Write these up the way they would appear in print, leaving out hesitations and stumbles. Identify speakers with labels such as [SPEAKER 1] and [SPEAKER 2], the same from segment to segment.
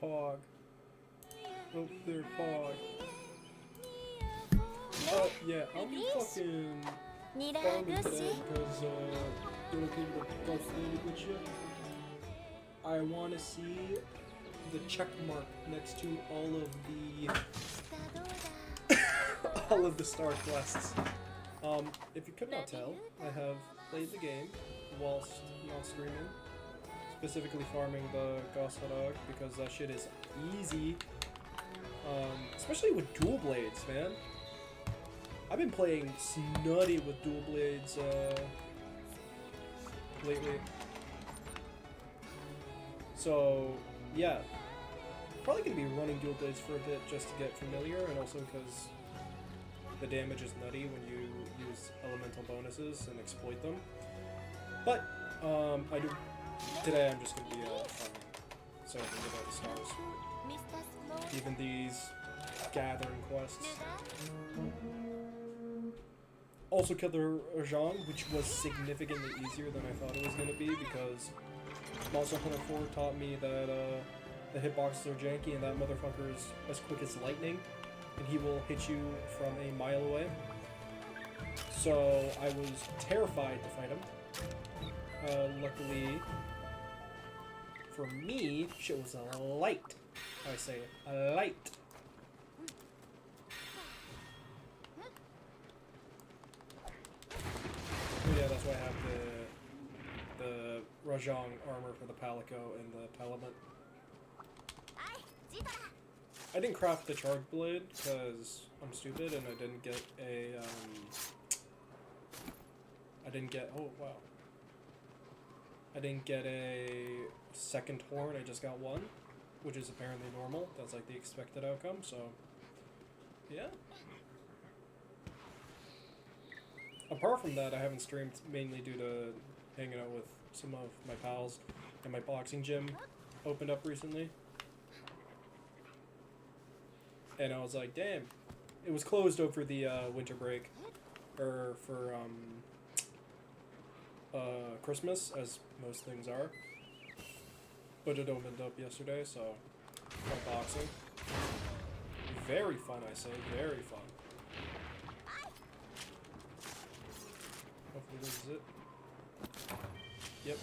[SPEAKER 1] Pog. Oh, there, Pog. Oh, yeah, I'll be fucking farming today because, you're okay with the calculated with you. I want to see the check mark next to all of the all of the star quests. If you could not tell, I have played the game whilst not streaming, specifically farming the Gossadog because that shit is easy. Especially with dual blades, man. I've been playing snutty with dual blades lately. So yeah, probably gonna be running dual blades for a bit just to get familiar, and also because the damage is nutty when you use elemental bonuses and exploit them. But today I'm just gonna be farming, so I can get all the stars. Even these gathering quests. Also killed the Rajang, which was significantly easier than I thought it was gonna be because Monster Hunter 4 taught me that the hitboxes are janky and that motherfucker is as quick as lightning, and he will hit you from a mile away. So I was terrified to fight him. Luckily for me, shit was light. I say light. Oh yeah, that's why I have the Rajang armor for the Palico and the Palamut. I didn't craft the Charge Blade because I'm stupid and I didn't get a oh wow. I didn't get a second horn, I just got one, which is apparently normal. That's like the expected outcome, so yeah. Apart from that, I haven't streamed mainly due to hanging out with some of my pals, and my boxing gym opened up recently. And I was like, damn. It was closed over the winter break, or for Christmas, as most things are. But it opened up yesterday, so went boxing. Very fun, I say, very fun. Hopefully this is it. Yep.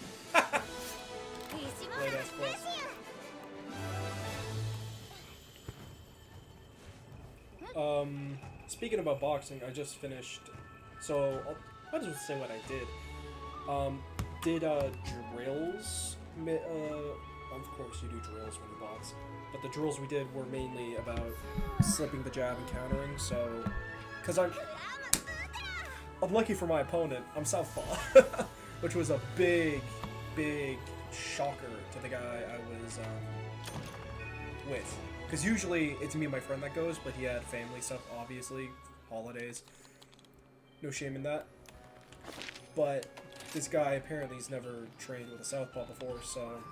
[SPEAKER 1] Blade S plus. Speaking about boxing, I just finished. So I'll just say what I did. Did drills. Of course you do drills when you box, but the drills we did were mainly about slipping the jab and countering. So, because I'm lucky for my opponent, I'm southpaw, which was a big shocker to the guy I was with. Because usually it's me and my friend that goes, but he had family stuff, obviously, holidays. No shame in that. But this guy apparently has never trained with a southpaw before, so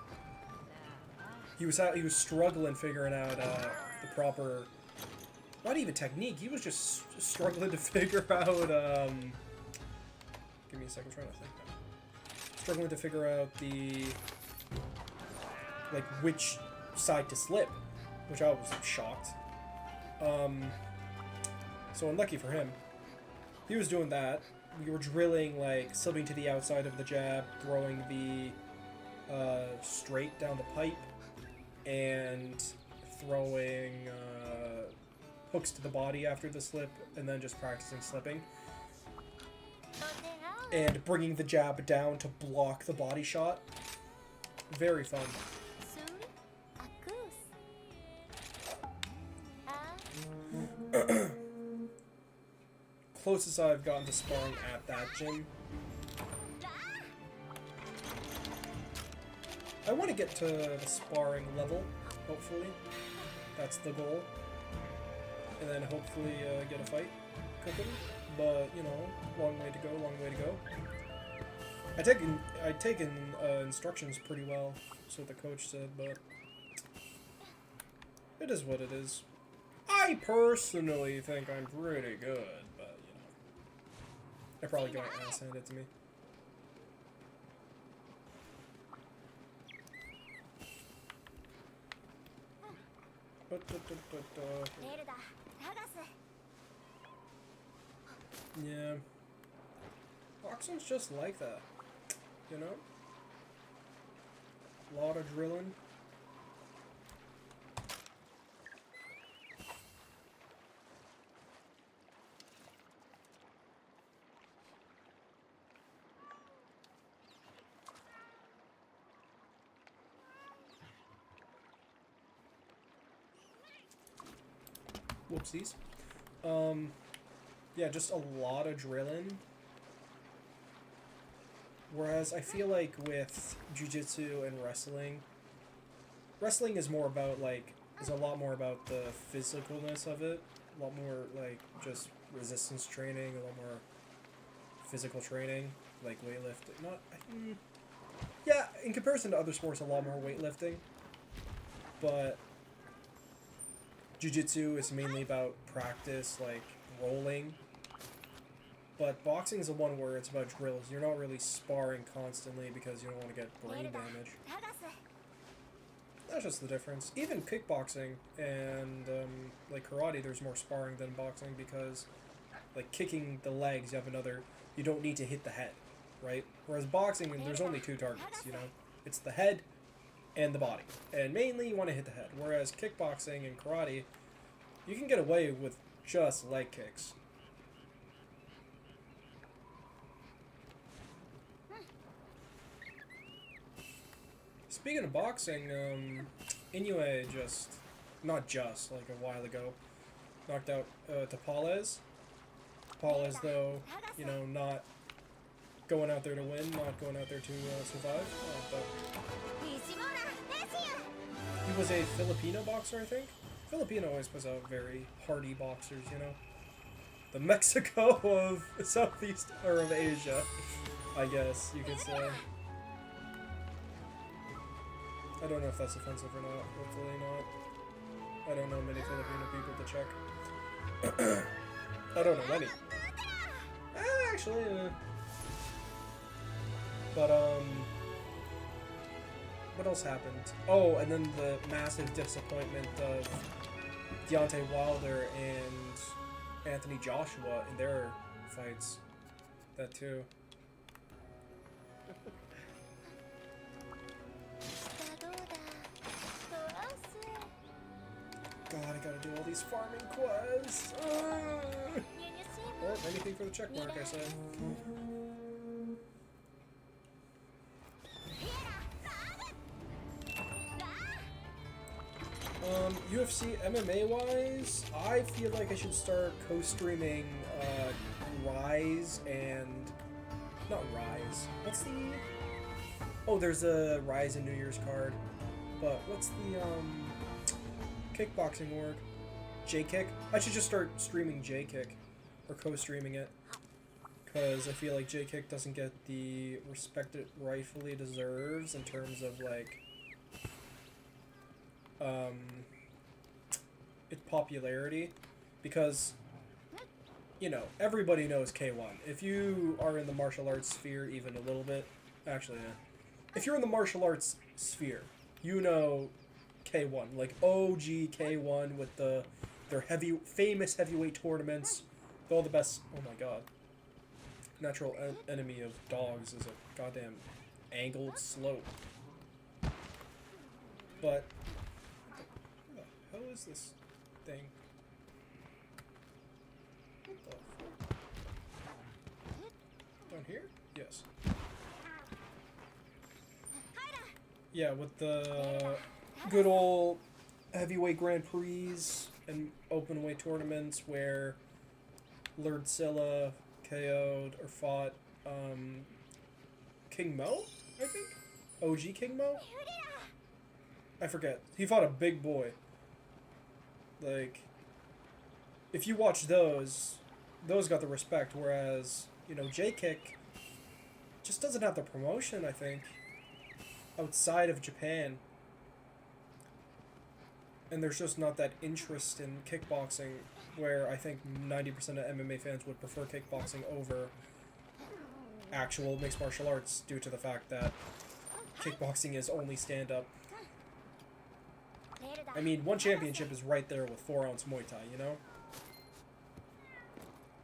[SPEAKER 1] he was struggling figuring out the proper, not even technique. He was just struggling to figure out. Give me a second, I'm trying to think now. Struggling to figure out the which side to slip, which I was shocked. So unlucky for him. He was doing that. We were drilling, like, slipping to the outside of the jab, throwing the straight down the pipe, and throwing hooks to the body after the slip, and then just practicing slipping. And bringing the jab down to block the body shot. Very fun. Closest I've gotten to sparring at that gym. I want to get to the sparring level, hopefully. That's the goal. And then hopefully get a fight cooking. But, you know, long way to go, long way to go. I'd taken instructions pretty well, that's what the coach said, but it is what it is. I personally think I'm pretty good, but, you know, I probably got my ass handed to me. Yeah. Boxing's just like that. You know? A lot of drilling. Whoopsies. Yeah, just a lot of drilling. Whereas I feel like with jiu-jitsu and wrestling is more about is a lot more about the physicalness of it. A lot more like just resistance training, a lot more physical training, like weightlifting. Yeah, in comparison to other sports, a lot more weightlifting. But jiu-jitsu is mainly about practice, like rolling. But boxing is the one where it's about drills. You're not really sparring constantly because you don't want to get brain damage. That's just the difference. Even kickboxing and like karate, there's more sparring than boxing because like kicking the legs, you don't need to hit the head, right? Whereas boxing, there's only two targets, you know? It's the head and the body. And mainly you want to hit the head. Whereas kickboxing and karate, you can get away with just leg kicks. Speaking of boxing, Inoue like a while ago, knocked out Tapales. Tapales, though, you know, not going out there to win, not going out there to survive. But he was a Filipino boxer, I think. Filipino always puts out very hardy boxers, you know. The Mexico of Southeast, or of Asia, I guess you could say. I don't know if that's offensive or not. Hopefully not. I don't know many Filipino people to check. I don't know any. Actually, But, what else happened? Oh, and then the massive disappointment of Deontay Wilder and Anthony Joshua in their fights. That too. God, I gotta do all these farming quests. Well, anything for the check mark, I say. UFC MMA wise, I feel like I should start co-streaming Rise and not Rise. What's the? Oh, there's a Rise and New Year's card, but what's the kickboxing org? J-Kick? I should just start streaming J-Kick, or co-streaming it, because I feel like J-Kick doesn't get the respect it rightfully deserves in terms of, like, its popularity, because, you know, everybody knows K1. If you are in the martial arts sphere even a little bit, actually, if you're in the martial arts sphere, you know K1, like OG K1 with their famous heavyweight tournaments, with all the best. Oh my god, natural enemy of dogs is a goddamn angled slope. But what the hell is this thing? What the fuck? Down here? Yes. Yeah, with the good old heavyweight Grand Prix and open weight tournaments where Lurdzilla KO'd or fought King Mo, I think? OG King Mo? I forget. He fought a big boy. Like, if you watch those got the respect, whereas, you know, J-Kick just doesn't have the promotion, I think, outside of Japan. And there's just not that interest in kickboxing, where I think 90% of MMA fans would prefer kickboxing over actual mixed martial arts due to the fact that kickboxing is only stand-up. I mean, one championship is right there with 4-ounce Muay Thai, you know?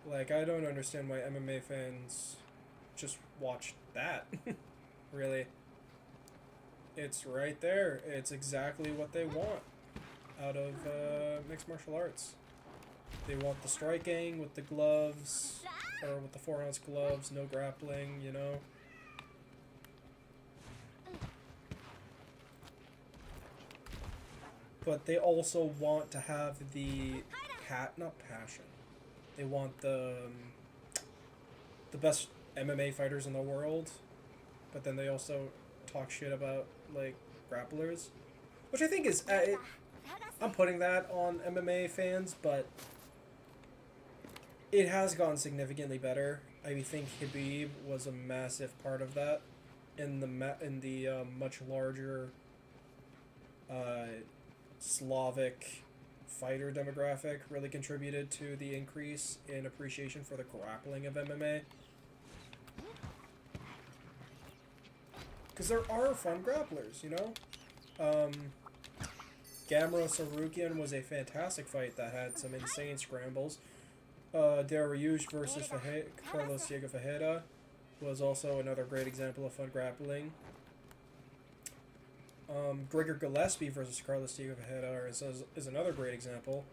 [SPEAKER 1] Like, I don't understand why MMA fans just watch that. Really. It's right there. It's exactly what they want out of mixed martial arts. They want the striking with the gloves, or with the 4-ounce gloves, no grappling, you know? But they also want to have the not passion. They want the best MMA fighters in the world, but then they also talk shit about like grapplers, which I think is I'm putting that on MMA fans, but it has gotten significantly better. I think Khabib was a massive part of that in the much larger Slavic fighter demographic. Really contributed to the increase in appreciation for the grappling of MMA. Because there are fun grapplers, you know? Gamera Sarukian was a fantastic fight that had some insane scrambles. Dariush versus Carlos Diego Ferreira was also another great example of fun grappling. Gregor Gillespie versus Carlos Diego Ferreira is another great example.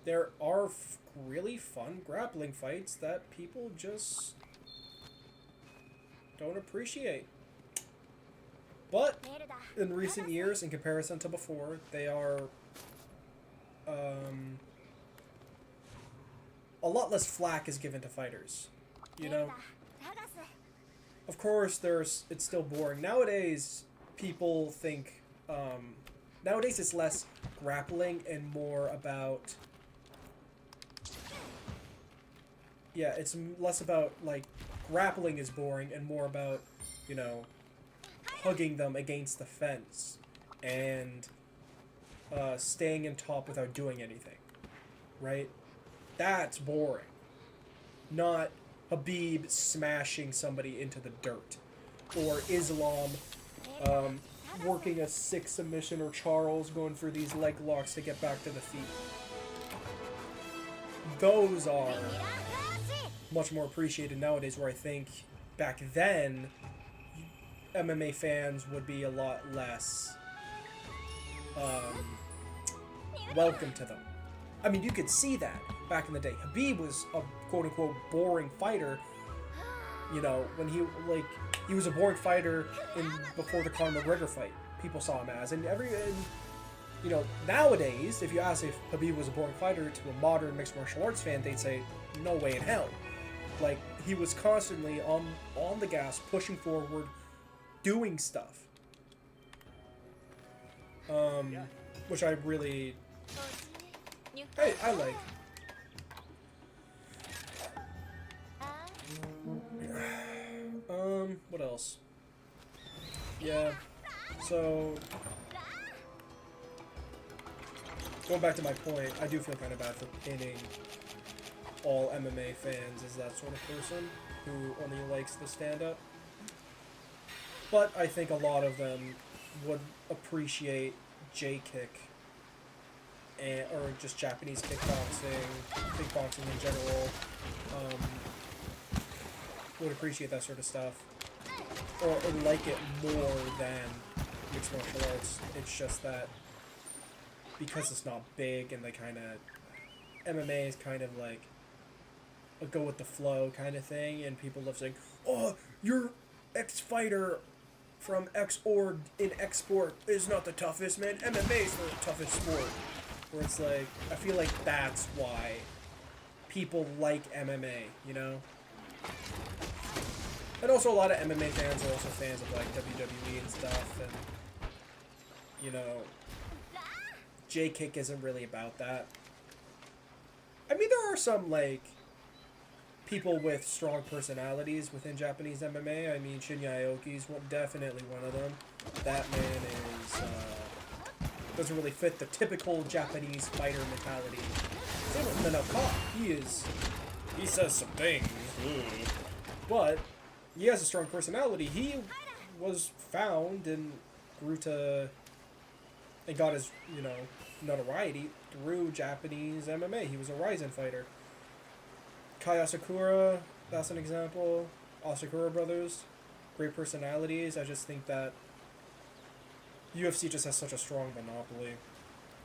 [SPEAKER 1] There are really fun grappling fights that people just don't appreciate. But in recent years, in comparison to before, they are a lot less flack is given to fighters, you know? Of course, it's still boring. Nowadays, people think, nowadays it's less grappling and more about, yeah, it's less about, like, grappling is boring and more about, you know, hugging them against the fence and staying in top without doing anything, right? That's boring. Not Khabib smashing somebody into the dirt, or Islam working a 6 submission, or Charles going for these leg locks to get back to the feet. Those are much more appreciated nowadays, where I think back then MMA fans would be a lot less welcome to them. I mean, you could see that back in the day. Khabib was a quote-unquote boring fighter, you know, when he was a boring fighter before the Conor McGregor fight. People saw him as, and you know, nowadays, if you ask if Khabib was a boring fighter to a modern mixed martial arts fan, they'd say, no way in hell. Like, he was constantly on the gas, pushing forward, doing stuff. Which I really, I like. What else? Yeah, so going back to my point, I do feel kind of bad for painting all MMA fans as that sort of person who only likes the stand-up. But I think a lot of them would appreciate J-kick, or just Japanese kickboxing in general, would appreciate that sort of stuff, or like it more than mixed martial arts. It's just that because it's not big, and they kind of, MMA is kind of like a go with the flow kind of thing, and people love saying, oh, your ex-fighter from X org in X sport is not the toughest, man. MMA is the toughest sport. Where it's like, I feel like that's why people like MMA, you know? And also a lot of MMA fans are also fans of like WWE and stuff, and you know, J-kick isn't really about that. I mean, there are some like people with strong personalities within Japanese MMA. I mean, Shinya Aoki's definitely one of them. That man is doesn't really fit the typical Japanese fighter mentality. Same with Minokata. He says some things, but he has a strong personality. He was found and grew to and got his, you know, notoriety through Japanese MMA. He was a Ryzen fighter. Kai Asakura, that's an example. Asakura brothers, great personalities. I just think that UFC just has such a strong monopoly,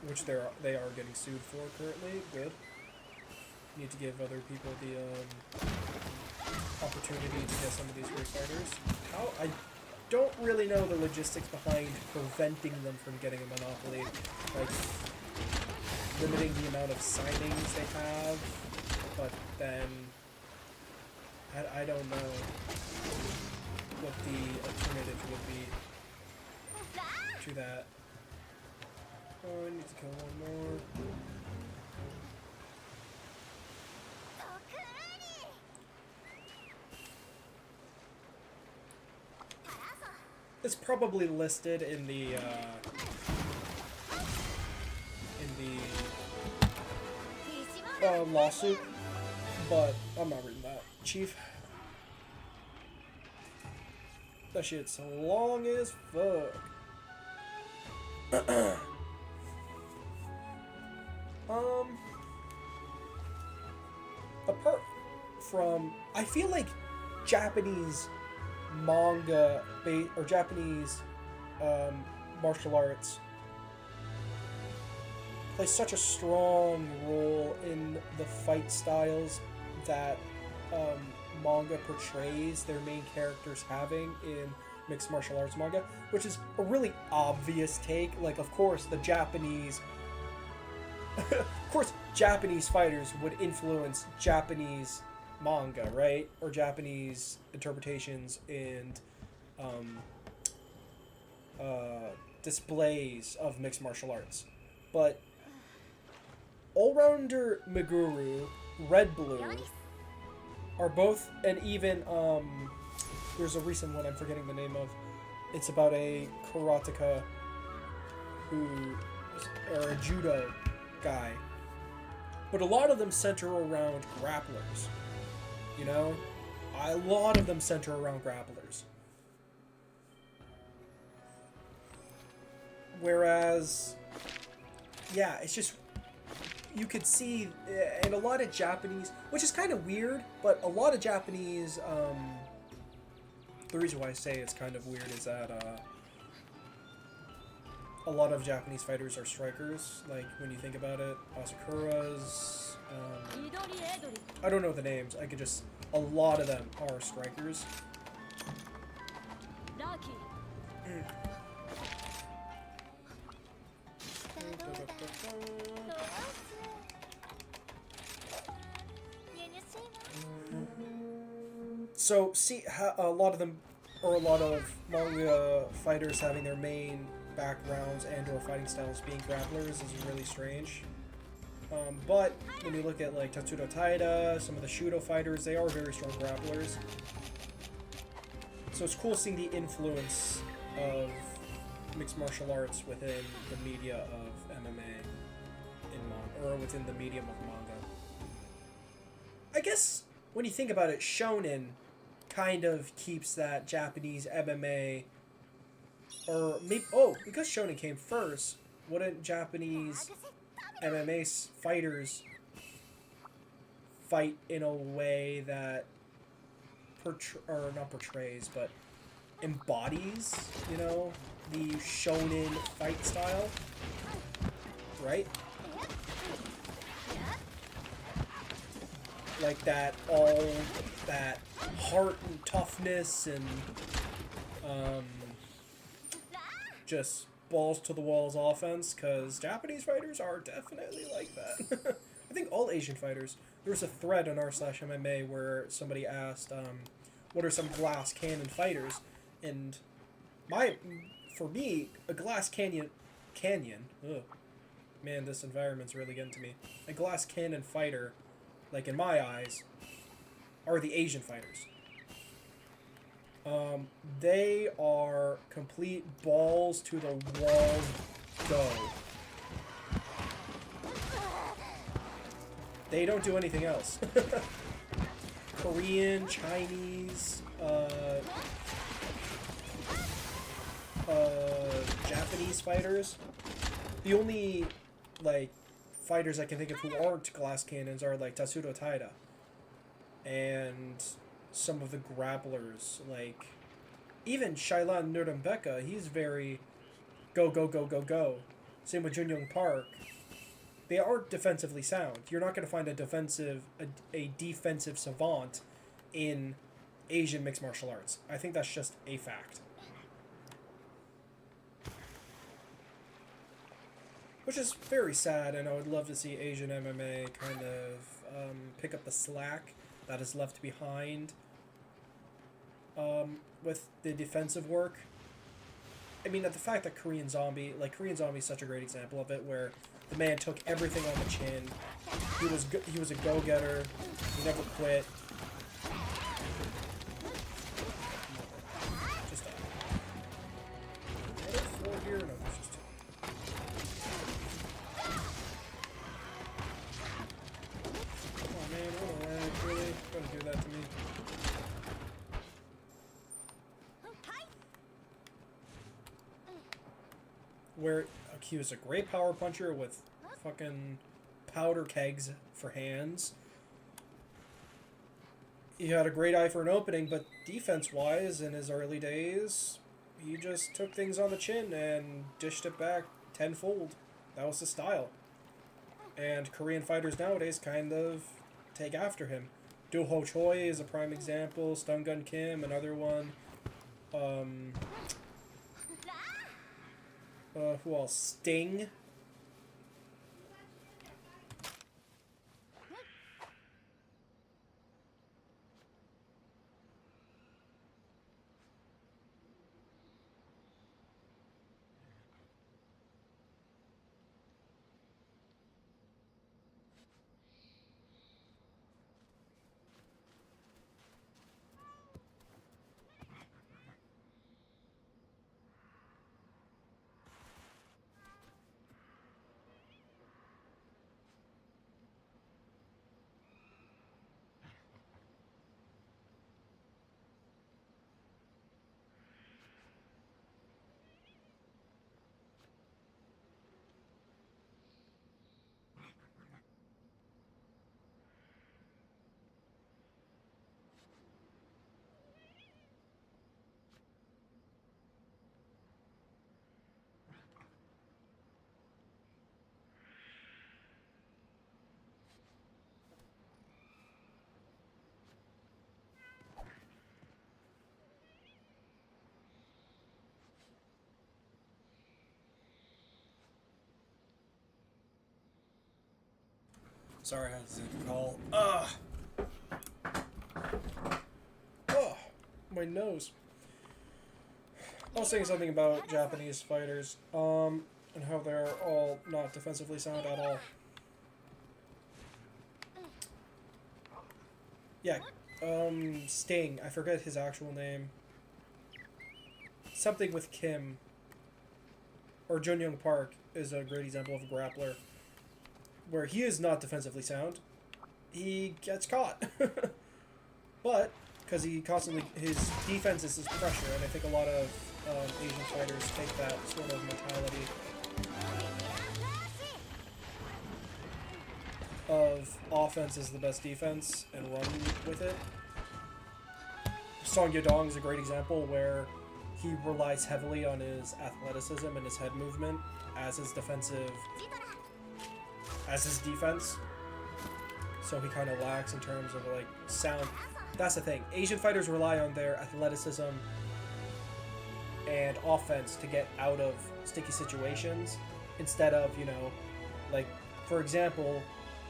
[SPEAKER 1] which they are getting sued for currently. Good. Need to give other people the opportunity to get some of these great fighters. How I don't really know the logistics behind preventing them from getting a monopoly, like limiting the amount of signings they have, but then I don't know what the alternative would be to that. Oh, I need to kill one more. It's probably listed in the lawsuit, but I'm not reading that. Chief, that shit's long as fuck. Apart from, I feel like Japanese manga or Japanese martial arts play such a strong role in the fight styles that manga portrays their main characters having in mixed martial arts manga, which is a really obvious take. Like, of course, the Japanese of course Japanese fighters would influence Japanese manga, right? Or Japanese interpretations and displays of mixed martial arts. But All-Rounder Meguru, Red Blue are both, and even there's a recent one I'm forgetting the name of. It's about a karateka or a judo guy. But a lot of them center around grapplers. You know? A lot of them center around grapplers. Whereas, yeah, it's just, you could see, and a lot of Japanese, which is kind of weird, but a lot of Japanese, the reason why I say it's kind of weird is that, a lot of Japanese fighters are strikers, like, when you think about it. Asakura's, I don't know the names, I could just, a lot of them are strikers. So, see, a lot of them, or a lot of manga fighters having their main backgrounds and or fighting styles being grapplers is really strange. But when you look at like Tatsudo Taira, some of the Shudo fighters, they are very strong grapplers. So it's cool seeing the influence of mixed martial arts within the media of MMA or within the medium of manga. I guess when you think about it, Shonen kind of keeps that Japanese MMA, or maybe, because Shonen came first, wouldn't Japanese MMA fighters fight in a way that not portrays, but embodies, you know, the Shonen fight style, right? Like that, all that heart and toughness and just balls to the walls offense, because Japanese fighters are definitely like that. I think all Asian fighters. There was a thread on r/MMA where somebody asked, what are some glass cannon fighters? And for me, a glass canyon, ugh, man, this environment's really getting to me. A glass cannon fighter, like in my eyes, are the Asian fighters. They are complete balls to the wall go. They don't do anything else. Korean, Chinese, Japanese fighters, the only, like, fighters I can think of who aren't glass cannons are, like, Tatsuro Taira. And some of the grapplers, like, even Shailan Nurembeka, he's very go, go, go, go, go. Same with Junyoung Park. They aren't defensively sound. You're not going to find a defensive savant in Asian mixed martial arts. I think that's just a fact. Which is very sad, and I would love to see Asian MMA kind of pick up the slack that is left behind with the defensive work. I mean, the fact that Korean Zombie is such a great example of it, where the man took everything on the chin. He was a go-getter. He never quit. Just are there 4 here? No, there's just 2. Come on, man. What really? Don't do that to me. Where he was a great power puncher with fucking powder kegs for hands. He had a great eye for an opening, but defense-wise, in his early days, he just took things on the chin and dished it back tenfold. That was the style. And Korean fighters nowadays kind of take after him. Do Ho Choi is a prime example. Stun Gun Kim, another one. Who else? Sting. Sorry, I had to call. Oh, my nose. I was saying something about Japanese fighters, and how they're all not defensively sound at all. Yeah, Sting. I forget his actual name. Something with Kim. Or Junyoung Park is a great example of a grappler, where he is not defensively sound. He gets caught. But, because he constantly, his defense is his pressure, and I think a lot of Asian fighters take that sort of mentality of offense is the best defense and run with it. Song Yadong is a great example where he relies heavily on his athleticism and his head movement as his defense. So he kind of lacks in terms of like sound. That's the thing. Asian fighters rely on their athleticism and offense to get out of sticky situations instead of, you know, like, for example,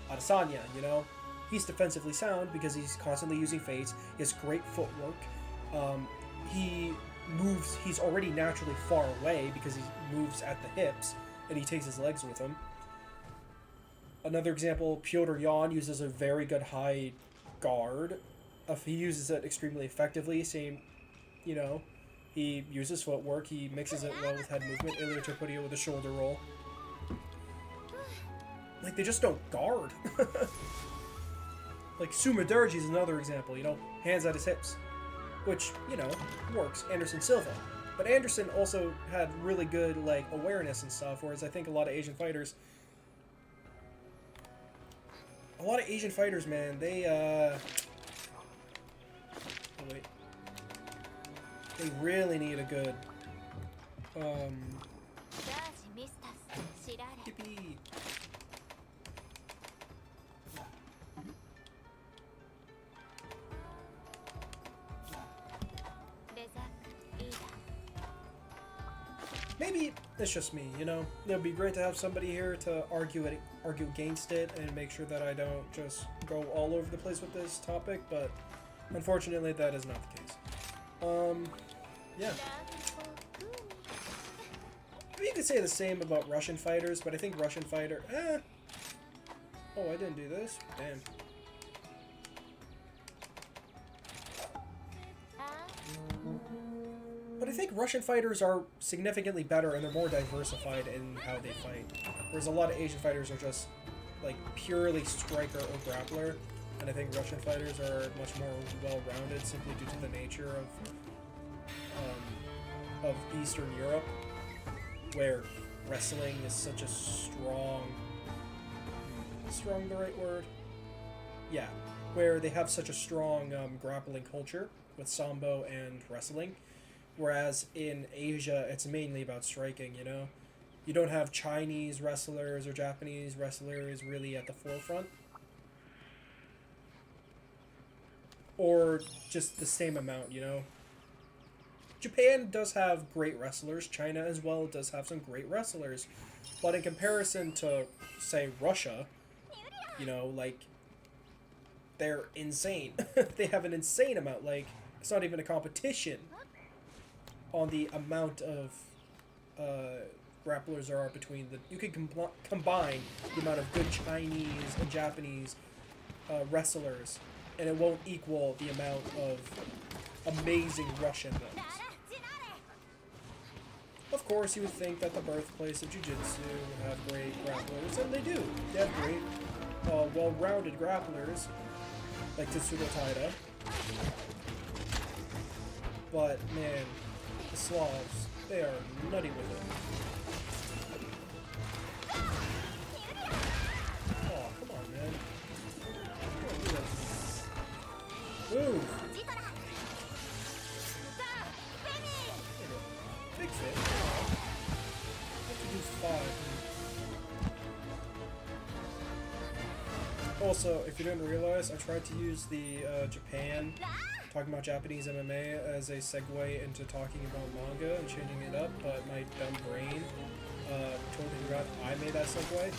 [SPEAKER 1] Adesanya, you know, he's defensively sound because he's constantly using feints. He has great footwork. He moves, he's already naturally far away because he moves at the hips and he takes his legs with him. Another example, Piotr Jan uses a very good high guard. He uses it extremely effectively. Same, you know, he uses footwork. He mixes it well with head movement. Ilya Topuria with a shoulder roll. Like, they just don't guard. Like, Sumaderji is another example, you know, hands at his hips. Which, you know, works. Anderson Silva. But Anderson also had really good like awareness and stuff, whereas I think a lot of Asian fighters, man, they oh wait, they really need a good yippee. Maybe it's just me, you know? It would be great to have somebody here to argue against it and make sure that I don't just go all over the place with this topic, but unfortunately that is not the case. Yeah. Maybe you could say the same about Russian fighters, but I think Russian fighter... Oh, I didn't do this? Damn. But I think Russian fighters are significantly better and they're more diversified in how they fight. Whereas a lot of Asian fighters are just like purely striker or grappler. And I think Russian fighters are much more well-rounded simply due to the nature of Eastern Europe, where wrestling is such a strong... Is strong the right word? Yeah. Where they have such a strong grappling culture with Sambo and wrestling. Whereas in Asia, it's mainly about striking, you know? You don't have Chinese wrestlers or Japanese wrestlers really at the forefront. Or just the same amount, you know? Japan does have great wrestlers. China as well does have some great wrestlers. But in comparison to, say, Russia, you know, like, they're insane. They have an insane amount. Like, it's not even a competition on the amount of grapplers there are between the... You can combine the amount of good Chinese and Japanese wrestlers, and it won't equal the amount of amazing Russian ones. Of course, you would think that the birthplace of Jiu-Jitsu would have great grapplers, and they do. They have great, well-rounded grapplers, like Tetsudo Taira. But, man, the Slavs, they are nutty with it. Oh, come on, man. Move! Big fit. I have to do 5. Also, if you didn't realize, I tried to use the Japan, talking about Japanese MMA, as a segue into talking about manga and changing it up, but my dumb brain totally forgot I made that segue.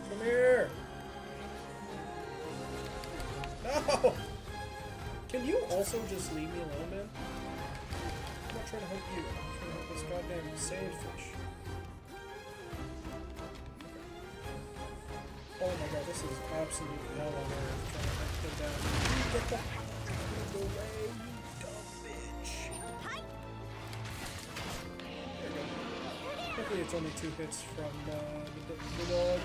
[SPEAKER 1] Come here! No! Can you also just leave me alone, man? I'm not trying to help you. I'm trying to help this goddamn sandfish. Oh my god, this is absolute hell on earth trying to hunt them down. Get the heck away, you dumb bitch! There we go. Hopefully it's only 2 hits from the dog.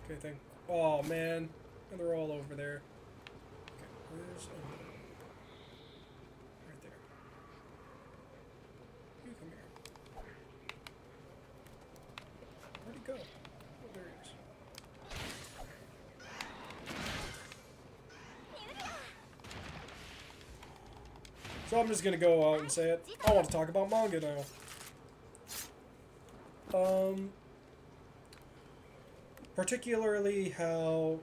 [SPEAKER 1] Okay, thank... Oh, man. And they're all over there. Okay, where's... right there. You come here. Where'd he go? Oh, there he is. So I'm just gonna go out and say it. I want to talk about manga now. Particularly how...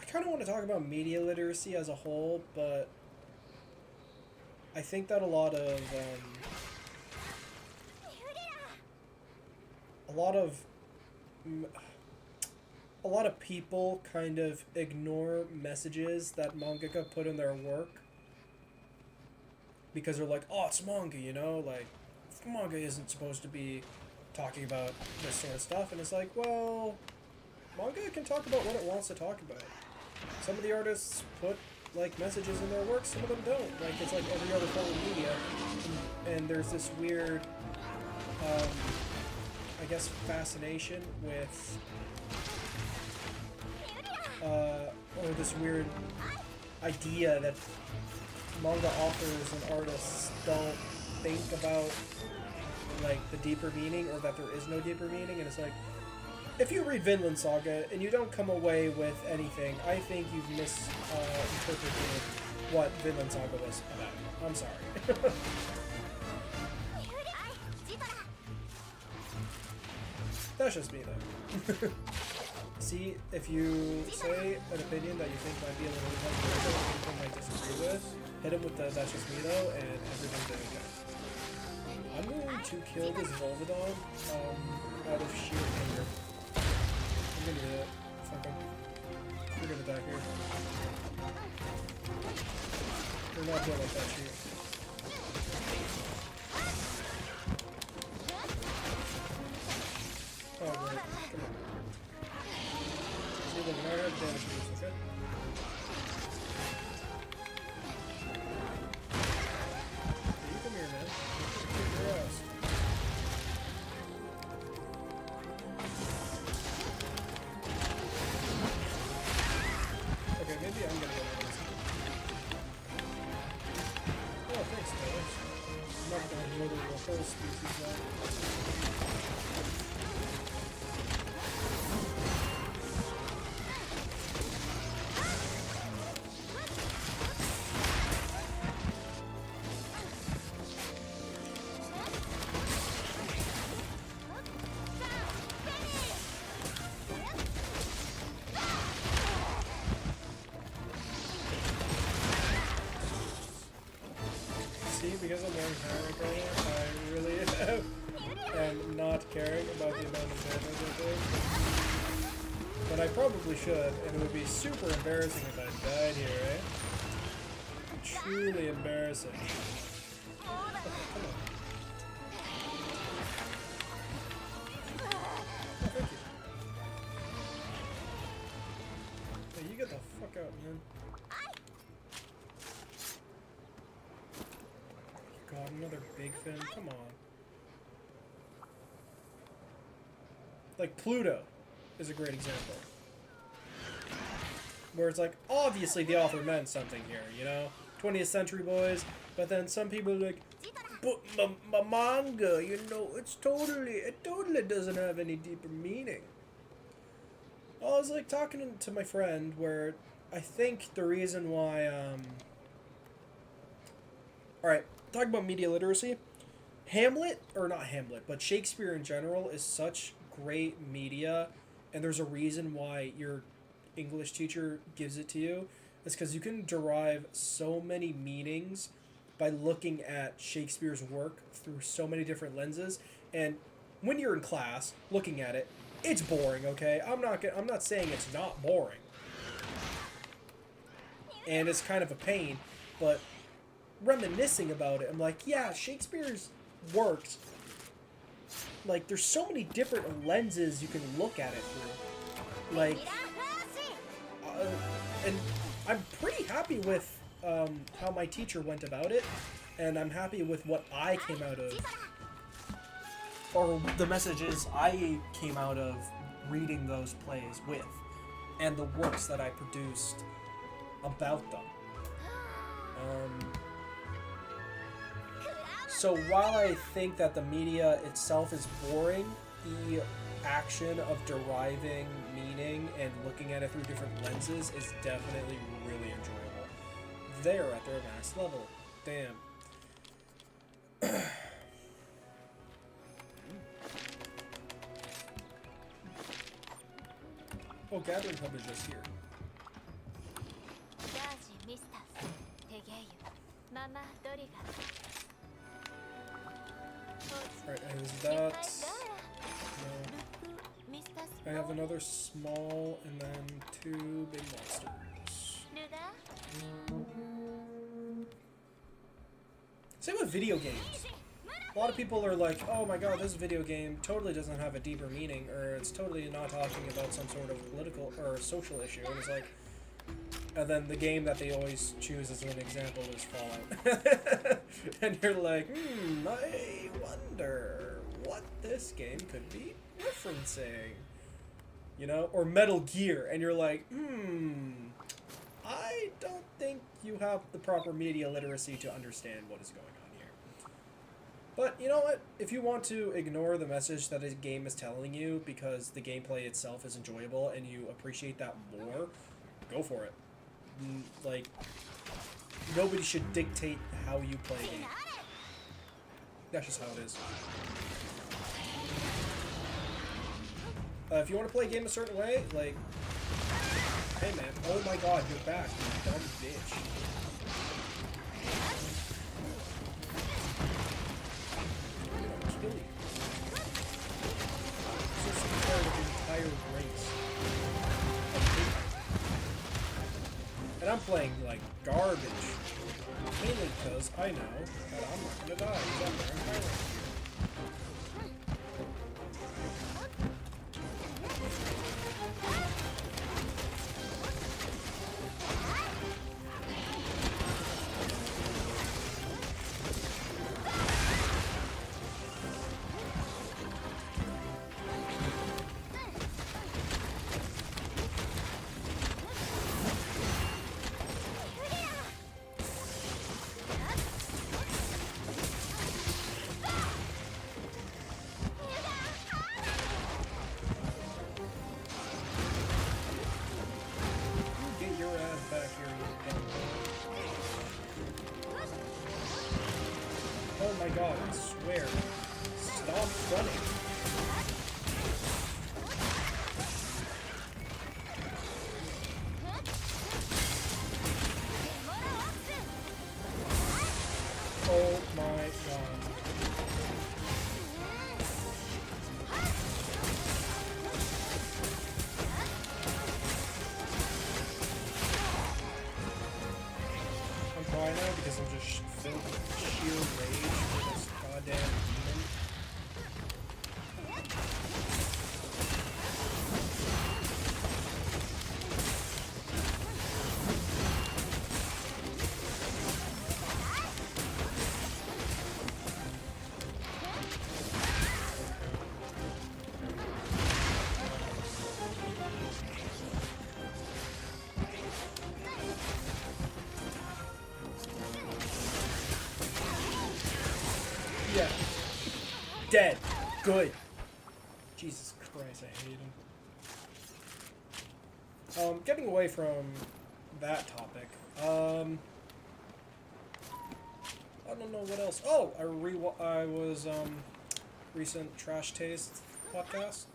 [SPEAKER 1] I kind of want to talk about media literacy as a whole, but I think that a lot of a lot of people kind of ignore messages that mangaka put in their work because they're like, oh, it's manga, you know, like manga isn't supposed to be talking about this sort of stuff, and it's like, well, manga can talk about what it wants to talk about. Some of the artists put like messages in their work, some of them don't. Like it's like every other form of media, and there's this weird, I guess, fascination with, or this weird idea that manga authors and artists don't think about like the deeper meaning, or that there is no deeper meaning. And it's like, if you read Vinland Saga and you don't come away with anything, I think you've misinterpreted what Vinland Saga was about. I'm sorry. That's just me though. See, if you say an opinion that you think might be a little controversial, that people might disagree with, hit him with the "that's just me" though, and everything's okay. I'm going to kill this Volvidon out of sheer anger. I'm gonna do it. Fuck him. We're gonna die here. We're not built like that shit. Oh, great. Come on. See, look, now I have damage moves, okay? You come here, man. Kick your ass. Okay, maybe I'm gonna go with this. Oh, thanks, guys. I'm not gonna murder the whole species now. See, because I'm wearing Hyrule right now, I really am not caring about the amount of damage I take. But I probably should, and it would be super embarrassing if I died here, eh? Truly embarrassing. Okay, come on. Oh, thank you. Hey, you get the fuck out, man. God, another big fin? Come on. Like, Pluto is a great example. Where it's like, obviously the author meant something here, you know? 20th century boys, but then some people are like, but my manga, you know, it totally doesn't have any deeper meaning. Well, I was like talking to my friend where I think the reason why, alright, talking about media literacy, Hamlet, or not Hamlet, but Shakespeare in general is such great media, and there's a reason why your English teacher gives it to you. It's because you can derive so many meanings by looking at Shakespeare's work through so many different lenses, and when you're in class looking at it, it's boring, okay? I'm not saying it's not boring. And it's kind of a pain, but reminiscing about it, I'm like, yeah, Shakespeare's works, like, there's so many different lenses you can look at it through. Like, and I'm pretty happy with how my teacher went about it, and I'm happy with what I came out of, or the messages I came out of reading those plays with, and the works that I produced about them. So while I think that the media itself is boring, the action of deriving meaning and looking at it through different lenses is definitely really enjoyable. They're at their max level. Damn. Oh, Gathering Hub is just here. Alright, and is that... No. I have another small and then 2 big monsters. Same with video games. A lot of people are like, oh my god, this video game totally doesn't have a deeper meaning, or it's totally not talking about some sort of political or social issue. And it's like, and then the game that they always choose as an example is Fallout. And you're like, I wonder what this game could be referencing. You know? Or Metal Gear, and you're like, I don't think you have the proper media literacy to understand what is going on here. But you know what? If you want to ignore the message that a game is telling you because the gameplay itself is enjoyable and you appreciate that more, go for it. Like, nobody should dictate how you play a game. That's just how it is. If you want to play a game a certain way, like, hey man, oh my god, you're back, you dumb bitch. I'm gonna kill you. I'm so tired of the entire race. And I'm playing, like, garbage. Mainly because I know that I'm not gonna die because I'm wearing Pyro gear. Oh my god, I swear. Stop running. Oh my god. I'm crying now because I'm just filled with sheer rage for this goddamn demon. Yeah. Dead. Good. Jesus Christ, I hate him. Getting away from that topic, I don't know what else. Oh, I was, recent Trash Taste podcast.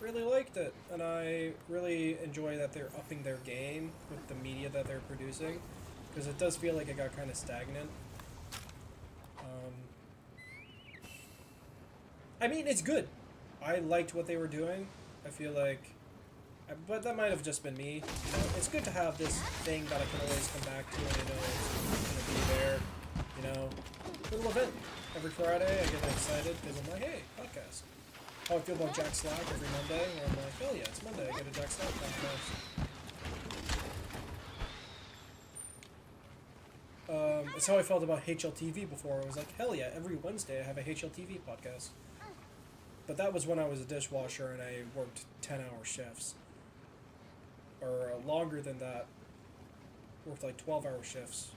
[SPEAKER 1] Really liked it, and I really enjoy that they're upping their game with the media that they're producing, because it does feel like it got kind of stagnant. I mean, it's good. I liked what they were doing. I feel like, but that might have just been me. You know, it's good to have this thing that I can always come back to, and I know it's going to be there. You know, little event. Every Friday I get excited because I'm like, hey, podcast. How I feel about Jack Slack every Monday, and I'm like, hell yeah, it's Monday, I get a Jack Slack podcast. It's how I felt about HLTV before. I was like, hell yeah, every Wednesday I have a HLTV podcast. But that was when I was a dishwasher and I worked 10-hour shifts. Or longer than that. Worked like 12-hour shifts.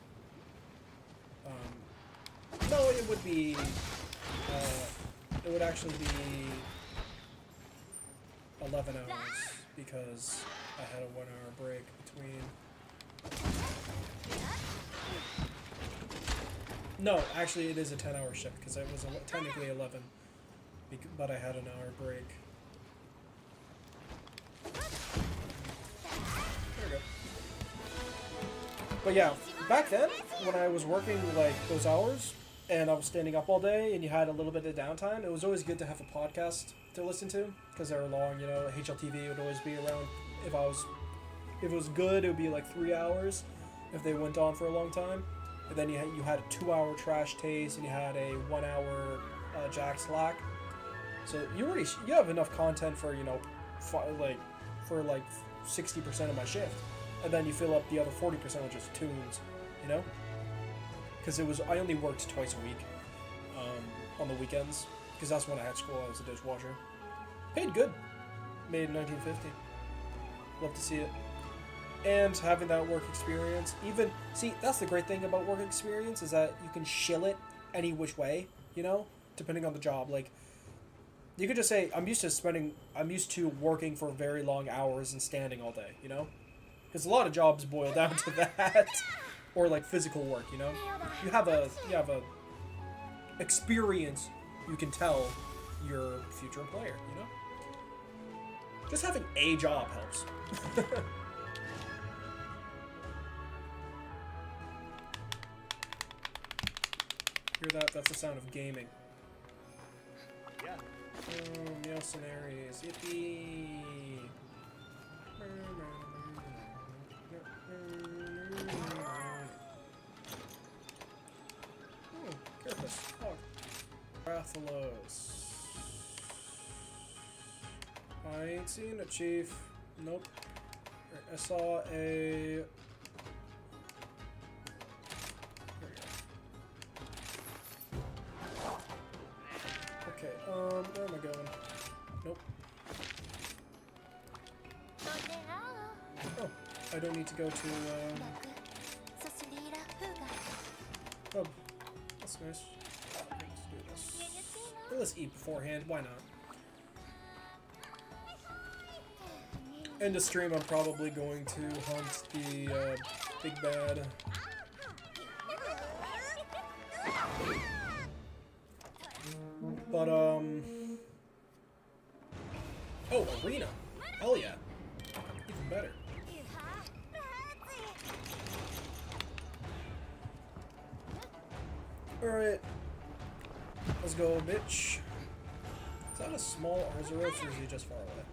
[SPEAKER 1] No, it would be... it would actually be 11 hours because I had a 1-hour break between... No, actually it is a 10-hour shift because it was technically 11. But I had an hour break. There we go. But yeah, back then, when I was working like those hours, and I was standing up all day, and you had a little bit of downtime. It was always good to have a podcast to listen to because they were long. You know, HLTV would always be around. If it was good, it would be like 3 hours. If they went on for a long time, and then you had a 2-hour Trash Taste, and you had a 1-hour Jack Slack. So you have enough content for for 60% of my shift, and then you fill up the other 40% with just tunes, you know. Because I only worked twice a week, on the weekends, because that's when I had school. I was a dishwasher. Paid good. Made in 1950. Love to see it. And having that work experience, that's the great thing about work experience, is that you can shill it any which way, you know, depending on the job. Like, you could just say, I'm used to working for very long hours and standing all day, you know? Because a lot of jobs boil down to that. Or like physical work, you know? You have a experience you can tell your future employer, you know? Just having a job helps. Hear that? That's the sound of gaming.
[SPEAKER 2] Yeah.
[SPEAKER 1] Mercenaries. Yippee! Carapace. Oh. Rathalos. I ain't seen it, Chief. Nope. I saw a... There we go. Okay, where am I going? Nope. Oh, I don't need to go to, Oh, that's nice. Let's do this. Let's eat beforehand, why not? End of stream, I'm probably going to hunt the, big bad. But, oh, arena. Hell yeah. Even better. Alright. Let's go, bitch. Is that a small Arzuros, or is he just far away?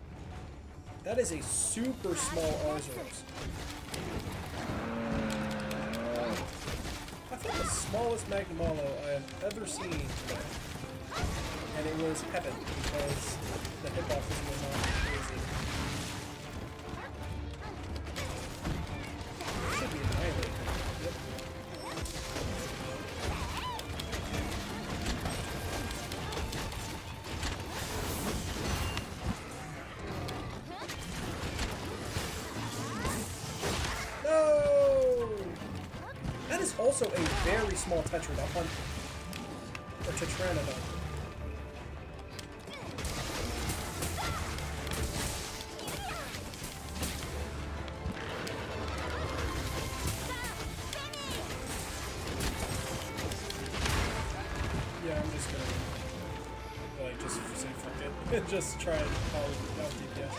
[SPEAKER 1] That is a super small Arzuros. I think the smallest Magnamalo I have ever seen today. And it was heaven, because the hitboxes were not crazy. It should be annihilated. Yep. No! That is also a very small Tetradon. Or Tetranodon. Just try and follow without DPS.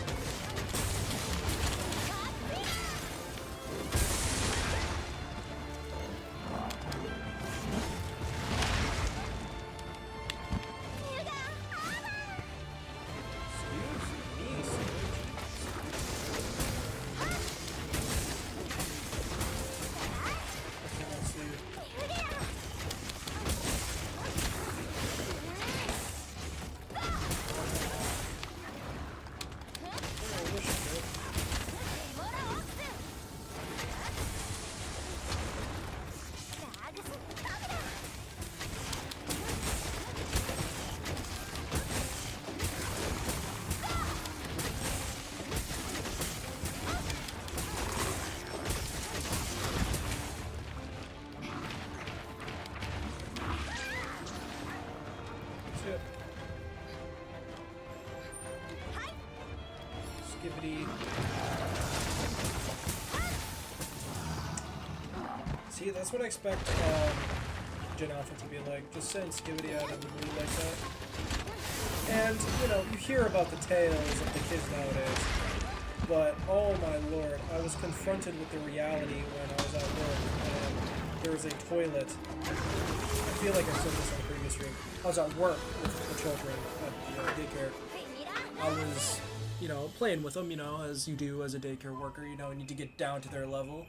[SPEAKER 1] See, that's what I expect Gen Alpha to be like. Just send Skibidi out of the blue like that. And, you know, you hear about the tales of the kids nowadays. But, oh my lord, I was confronted with the reality when I was at work. And there was a toilet. I feel like I said this on the previous stream. I was at work with the children at the daycare. I was, you know, playing with them, you know, as you do as a daycare worker. You know, you need to get down to their level.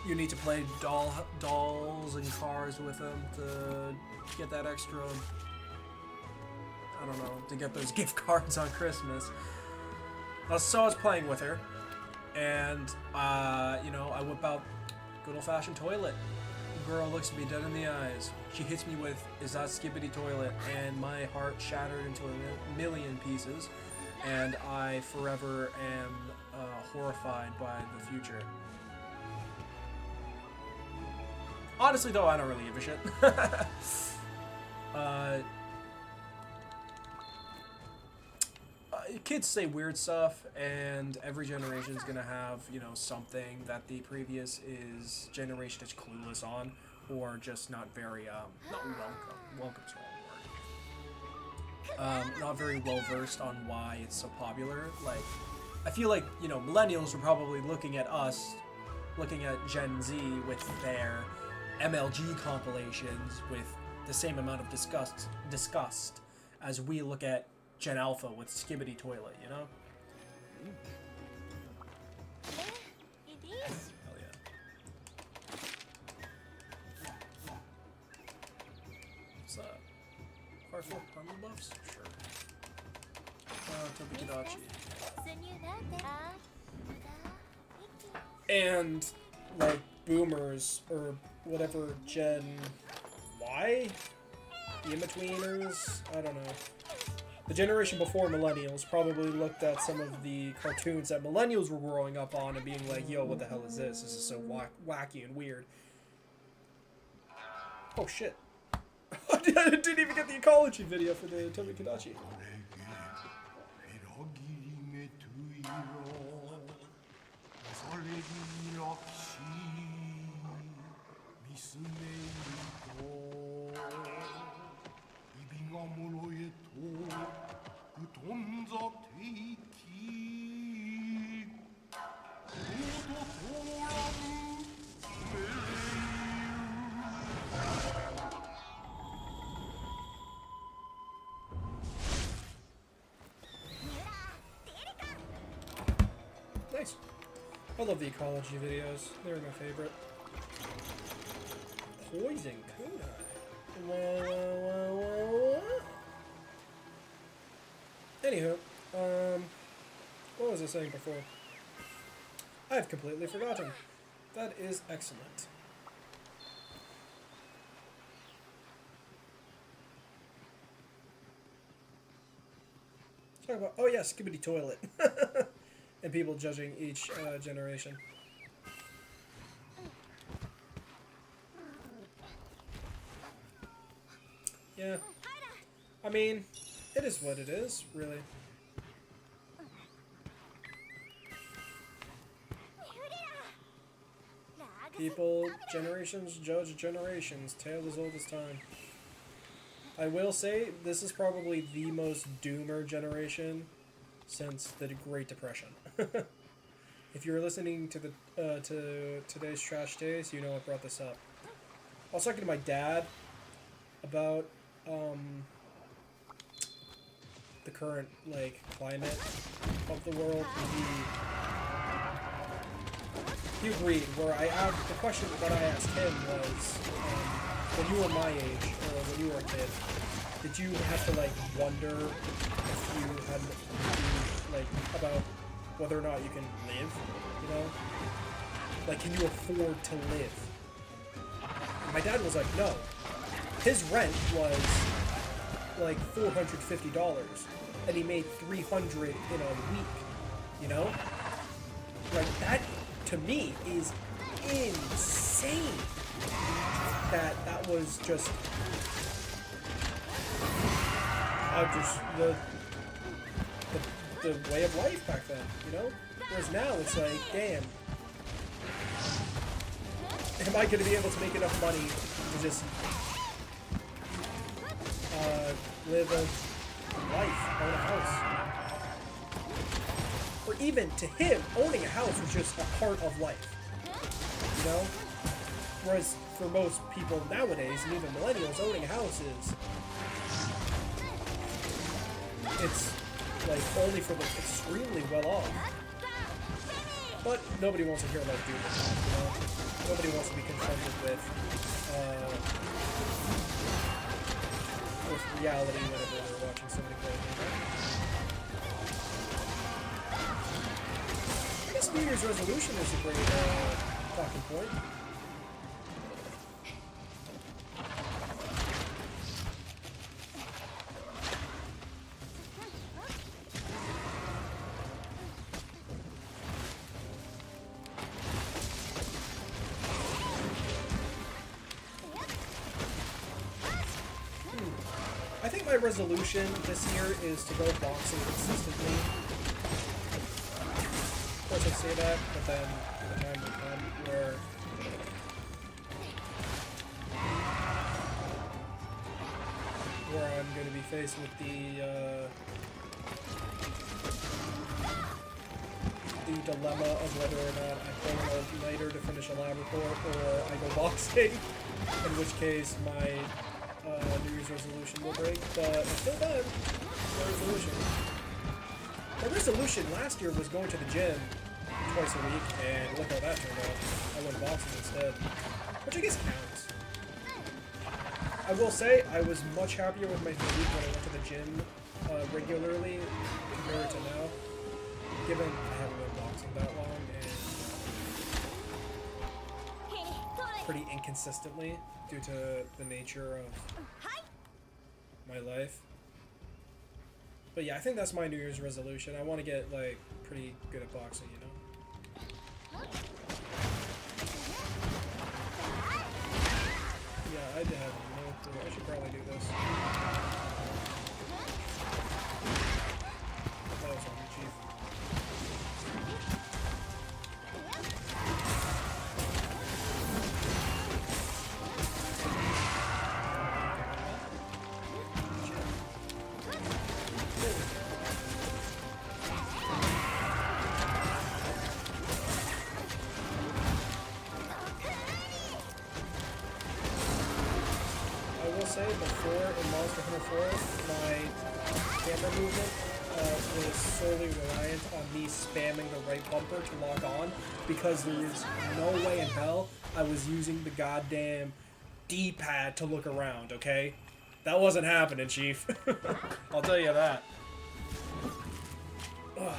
[SPEAKER 1] You need to play dolls and cars with them to get that extra, I don't know, to get those gift cards on Christmas. So I was playing with her, and, you know, I whip out good old-fashioned toilet. The girl looks me dead in the eyes. She hits me with, "Is that skibbity toilet?" And my heart shattered into a million pieces, and I forever am horrified by the future. Honestly, though, I don't really give a shit. Kids say weird stuff, and every generation is gonna have, you know, something that the previous generation is clueless on, or just not very not welcome's the wrong word. Not very well versed on why it's so popular. Like, I feel like, you know, millennials are probably looking at us, looking at Gen Z with their MLG compilations with the same amount of disgust as we look at Gen Alpha with Skibbity Toilet, you know? Hell yeah. What's that? Fire 4 armor buffs? Sure. Tobikidachi. And, like, boomers, or whatever, Gen Y? The in-betweeners? I don't know. The generation before millennials probably looked at some of the cartoons that millennials were growing up on and being like, yo, what the hell is this? This is so wacky and weird. Oh, shit. I didn't even get the ecology video for the Tobikidachi. Nice. I love the ecology videos. They're my favorite. Poison kunai. Anywho, what was I saying before? I've completely forgotten. That is excellent. Talk about, oh yeah, Skibbity Toilet. And people judging each generation. Yeah. I mean, it is what it is, really. People, generations judge generations. Tale as old as time. I will say, this is probably the most doomer generation since the Great Depression. If you're listening to the to today's Trash Days, you know I brought this up. I was talking to my dad about the current, like, climate of the world. He agreed, where I asked, the question that I asked him was, when you were my age, or when you were a kid, did you have to, like, wonder if you had, like, about whether or not you can live, you know? Like, can you afford to live? And my dad was like, no. His rent was, like, $450, and he made $300 in a week, you know? Like, that, to me, is insane. That was just the way of life back then, you know? Whereas now it's like, damn, am I going to be able to make enough money to just live a life, own a house? Or even to him, owning a house was just a part of life, you know? Whereas for most people nowadays, and even millennials, owning a house it's like only for the extremely well off. But nobody wants to hear about doom and gloom, you know? Nobody wants to be confronted with reality whenever they're watching somebody play a game. I guess New Year's resolution is a great talking point. I think my resolution this year is to go boxing consistently. Of course I say that, but then the time will come where I'm going to be faced with the dilemma of whether or not I pull an all-nighter to finish a lab report or I go boxing, in which case my New Year's resolution will break, but until then, no resolution. My resolution last year was going to the gym twice a week, and look how that turned out. I went boxing instead, which I guess counts. I will say, I was much happier with my physique when I went to the gym regularly compared to now, given I haven't been boxing that long, and pretty inconsistently due to the nature of my life. But yeah, I think that's my New Year's resolution. I want to get, like, pretty good at boxing, you know? Yeah, I did have no clue. I should probably do this. That was on me, Chief. Before in Monster Hunter 4, my camera movement was solely reliant on me spamming the right bumper to lock on, because there was no way in hell I was using the goddamn D-pad to look around, okay? That wasn't happening, Chief. I'll tell you that. Ugh.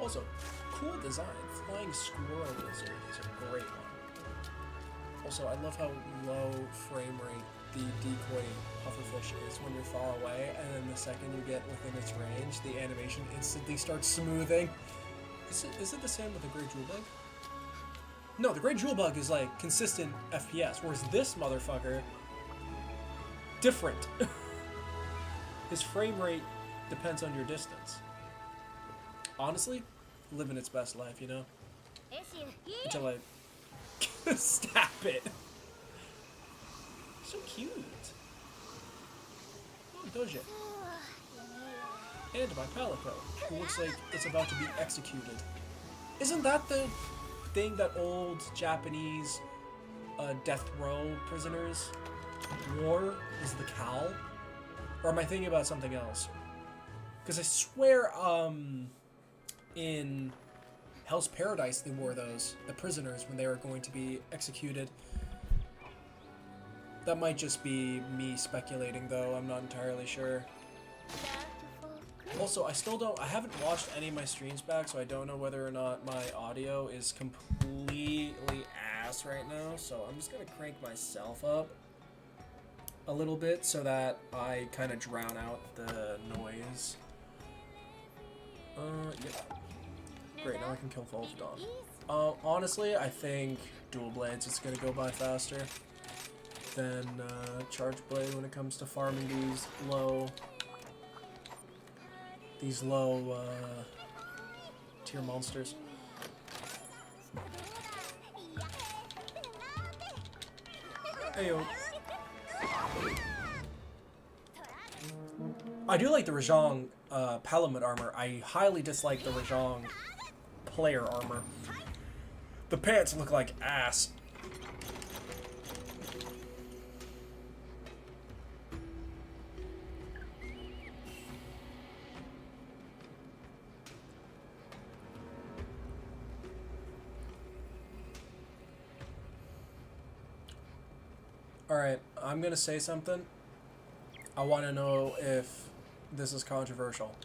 [SPEAKER 1] Also, cool design. Flying Squirrel Lizard is a great one. Also, I love how low frame rate the decoy pufferfish is when you're far away, and then the second you get within its range, the animation instantly starts smoothing. Is it the same with the Great Jewel Bug? No, the Great Jewel Bug is like consistent FPS, whereas this motherfucker, different. His frame rate depends on your distance. Honestly, living its best life, you know? Until I stab it. So cute. Oh, Doja. And my Palico, who looks like it's about to be executed. Isn't that the thing that old Japanese death row prisoners wore? Is the cowl? Or am I thinking about something else? Because I swear, in Hell's Paradise they wore those, the prisoners, when they were going to be executed. That might just be me speculating though, I'm not entirely sure. Also, I haven't watched any of my streams back, so I don't know whether or not my audio is completely ass right now, so I'm just gonna crank myself up a little bit so that I kind of drown out the noise. Yeah. Great, now I can kill Volvidon. Honestly, I think Dual Blades is gonna go by faster than Charge Blade when it comes to farming these low tier monsters. Ayo. I do like the Rajang Palamute armor. I highly dislike the Rajang player armor. The pants look like ass. Alright, I'm gonna say something. I want to know if this is controversial.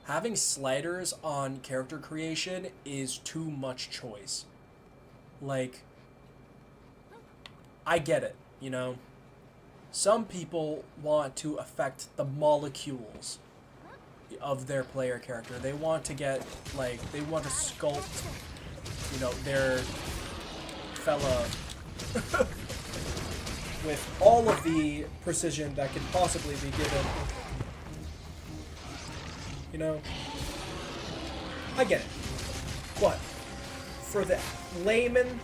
[SPEAKER 1] Having sliders on character creation is too much choice. Like, I get it, you know? Some people want to affect the molecules of their player character. They want to get, like, they want to sculpt, you know, their fella with all of the precision that can possibly be given. You know? I get it. But, for the layman,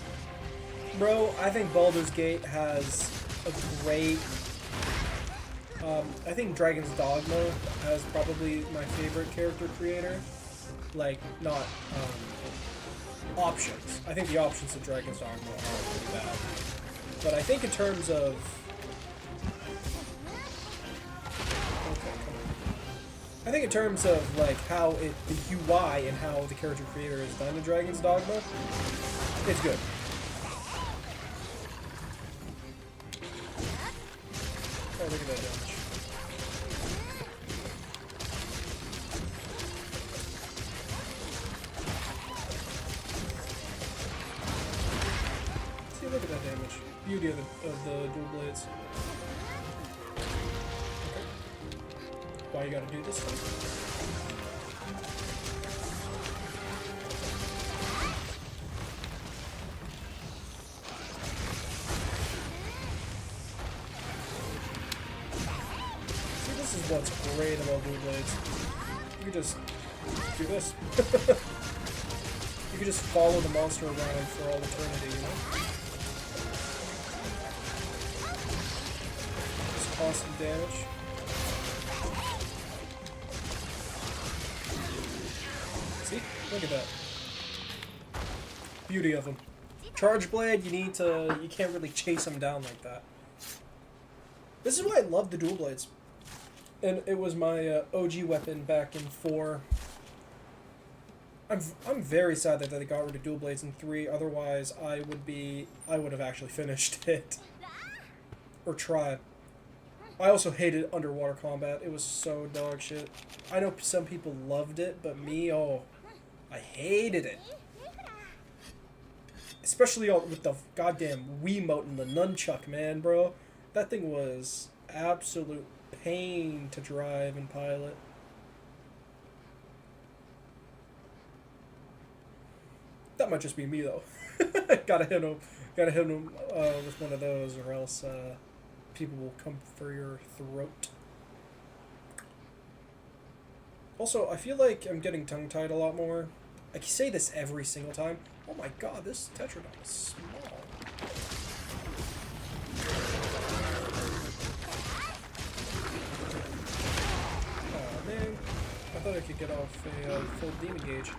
[SPEAKER 1] bro, I think Baldur's Gate has a great... I think Dragon's Dogma has probably my favorite character creator. Like, not, options. I think the options of Dragon's Dogma are pretty bad. But I think in terms of... Okay, come on. I think in terms of, like, how the UI and how the character creator is done in Dragon's Dogma, it's good. Oh, look at that damage. See, look at that damage. Beauty of the dual blades. Okay. Why you gotta do this thing? See, this is what's great about dual blades. You can just do this. You can just follow the monster around for all eternity, you know? Constant damage. See? Look at that. Beauty of them. Charge Blade, you can't really chase them down like that. This is why I love the dual blades. And it was my OG weapon back in 4. I'm very sad that they got rid of dual blades in 3, otherwise I would have actually finished it. Or tried. I also hated underwater combat. It was so dog shit. I know some people loved it, but me, oh, I hated it. Especially with the goddamn Wiimote and the nunchuck, man, bro. That thing was absolute pain to drive and pilot. That might just be me, though. Gotta hit him with one of those, or else, people will come for your throat. Also, I feel like I'm getting tongue-tied a lot more. I can say this every single time. Oh my god, this Tetradon is small. Oh man, I thought I could get off a full demon gauge.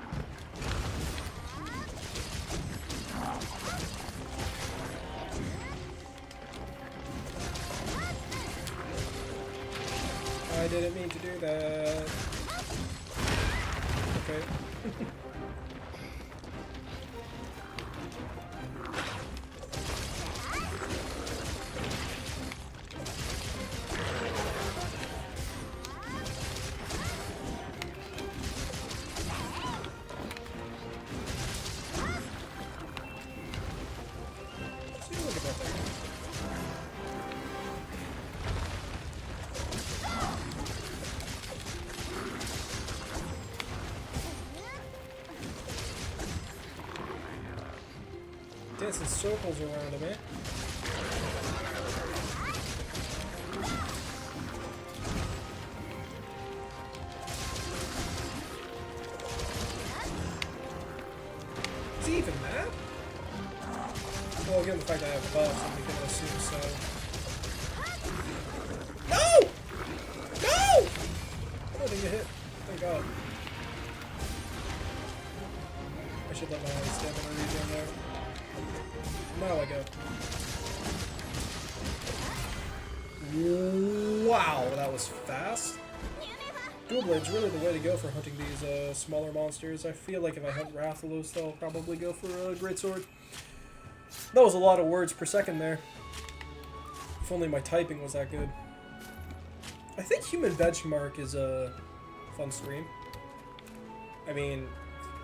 [SPEAKER 1] I didn't mean to do that. Okay. See, look at that thing. Dancing circles around him, eh? Is he even mad? Well, given the fact that I have buffs, I'm going to assume so. No! No! I don't getting a hit. Thank God. I should let my stamina regen there. Now I go. Wow, that was fast. Dual Blade's really the way to go for hunting these smaller monsters. I feel like if I hunt Rathalos, they'll probably go for a Greatsword. That was a lot of words per second there. If only my typing was that good. I think Human Benchmark is a fun stream. I mean,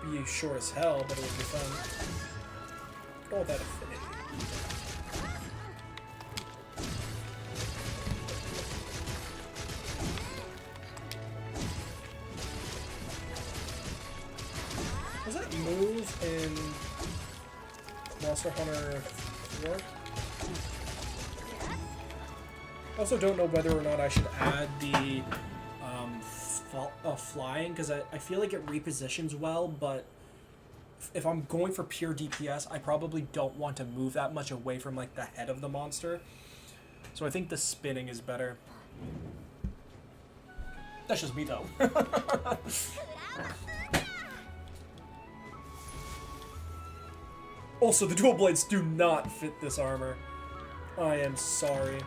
[SPEAKER 1] it'd be short as hell, but it would be fun. Look at all that affinity. Was that move in Monster Hunter 4? I also don't know whether or not I should add the flying, because I feel like it repositions well, but if I'm going for pure DPS, I probably don't want to move that much away from like the head of the monster. So I think the spinning is better. That's just me though. Also, the dual blades do not fit this armor. I am sorry.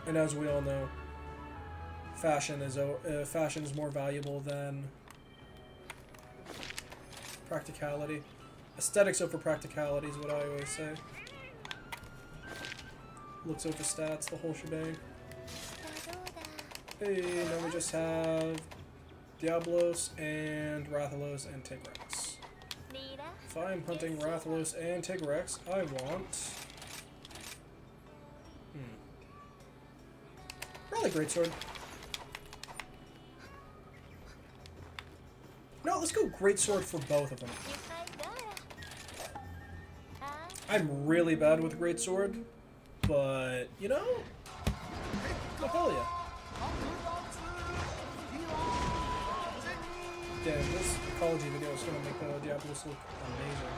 [SPEAKER 1] And as we all know, fashion is more valuable than practicality. Aesthetics over practicality is what I always say. Looks over stats, the whole shebang. Hey, now we just have Diablos and Rathalos and Tigrex. If I'm hunting Rathalos and Tigrex, I want... Probably Greatsword. No, let's go Greatsword for both of them. I'm really bad with Greatsword, but, you know, oh, hell yeah. Damn, this ecology video is going to make Diablos look amazing.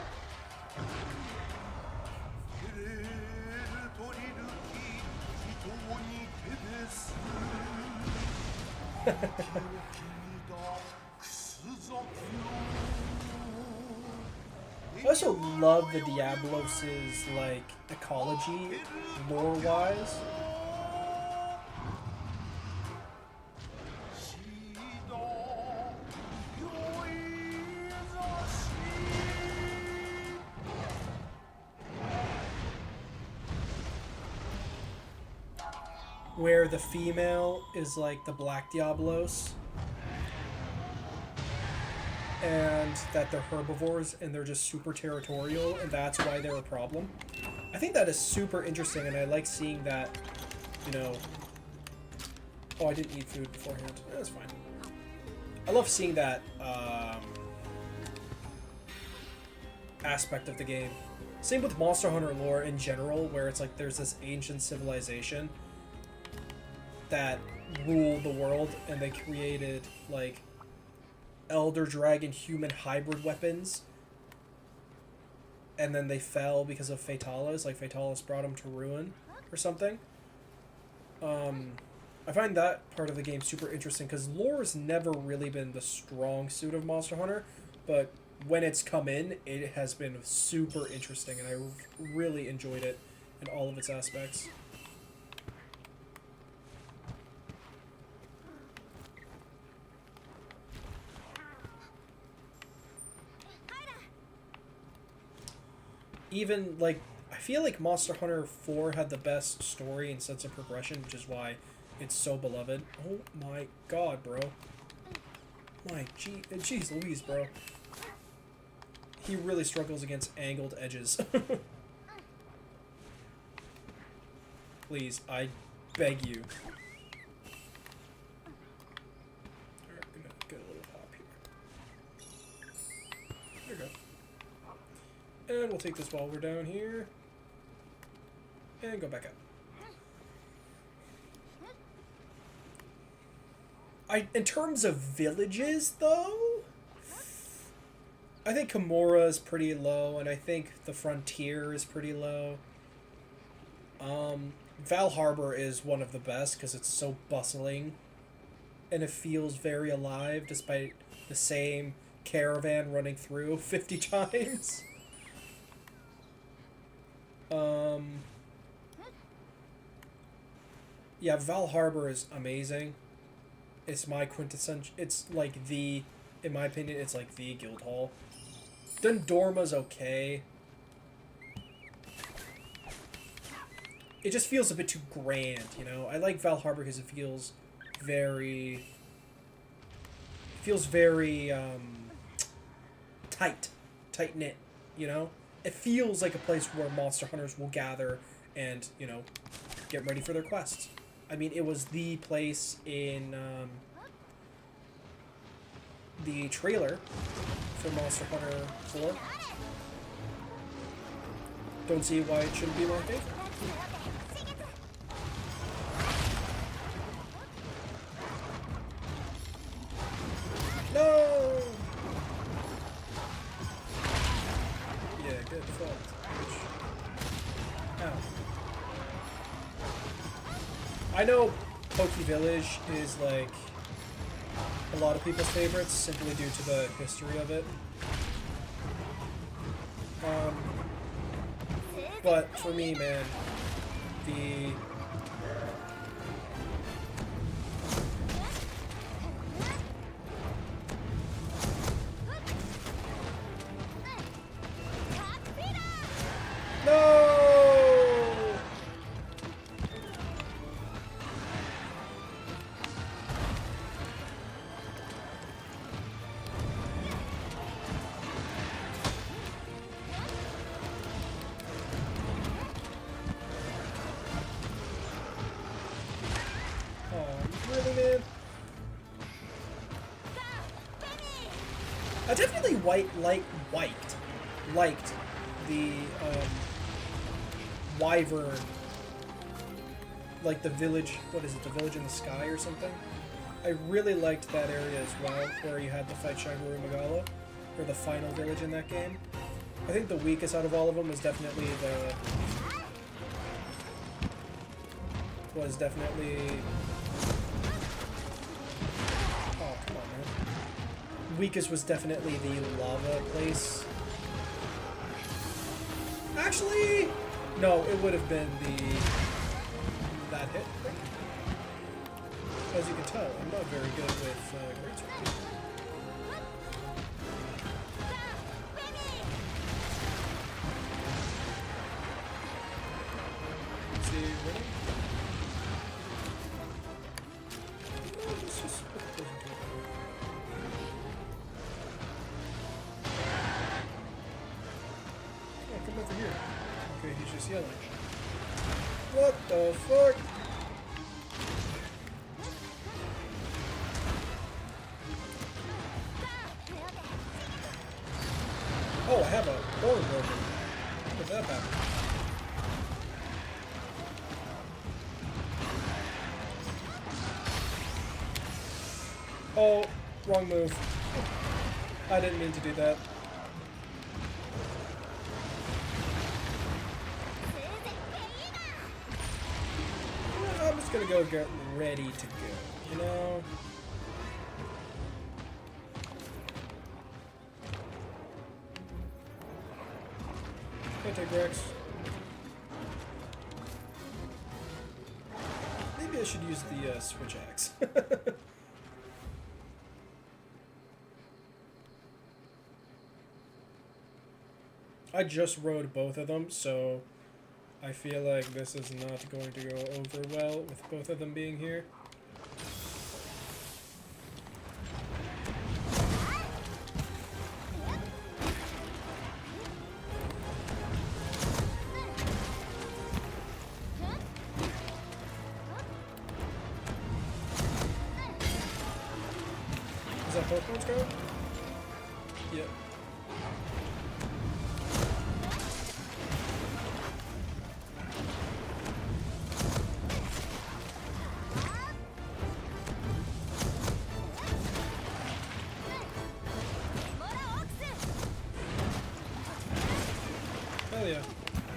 [SPEAKER 1] I also love the Diablos' like ecology, lore-wise. Where the female is like the Black Diablos, and that they're herbivores and they're just super territorial, and that's why they're a problem. I think that is super interesting, and I like seeing that, you know... Oh, I didn't eat food beforehand. That's fine. I love seeing that aspect of the game. Same with Monster Hunter lore in general, where it's like there's this ancient civilization that rule the world, and they created like Elder Dragon human hybrid weapons, and then they fell because of Fatalis. Like Fatalis brought them to ruin or something. I find that part of the game super interesting because lore has never really been the strong suit of Monster Hunter, but when it's come in, it has been super interesting, and I really enjoyed it in all of its aspects. Even, like, I feel like Monster Hunter 4 had the best story and sense of progression, which is why it's so beloved. Oh my god, bro. My jeez Louise, bro. He really struggles against angled edges. Please, I beg you. Alright, I'm gonna get a little hop here. There we go. And we'll take this while we're down here. And go back up. In terms of villages, though, I think Kimura is pretty low, and I think the Frontier is pretty low. Val Harbor is one of the best, because it's so bustling. and it feels very alive despite the same caravan running through 50 times. Yeah, Val Harbor is amazing. It's my quintessential. It's like the, in my opinion, it's like the guild hall. Dundorma's okay. It just feels a bit too grand, you know? I like Val Harbor because it feels very... tight-knit, you know? It feels like a place where monster hunters will gather and, you know, get ready for their quests. I mean, it was the place in the trailer for Monster Hunter 4. Don't see why it shouldn't be my favorite. No! Yeah, good fucked. Ow. I know Poke Village is like a lot of people's favorites simply due to the history of it. But for me, man, the I definitely liked the Wyvern, like the village, what is it, the village in the sky or something? I really liked that area as well, where you had to fight Shanguru Magala, or the final village in that game. I think the weakest out of all of them was definitely oh, come on, man. Weakest was definitely the lava place. Actually, no, it would have been that hit. As you can tell, I'm not very good with greatsword. See, ready? Come over here. Okay, he's just yelling. What the fuck? Oh, I have a horn broken. How did that happen? Oh, wrong move. I didn't mean to do that. I'm just gonna go get ready to go, you know? Can I take Rex? Maybe I should use the switch axe. I just rode both of them, so I feel like this is not going to go over well with both of them being here. Is that Pokemon's go? Yep. Hell yeah.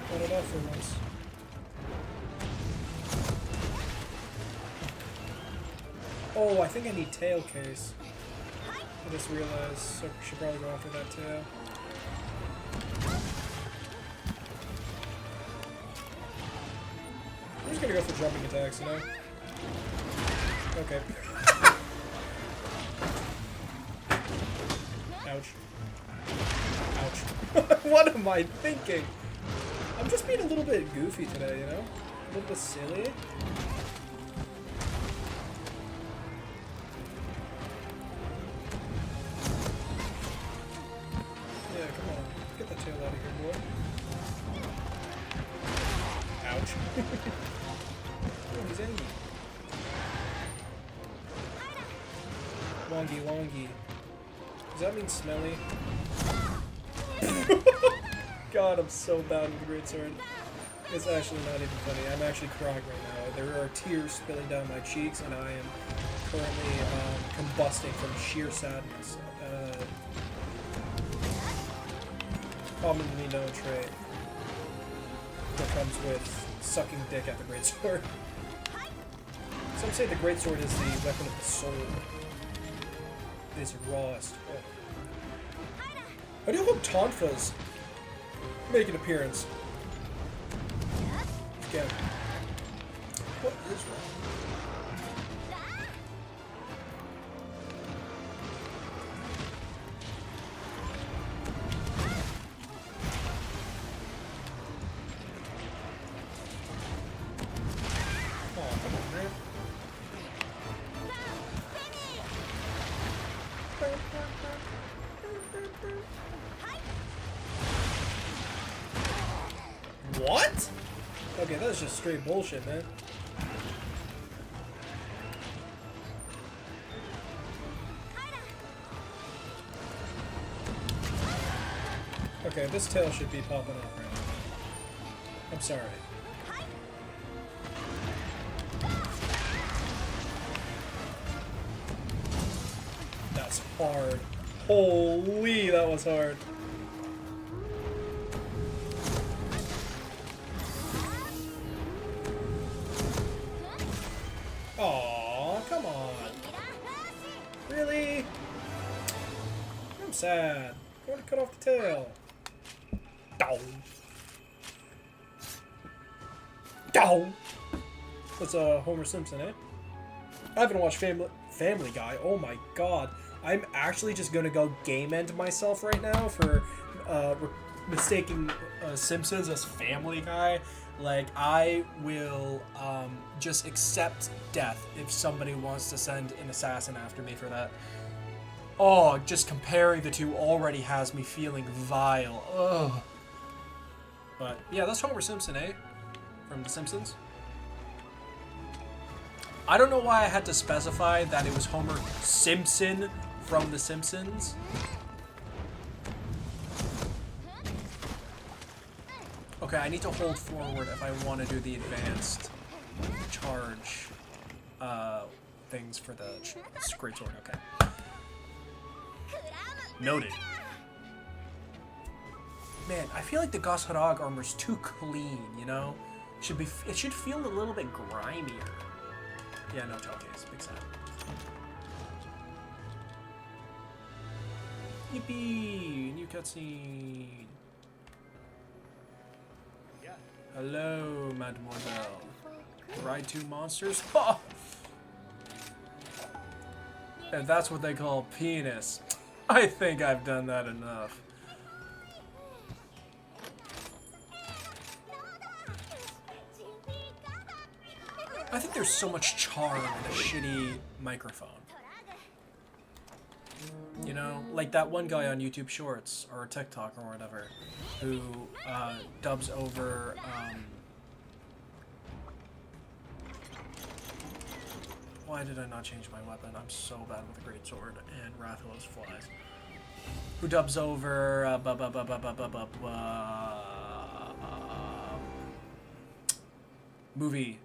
[SPEAKER 1] Got it off for once. Oh, I think I need tail case. I just realized, so I should probably go after that tail. I'm just gonna go for jumping attacks, you know? Okay. Ouch. Ouch. What am I thinking? I'm just being a little bit goofy today, you know? A little bit silly. Yeah, come on. Get that tail out of here, boy. Ouch. Oh, he's angry. Longy, longy. Does that mean smelly? God, I'm so bad with the greatsword. It's actually not even funny. I'm actually crying right now. There are tears spilling down my cheeks, and I am currently combusting from sheer sadness. Commonly known trait that comes with sucking dick at the greatsword. Some say the greatsword is the weapon of the soul. It is rawest. Oh. I do hope Tonfa's make an appearance. Again. What is wrong? Oh, come on, man. What? Okay, that was just straight bullshit, man. Okay, this tail should be popping off right now. I'm sorry. That's hard. Holy, that was hard. Aw, come on. Really? I'm sad. I want to cut off the tail. Dow. Dow. That's Homer Simpson, eh? I haven't watched Family Guy. Oh my god. I'm actually just gonna go game end myself right now for mistaking Simpsons as Family Guy. Like, I will just accept death if somebody wants to send an assassin after me for that. Oh, just comparing the two already has me feeling vile. Ugh. But, yeah, that's Homer Simpson, eh? From The Simpsons. I don't know why I had to specify that it was Homer Simpson from The Simpsons. Okay, I need to hold forward if I want to do the advanced charge things for the greatsword. Okay. Noted. Man, I feel like the Gosharag armor's too clean, you know? It should feel a little bit grimier. Yeah, no tail case. Big sad. Yippee! New cutscene.
[SPEAKER 2] Yeah.
[SPEAKER 1] Hello, mademoiselle. Ride two monsters? Ha! And that's what they call penis. I think I've done that enough. I think there's so much charm in a shitty microphone. You know, like that one guy on YouTube Shorts or TikTok or whatever, who dubs over. Why did I not change my weapon? I'm so bad with a greatsword and Rathalos flies. Who dubs over movie,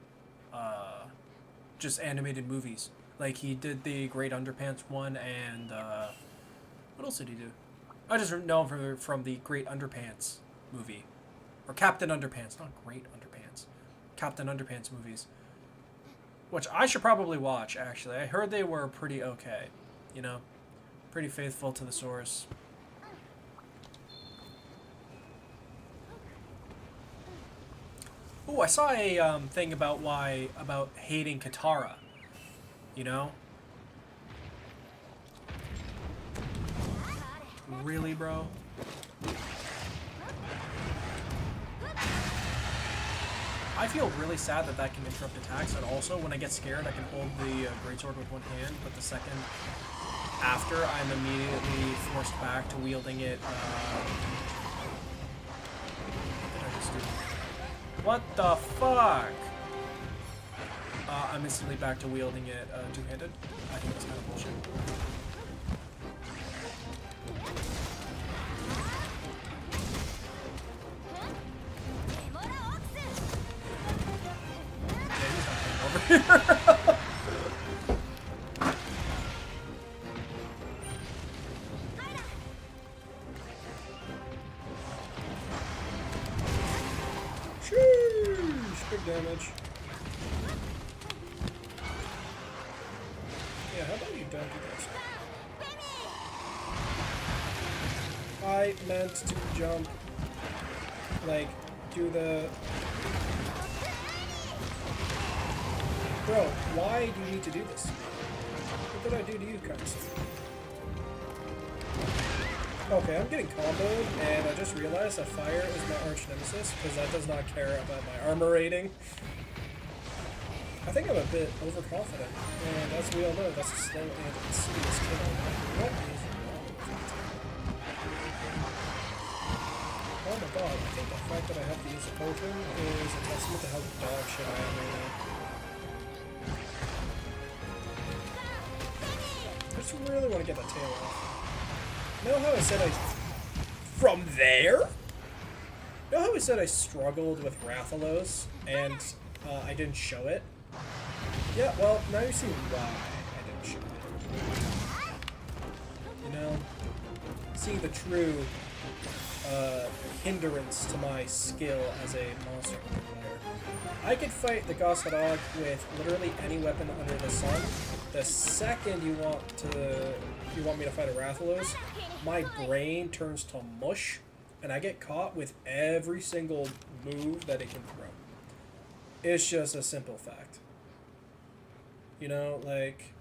[SPEAKER 1] just animated movies. Like, he did the Great Underpants one, and what else did he do? I just know him from the Great Underpants movie, or Captain Underpants, not Great Underpants. Captain Underpants movies.
[SPEAKER 3] which I should probably watch, actually. I heard they were pretty okay, you know? Pretty faithful to the source. Ooh, I saw a thing about hating Katara, you know? Really, bro? I feel really sad that that can interrupt attacks, and also when I get scared I can hold the greatsword with one hand, but the second after I'm immediately forced back to wielding it. What did I just do? What the fuck? I'm instantly back to wielding it two-handed. I think that's kind of bullshit.
[SPEAKER 1] Sheesh, big damage. Yeah, how about you don't do this? I meant to jump, like, do the... Bro, why do you need to do this? What did I do to you, guys? Okay, I'm getting comboed, and I just realized that fire is my arch nemesis, because that does not care about my armor rating. I think I'm a bit overconfident, and as we all know, that's a slow and insidious kill. What is wrong with me? Oh my god, I think the fact that I have to use a potion is a testament to how dog shit I am right now. I just really want to get that tail off. You know how I said From there? You know how I said I struggled with Rathalos, and I didn't show it? Yeah, well, now you see why I didn't show it. You know? See the true hindrance to my skill as a monster player. I could fight the Gossadog with literally any weapon under the sun. The second you want me to fight a Rathalos, my brain turns to mush, and I get caught with every single move that it can throw. It's just a simple fact. You know, like,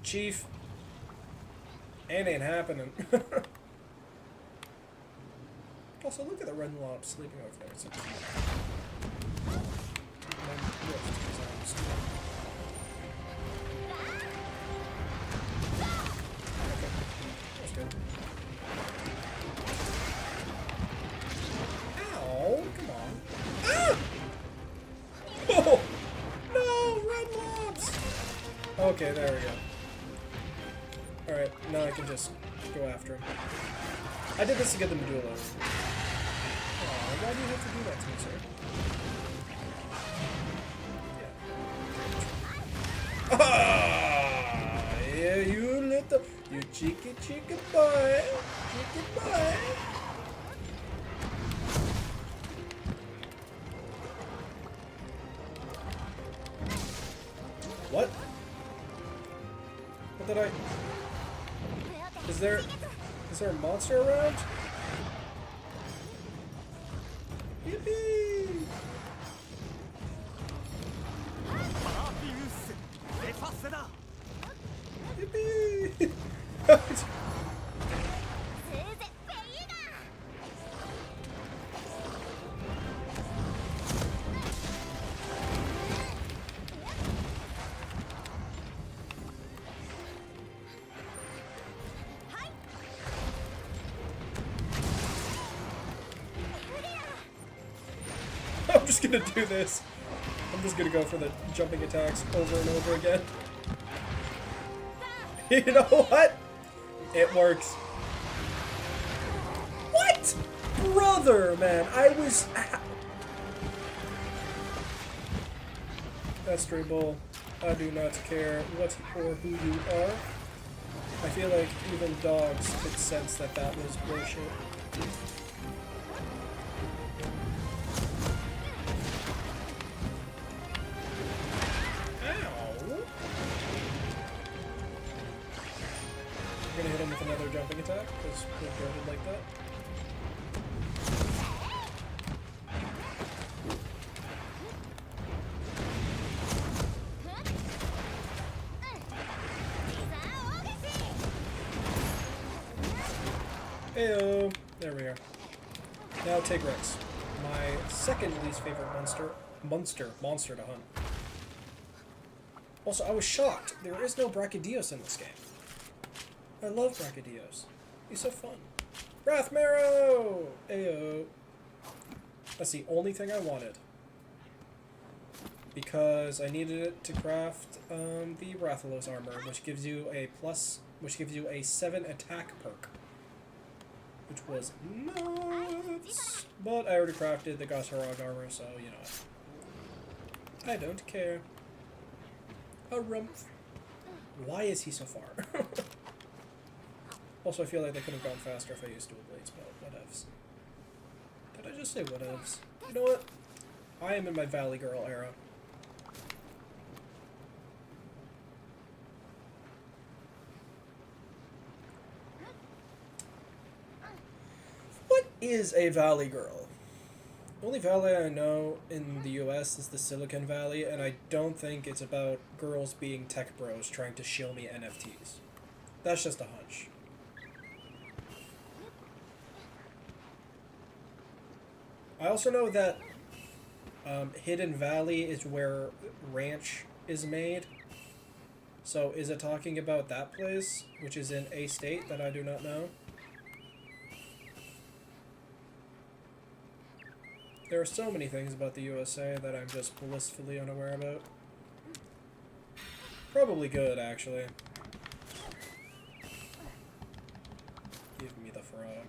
[SPEAKER 1] Chief, it ain't happening. Also, look at the red lob sleeping over there. It's so cute. Okay, that's good. Ow, come on. Ah! Oh! No, red lobs! Okay, there we go. Alright, now I can just go after him. I did this to get the Medulla. Aw, why do you have to do that to me, sir? Yeah. Ah, yeah, you little... You cheeky boy. Cheeky boy. What? What did I... Is there a monster around? Yippee! Yippee! I'm just gonna do this. I'm just gonna go for the jumping attacks over and over again. You know what? It works. What? Brother, man, I was... That's Stray Bull. I do not care what or who you are. I feel like even dogs could sense that that was bullshit. Ow. jumping attack, because we're goaded like that. Heyo! There we are. Now Tigrex. My second least favorite monster to hunt. Also, I was shocked. There is no Brachydios in this game. I love Brachydios. He's so fun. Wrath Marrow! Ayo. That's the only thing I wanted. Because I needed it to craft the Rathalos armor, which gives you a 7 attack perk. Which was nuts. But I already crafted the Gosharog armor, so you know what. I don't care. A rumph. Why is he so far? Also, I feel like they could have gone faster if I used dual blades, but whatevs. Did I just say whatevs? You know what? I am in my Valley Girl era. What is a Valley Girl? The only valley I know in the US is the Silicon Valley, and I don't think it's about girls being tech bros trying to shill me NFTs. That's just a hunch. I also know that Hidden Valley is where Ranch is made. So is it talking about that place, which is in a state that I do not know? There are so many things about the USA that I'm just blissfully unaware about. Probably good, actually. Give me the frog.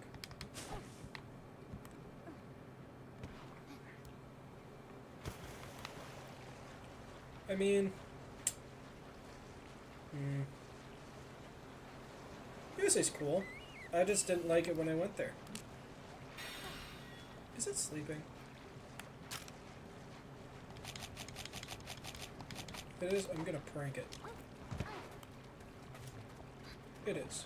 [SPEAKER 1] I mean... USA's cool. I just didn't like it when I went there. Is it sleeping? If it is, I'm gonna prank it. It is.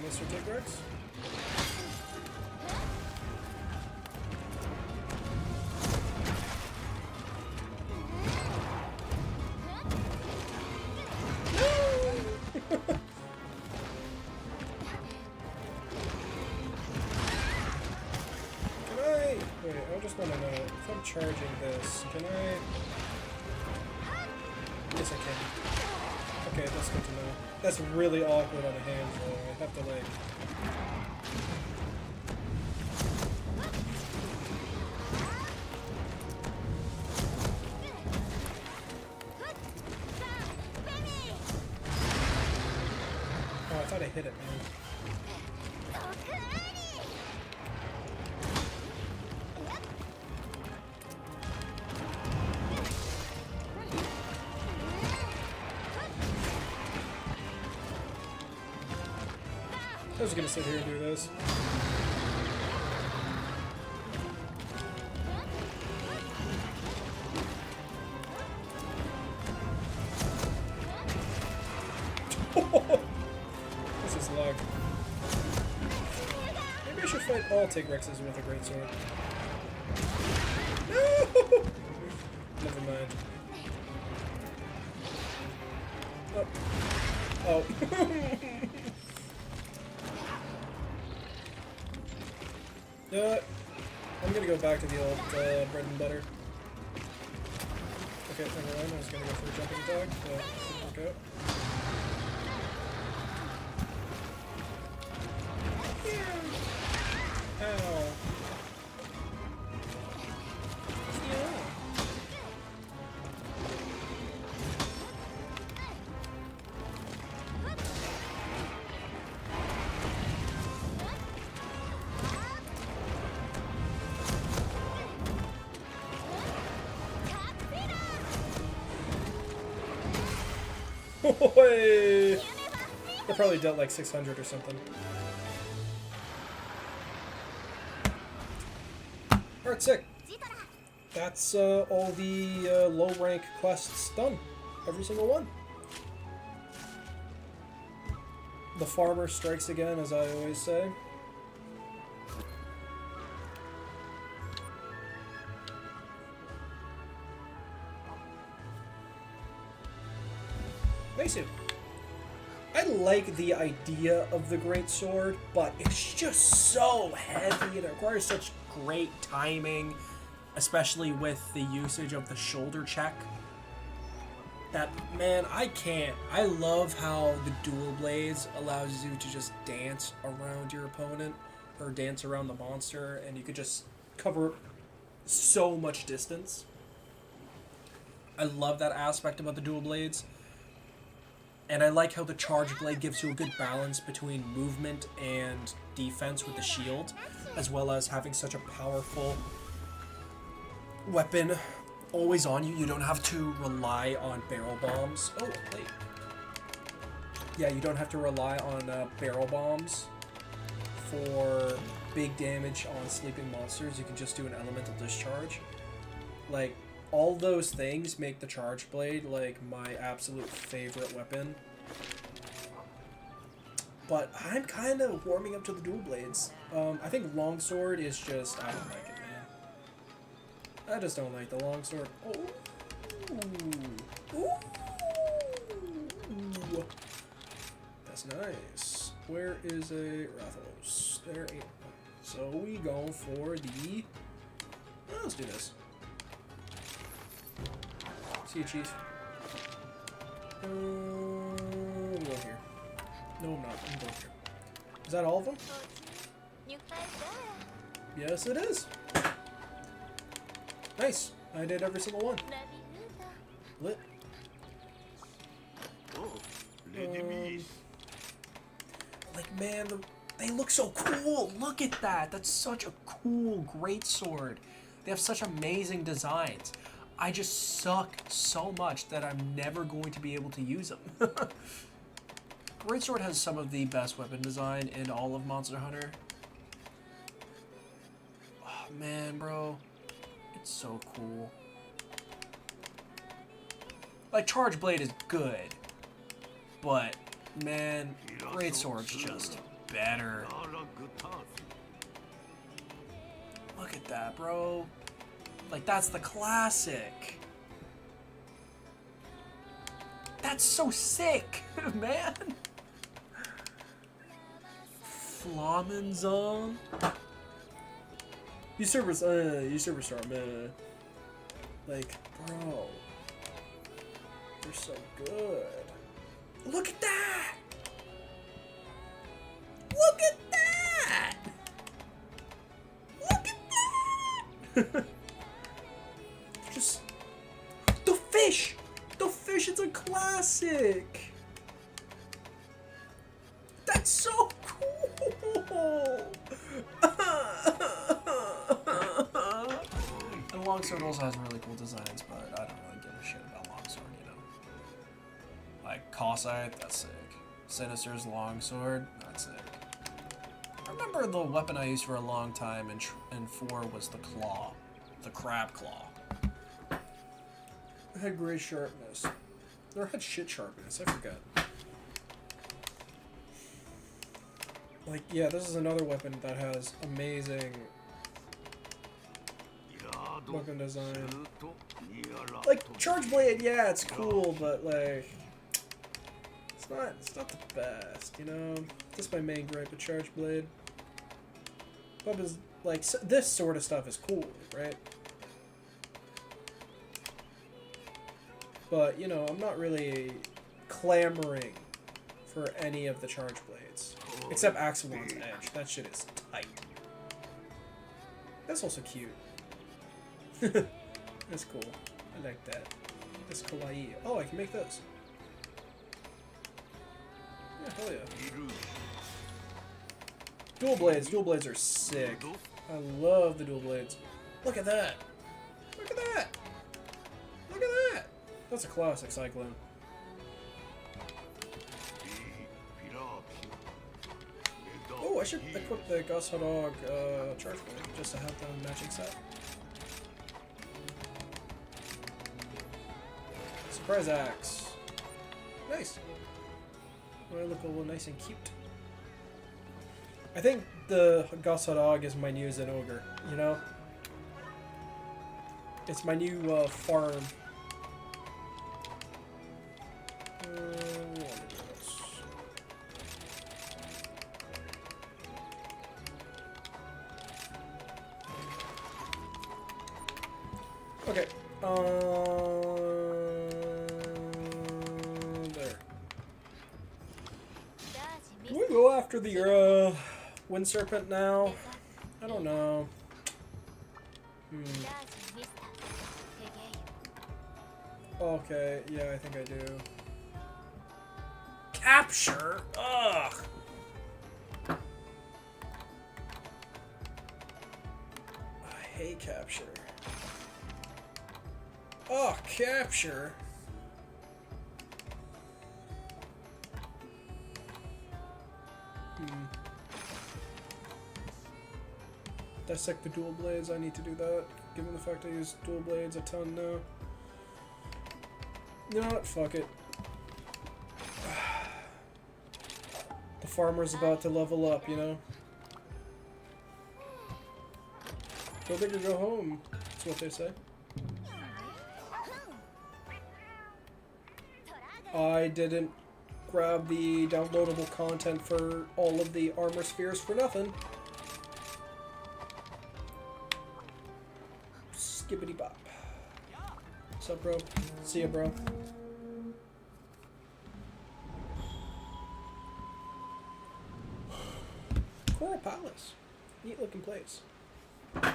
[SPEAKER 1] Mr. Tigrex? Can I... Wait, I just want to know, if I'm charging this, can I... Yes, I can. Okay, that's good to know. That's really awkward on the hands, though. I have to, like... Oh, I thought I hit it, man. I was gonna sit here and do this. This is luck. Maybe I should fight all Tigrexes with a greatsword. No! Never mind. Oh. Oh. You know what? I'm gonna go back to the old bread and butter. Okay, never mind. I was gonna go for a jumping attack, but it didn't work out. Ow. They probably dealt like 600 or something. Alright, sick. That's all the low rank quests done. Every single one. The farmer strikes again, as I always say. Mason. I like the idea of the great sword, but it's just so heavy and it requires such great timing, especially with the usage of the shoulder check. That, man, I can't. I love how the dual blades allows you to just dance around your opponent, or dance around the monster, and you could just cover so much distance. I love that aspect about the dual blades. And I like how the charge blade gives you a good balance between movement and defense with the shield, as well as having such a powerful weapon always on you. You don't have to rely on barrel bombs. Oh, wait. Yeah, you don't have to rely on barrel bombs for big damage on sleeping monsters. You can just do an elemental discharge. Like, all those things make the charge blade like my absolute favorite weapon. But I'm kind of warming up to the dual blades. I think longsword is just, I don't like it, man. I just don't like the longsword. Oh, ooh. That's nice. Where is a Rathos? There ain't one. So we go for the. Oh, let's do this. See you, Chief. I'm going here. No, I'm not. I'm going here. Is that all of them? Yes, it is. Nice. I did every single one. Lit. Like, man, they look so cool. Look at that. That's such a cool greatsword. They have such amazing designs. I just suck so much that I'm never going to be able to use them. Greatsword has some of the best weapon design in all of Monster Hunter. Oh, man, bro. It's so cool. Like, Charge Blade is good. But, man, Greatsword's just better. Look at that, bro. Like, that's the classic. That's so sick, man. Flamenzon. You superstar, man. Like, bro. You're so good. Look at that! Look at that! Look at that! Just the fish! The fish is a classic! That's so cool! And Longsword also has really cool designs, but I don't really give a shit about Longsword, you know. Like Cossite, that's sick. Sinister's Longsword, that's sick. I remember the weapon I used for a long time in 4 was the claw. The crab claw. It had great sharpness. Or it had shit sharpness, I forgot. Like, yeah, this is another weapon that has amazing weapon design. Like, Charge Blade, yeah, it's cool, but like, it's not the best, you know? That's my main gripe with Charge Blade. Weapons, like, this sort of stuff is cool, right? But, you know, I'm not really clamoring for any of the Charge Blades. Except Axelon's Edge. That shit is tight. That's also cute. That's cool. I like that. That's kawaii. Oh, I can make those. Yeah, hell yeah. Dual blades. Dual blades are sick. I love the dual blades. Look at that. Look at that. Look at that. That's a classic Cyclone. Oh, I should equip the Gus Hot Dog charge blade just to have the matching set. Surprise axe. Nice. I look a little nice and cute. I think the Gus Hot Dog is my new as an ogre, you know? It's my new farm. Okay. There. Do we go after the Wind Serpent now? I don't know. Okay, yeah, I think I do. Capture? Ugh! I hate capture. Oh, capture! Dissect the dual blades, I need to do that, given the fact I use dual blades a ton now. You know what? Fuck it. The farmer's about to level up, you know? Go big or go home, that's what they say. I didn't grab the downloadable content for all of the armor spheres for nothing. Skibbity bop. What's up, bro? See ya, bro. Coral Palace. Neat looking place. You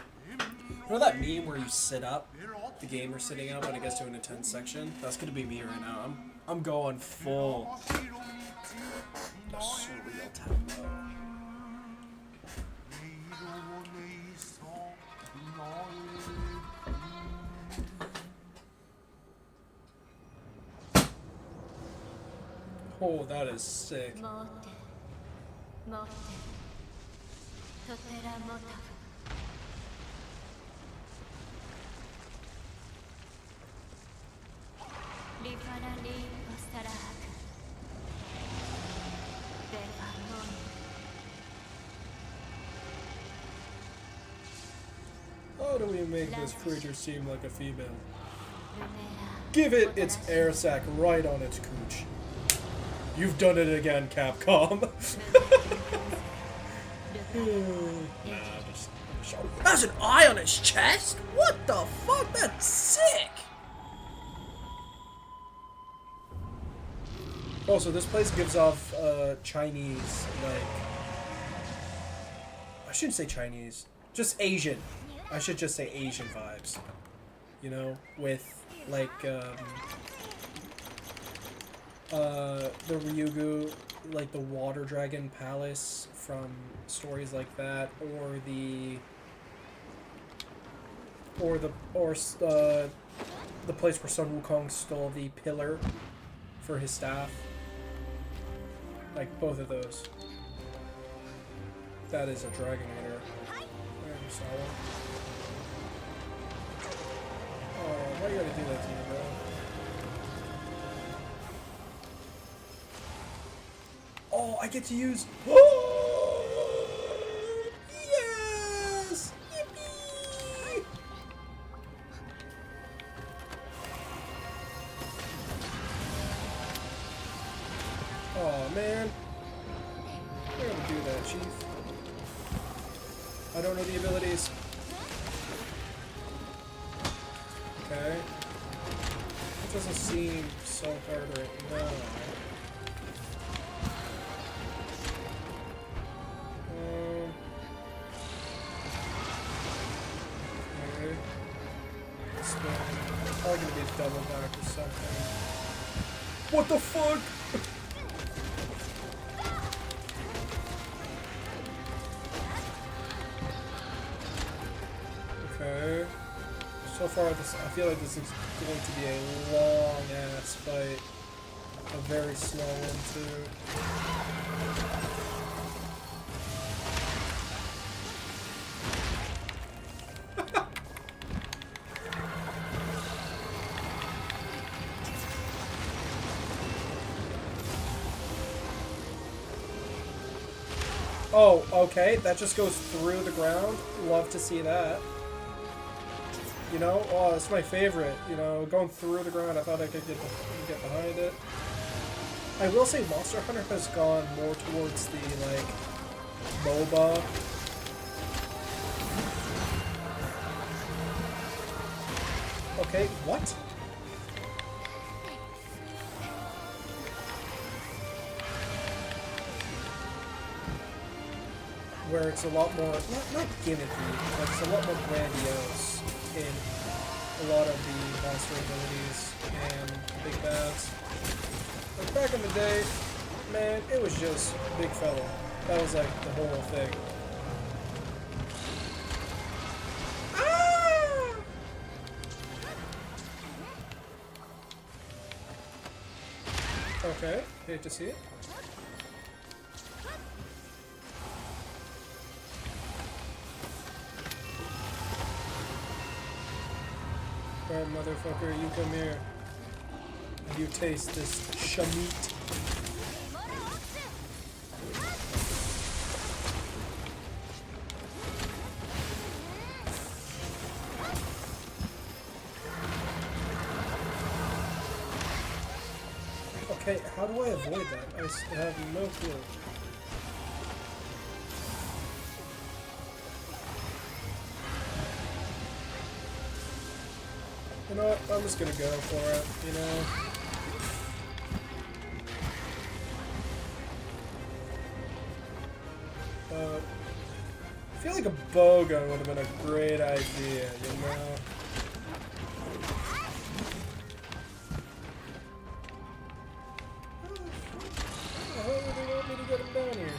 [SPEAKER 1] know that meme where you sit up? The gamer sitting up when it gets to an intense section? That's gonna be me right now. I'm going full surreal tempo. Oh, that is sick. How do we make this creature seem like a female? Give it its air sac right on its cooch. You've done it again, Capcom. That's an eye on his chest? What the fuck? That's sick! Also, this place gives off Chinese, like... I shouldn't say Chinese. Just Asian. I should just say Asian vibes. You know? With, like, the Ryugu, like the Water Dragon Palace from stories like that, or the place where Sun Wukong stole the pillar for his staff. Like both of those. That is a Dragonator. I saw one. Oh, why you gotta do that to me, bro? Oh, I get to use... Yes! Yippee! Oh, man. We're gonna do that, Chief. I don't know the abilities. Okay. It doesn't seem so hard right now. Okay. It's probably gonna be a double back or something. What the fuck? Okay. So far, I feel like this is going to be a long-ass fight. A very slow one, too. Oh, okay. That just goes through the ground. Love to see that. You know? Oh, that's my favorite. You know, going through the ground. I thought I could get behind it. I will say Monster Hunter has gone more towards the, like, MOBA. Okay, what? Where it's a lot more, not gimmicky, but it's a lot more grandiose in a lot of the monster abilities and big bads. Like back in the day, man, it was just big fella. That was like the whole thing. Ah! Okay, hate to see it. Alright, motherfucker, you come here. And you taste this shamit. Okay, how do I avoid that? I have no clue. You know what? I'm just gonna go for it, you know? I feel like a bow gun would have been a great idea, you know? How do they want me to get him down here?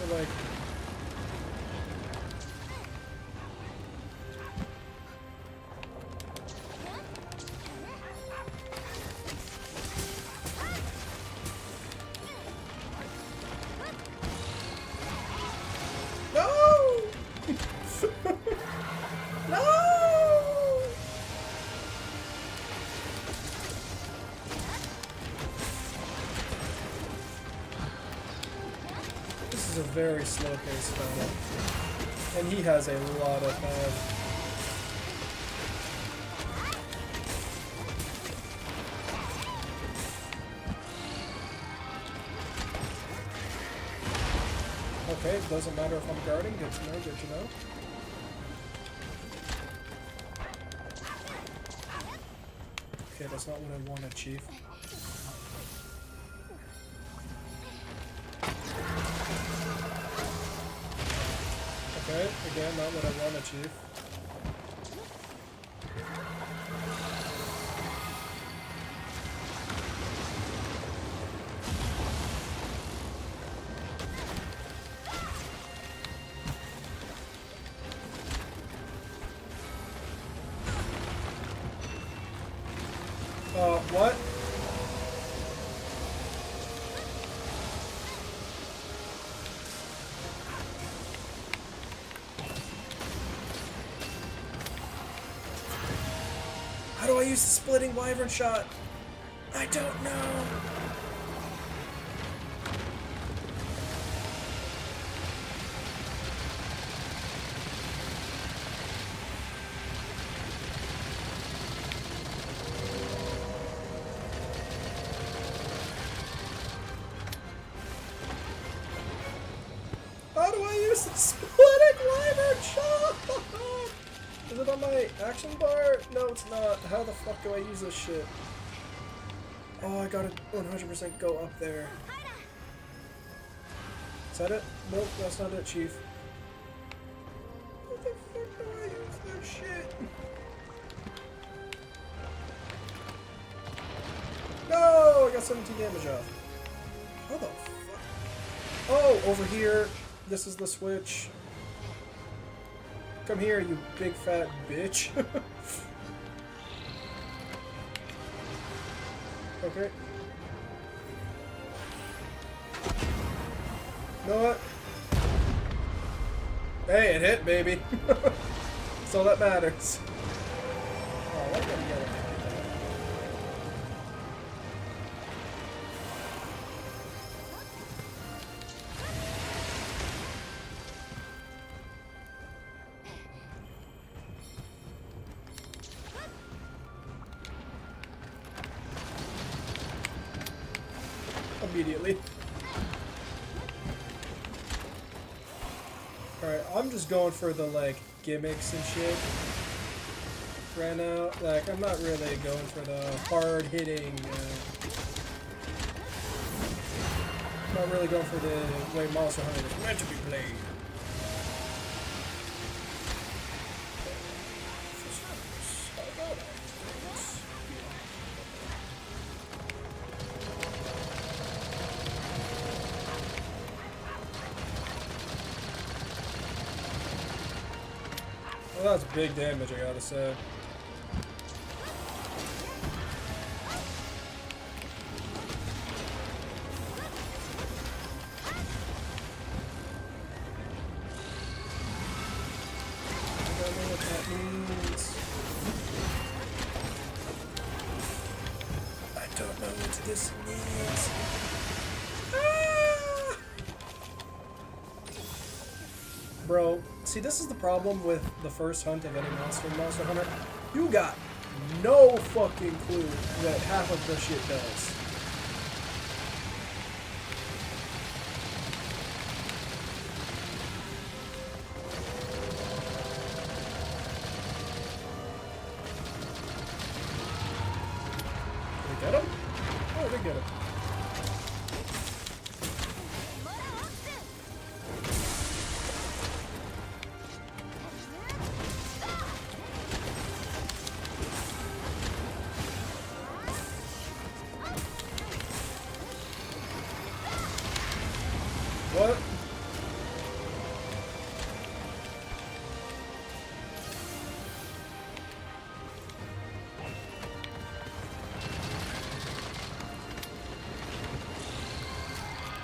[SPEAKER 1] They're like... This is a very slow-paced battle, and he has a lot of health. Okay, it doesn't matter if I'm guarding. Good to know, good to know. Okay, that's not what I wanted, Chief. Okay, again, not what I wanted, Chief. What? How do I use the splitting wyvern shot? I don't know. How do I use the splitting wyvern shot? Is it on my action bar? No, it's not. How the fuck do I use this shit? Oh, I gotta 100% go up there. Is that it? Nope, that's not it, Chief. How the fuck do I use this shit? No! I got 17 damage off. How the fuck? Oh, over here. This is the switch. Come here, you big fat bitch. Okay. You know what? Hey, it hit, baby. That's all that matters. Oh, I like that yellow thing. immediately. Alright, I'm just going for the, like, gimmicks and shit right now. Like, I'm not really going for the hard-hitting, not really going for the way Monster Hunter is meant to be played. Well, that's big damage, I gotta say. I don't know what that means. I don't know what this means. Ah! Bro, see, this is the problem with the first hunt of any monster in Monster Hunter. You got no fucking clue what half of the shit does. Did we get him? Oh, we get him. What?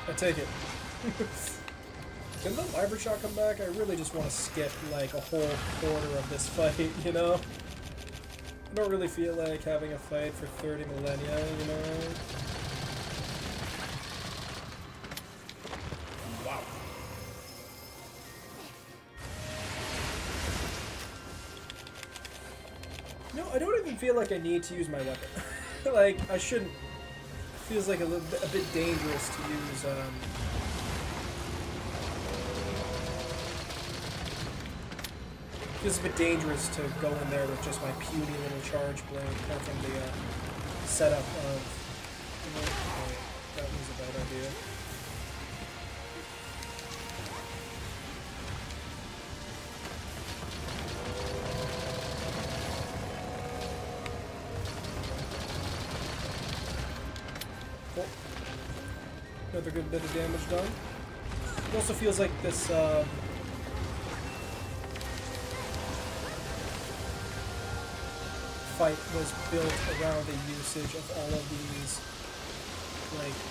[SPEAKER 1] I take it. Can the library shot come back? I really just want to skip like a whole quarter of this fight, you know? I don't really feel like having a fight for 30 millennia, you know? Wow. No, I don't even feel like I need to use my weapon. Like, I shouldn't. Feels like a bit dangerous to use, feels a bit dangerous to go in there with just my puny little charge blade kind of from the setup of... Okay, that was a bad idea. Oh. Another good bit of damage done. It also feels like this, fight was built around the usage of all of these, like,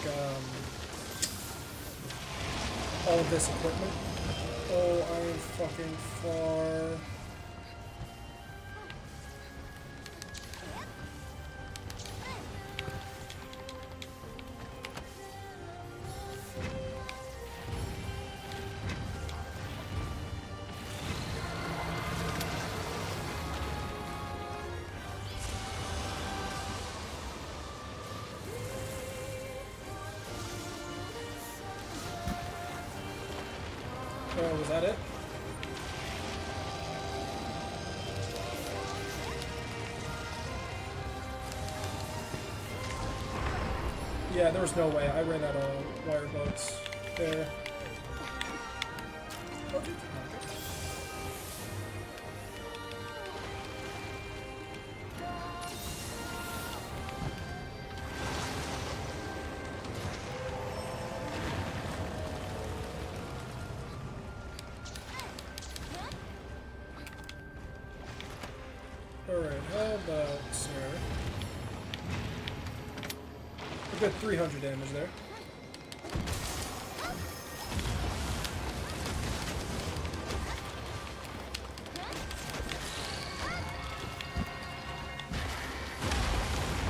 [SPEAKER 1] all of this equipment. Oh, I am fucking far. Oh, was that it? Yeah, there was no way. I ran out of wire bolts there. Okay. Alright, how about, sir? We got 300 damage there.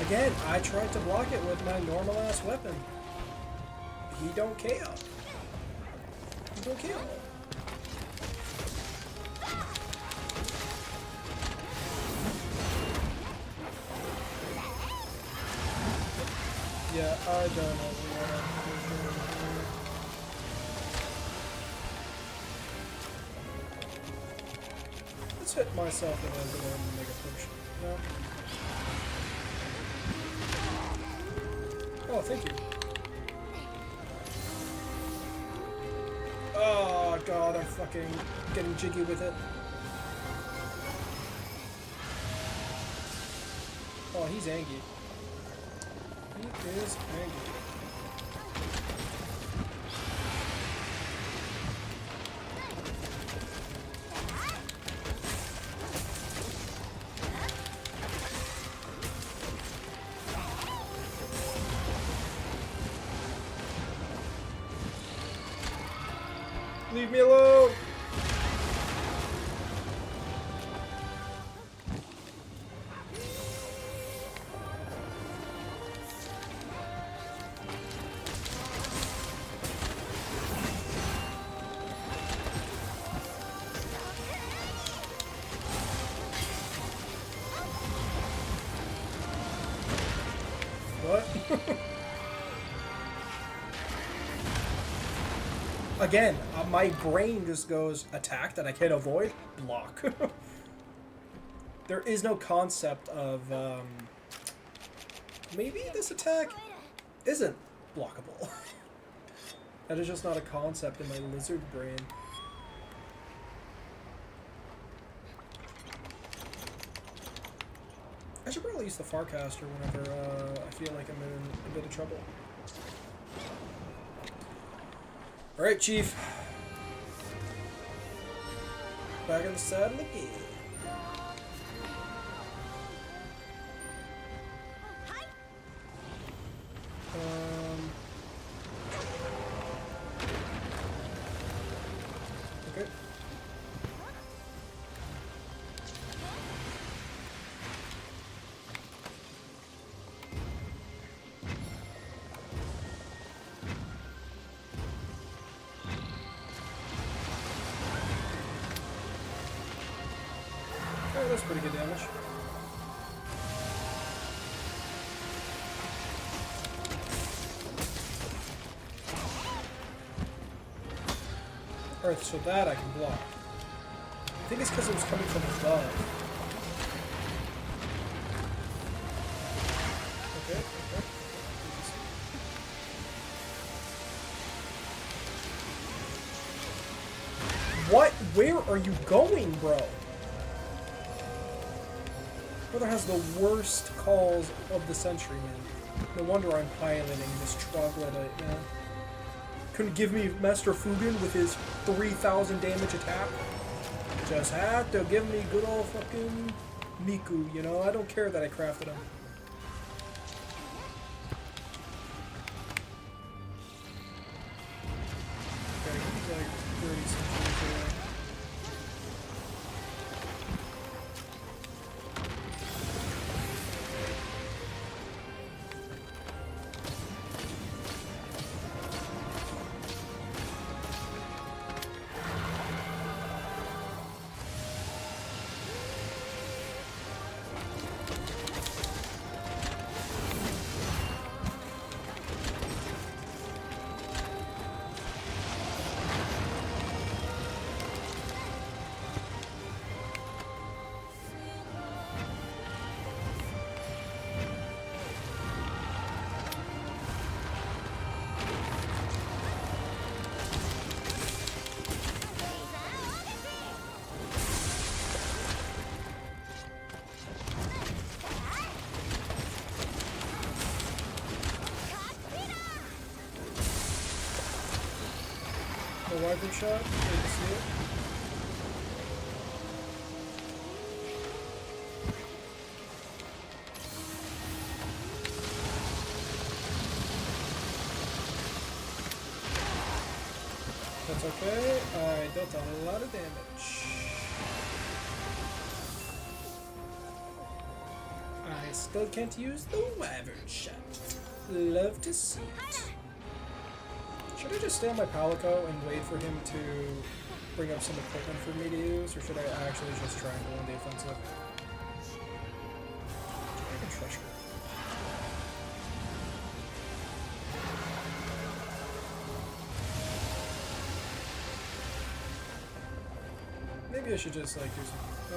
[SPEAKER 1] Again, I tried to block it with my normal ass weapon. He don't care. He don't care. Yeah, I don't know. fit myself in a little mega potion. No? Oh, thank you. Oh god, I'm fucking getting jiggy with it. Oh, he's angry. He is angry. Leave me alone! What? Again, my brain just goes attack that I can't avoid, block. There is no concept of maybe this attack isn't blockable. That is just not a concept in my lizard brain. I should probably use the Farcaster whenever I feel like I'm in a bit of trouble. Alright, Chief. Back in the saddle again. Okay. Oh, that's pretty good damage. Alright, so that I can block. I think it's because it was coming from above. Okay, okay. What? Where are you going, bro? Brother has the worst calls of the century, man. No wonder I'm piloting this troglodyte, man. Couldn't give me Master Fugen with his 3,000 damage attack. Just had to give me good old fucking Miku, you know? I don't care that I crafted him. Okay, he's like 30 centuries away. The wyvern shot, great to see it. That's okay, I dealt a lot of damage. I still can't use the wyvern shot. Love to see it. Should I just stay on my Palico and wait for him to bring up some equipment for me to use, or should I actually just try and go on the offensive? Dragon Treasure. Maybe I should just like do something. I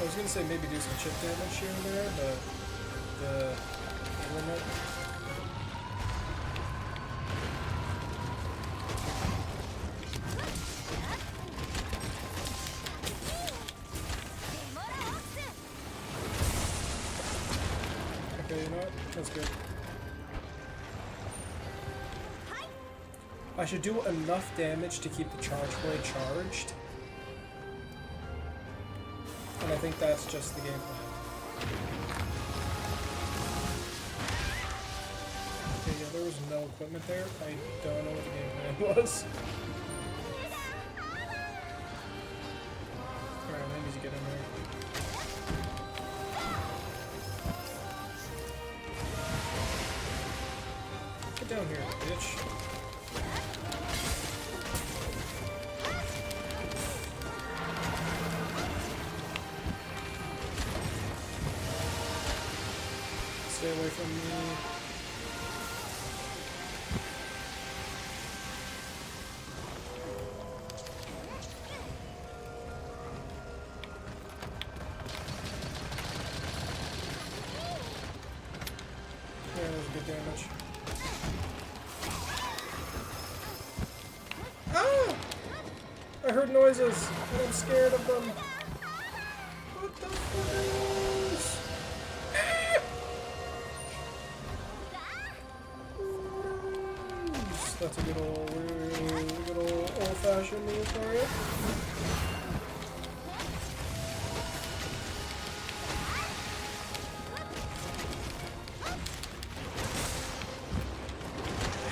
[SPEAKER 1] was gonna say maybe do some chip damage here and there, but the limit. Okay, you know what? That's good. I should do enough damage to keep the charge blade charged. And I think that's just the game plan. Okay, yeah, there was no equipment there. I don't know what the game plan was. Alright, I need to get in there. Get down here, bitch. Stay away from me. Yeah, that was good damage. Ah! I heard noises, and I'm scared of them. What the fuck is? That's a good old-fashioned move for you.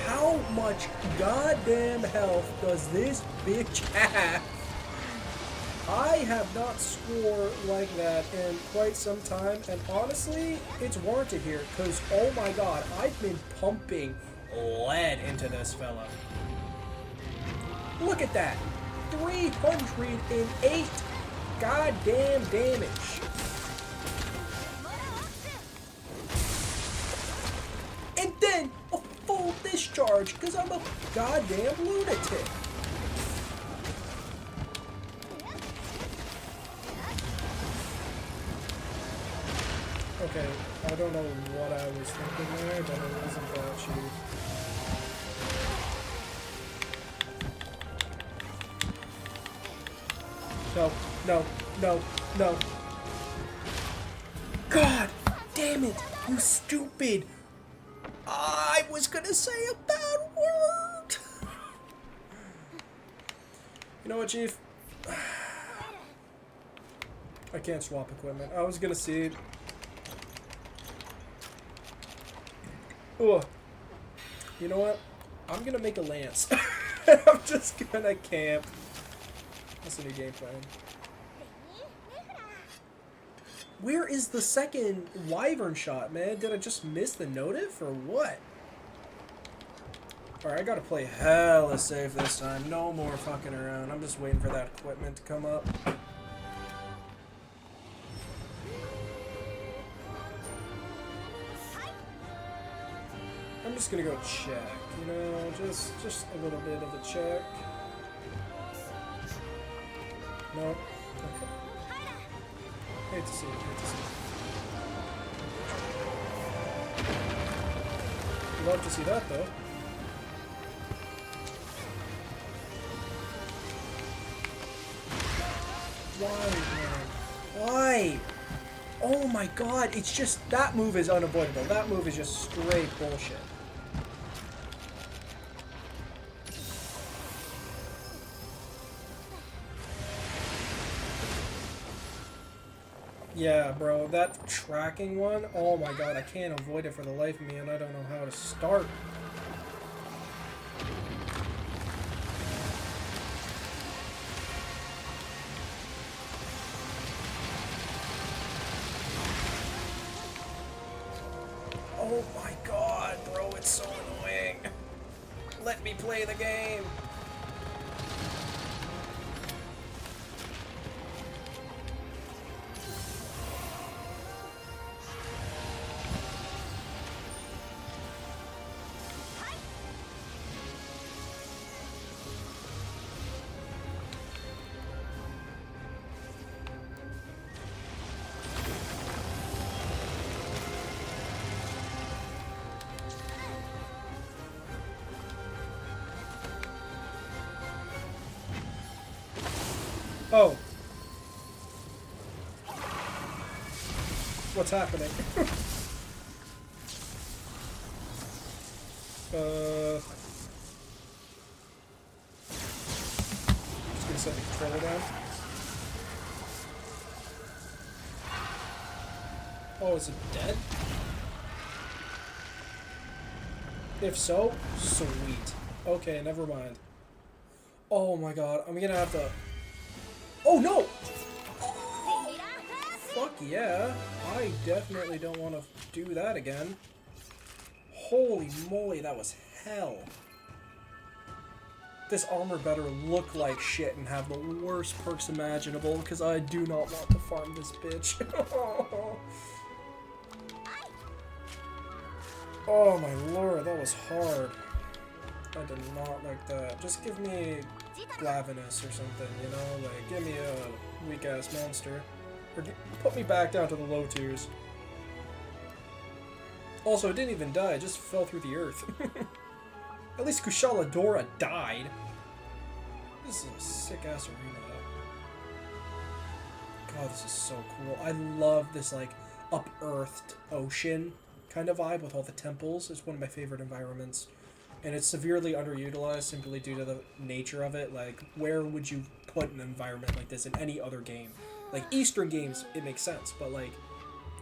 [SPEAKER 1] How much goddamn health does this bitch have? I have not scored like that in quite some time, and honestly, it's warranted here, because oh my god, I've been pumping lead into this fella. Look at that! 308 goddamn damage. And then a full discharge because I'm a goddamn lunatic. Okay, I don't know what I was thinking there, but it wasn't that cheap. No, no, no, no. God damn it, you stupid. I was gonna say a bad word. You know what, Chief? I can't swap equipment. I was gonna see. Ugh. You know what? I'm gonna make a lance. I'm just gonna camp. That's a new game plan. Where is the second wyvern shot, man? Did I just miss the notif or what? Alright, I gotta play hella safe this time. No more fucking around. I'm just waiting for that equipment to come up. I'm just gonna go check, you know, just a little bit of a check. Nope. Okay. Hate to see it, hate to see it. Love to see that, though. Why, man? Why? Oh my god, it's just, that move is unavoidable. That move is just straight bullshit. Yeah, bro, that tracking one, oh my god, I can't avoid it for the life of me, and I don't know how to start. Oh my god, bro, it's so annoying. Let me play the game. Oh. What's happening? Just gonna set the controller down. Oh, is it dead? If so, sweet. Okay, never mind. Oh my god, I'm gonna have to... Oh no! Fuck yeah. I definitely don't want to do that again. Holy moly, that was hell. This armor better look like shit and have the worst perks imaginable, because I do not want to farm this bitch. Oh my lord, that was hard. I did not like that. Just give me Glavinus or something, you know? Like, give me a weak-ass monster. Or put me back down to the low tiers. Also, it didn't even die, it just fell through the earth. At least Kushala Dora died. This is a sick-ass arena, though. God, this is so cool. I love this, like, up-earthed ocean kind of vibe with all the temples. It's one of my favorite environments. And it's severely underutilized simply due to the nature of it. Like, where would you put an environment like this in any other game? Like, Eastern games, it makes sense, but, like,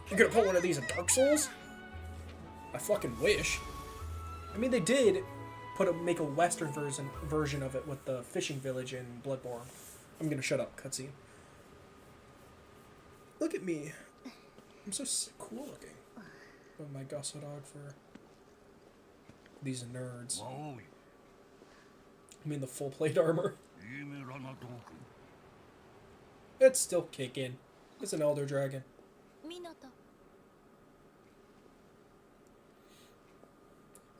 [SPEAKER 1] you're gonna put one of these in Dark Souls? I fucking wish. I mean, they did make a Western version of it with the fishing village in Bloodborne. I'm gonna shut up, cutscene. Look at me. I'm so cool looking. With my Gossodog for these nerds. I mean the full plate armor. It's still kicking. It's an Elder Dragon.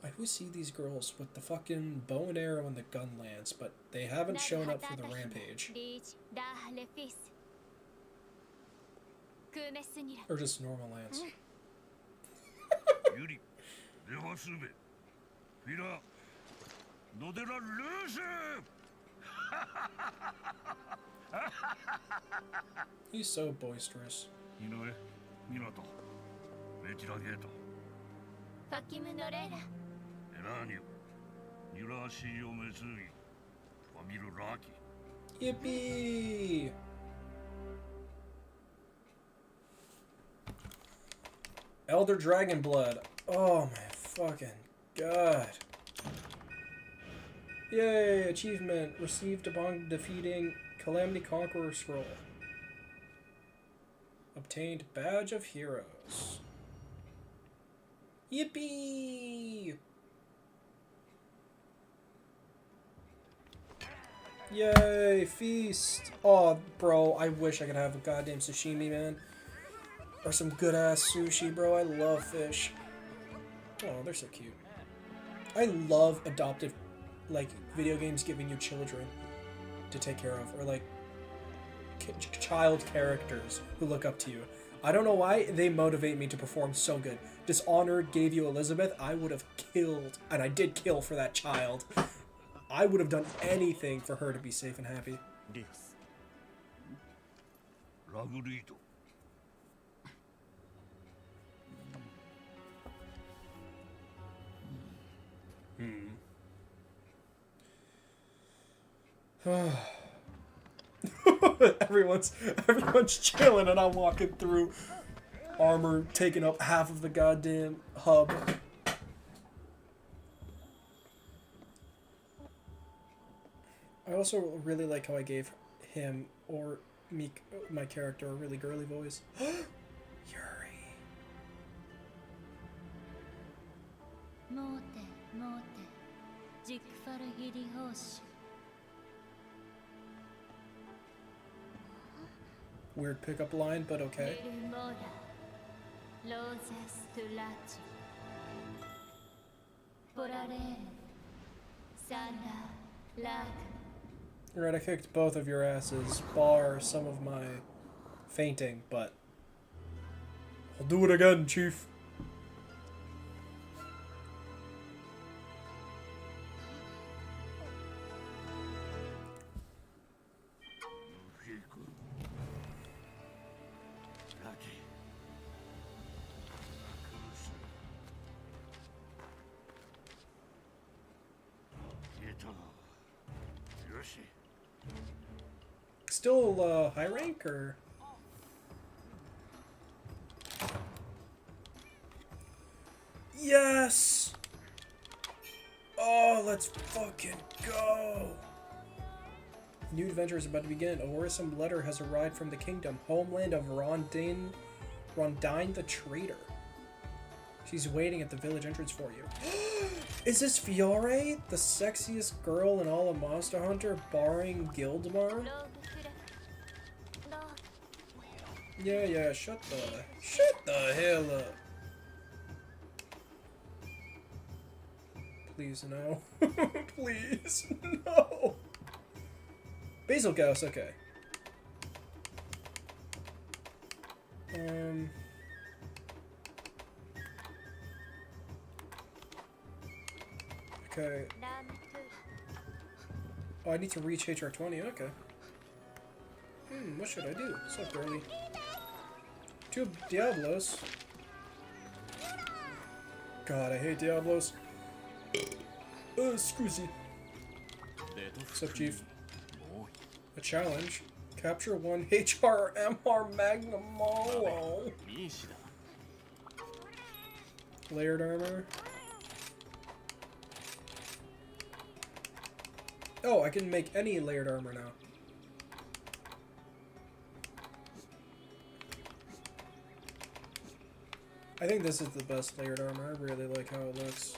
[SPEAKER 1] I always see these girls with the fucking bow and arrow and the gun lance, but they haven't shown up for the rampage. Or just normal lance. He's so boisterous. Yippee! Elder Dragon Blood. Oh my fucking god. Yay! Achievement received upon defeating Calamity Conqueror Scroll. Obtained Badge of Heroes. Yippee! Yay! Feast! Oh, bro, I wish I could have a goddamn sashimi, man. Or some good-ass sushi, bro. I love fish. Oh, they're so cute. I love adoptive, like, video games giving you children to take care of. Or, like, child characters who look up to you. I don't know why, they motivate me to perform so good. Dishonored gave you Elizabeth, I would have killed, and I did kill for that child. I would have done anything for her to be safe and happy. everyone's chilling and I'm walking through armor taking up half of the goddamn hub. I also really like how I gave him or me, my character, a really girly voice. Yuri. Weird pickup line, but okay. Alright, I kicked both of your asses, bar some of my fainting, but I'll do it again, Chief. Still high rank or? Yes! Oh, let's fucking go! The new adventure is about to begin. A worrisome letter has arrived from the kingdom, homeland of Rondine the traitor. She's waiting at the village entrance for you. Is this Fiore, the sexiest girl in all of Monster Hunter, barring Gildemar? Yeah, shut the hell up. Please, no. Please, no. Basil Gauss, okay. Okay. Oh, I need to reach HR20, okay. What should I do? What's up, girly? 2 Diablos. God, I hate Diablos. Scusi. What's up, Chief? A challenge. Capture 1 HRMR Magnum Molo. Layered armor. Oh, I can make any layered armor now. I think this is the best layered armor. I really like how it looks.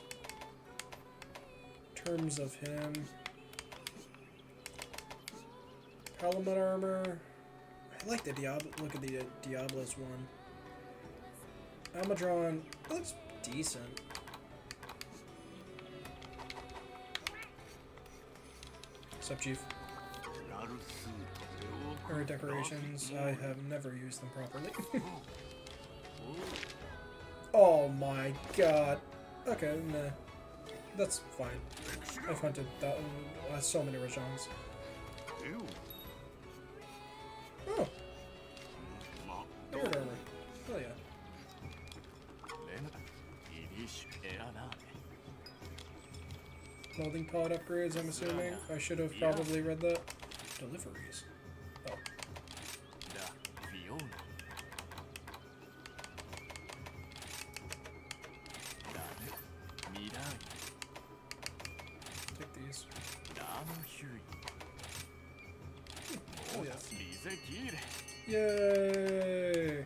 [SPEAKER 1] In terms of him. Helmet armor. I like the look at the Diablos one. Amadron. It looks decent. What's up, Chief? Area decorations. I have never used them properly. Oh my god. Okay, nah. That's fine. I've hunted so many Rajans. Oh. Layered armor. Oh yeah. Clothing pod upgrades, I'm assuming. I should have probably read that. Deliveries. Oh. Take these. Oh yeah. Yay!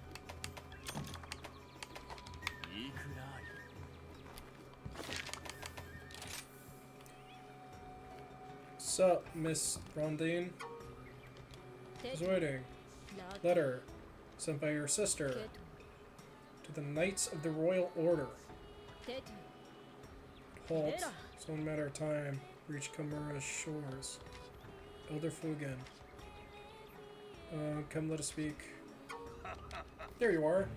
[SPEAKER 1] Sup, Miss Rondine? I was waiting. Letter sent by your sister to the Knights of the Royal Order. Halt. It's only a matter of time. Reach Kamura's shores. Elder Fugen. Come let us speak. There you are.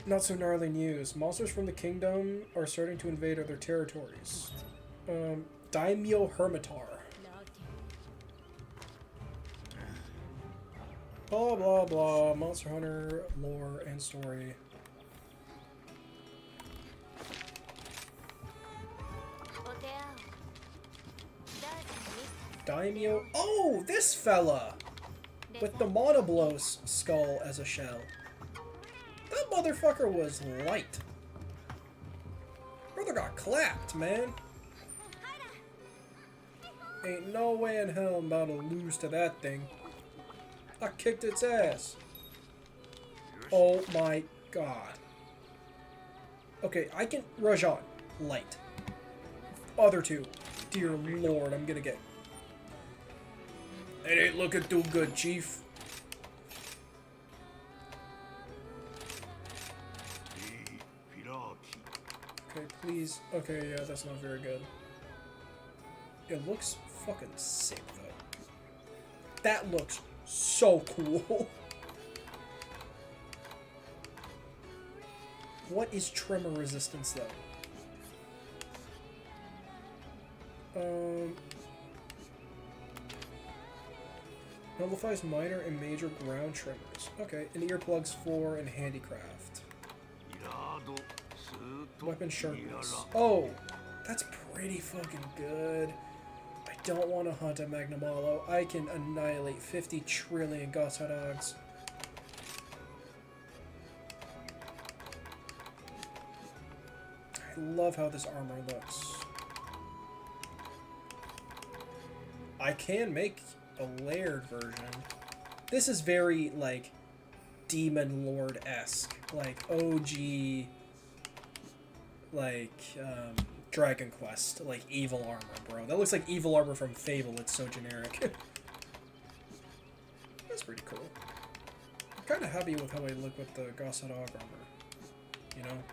[SPEAKER 1] Not so gnarly news. Monsters from the kingdom are starting to invade other territories. Daimyo Hermitar. Blah blah blah. Monster Hunter lore and story. Daimyo. Oh, this fella! With the Monoblos skull as a shell. That motherfucker was light. Brother got clapped, man. Ain't no way in hell I'm about to lose to that thing. I kicked its ass. Oh my god. Okay, I can... Rajan. Light. Other two. Dear lord, I'm gonna get... It ain't looking too good, Chief. Okay, please. Okay, yeah, that's not very good. It looks fucking sick, though. That looks so cool. What is tremor resistance, though? Nullifies minor and major ground tremors. Okay, and earplugs for and handicraft. Weapon sharpness. Oh, that's pretty fucking good. I don't want to hunt a Magnamalo. I can annihilate 50 trillion Gossadogs. I love how this armor looks. I can make a layered version. This is very, like, Demon Lord-esque. Like, OG, like, Dragon Quest. Like, evil armor, bro. That looks like evil armor from Fable. It's so generic. That's pretty cool. I'm kind of happy with how I look with the Gossadog armor. You know?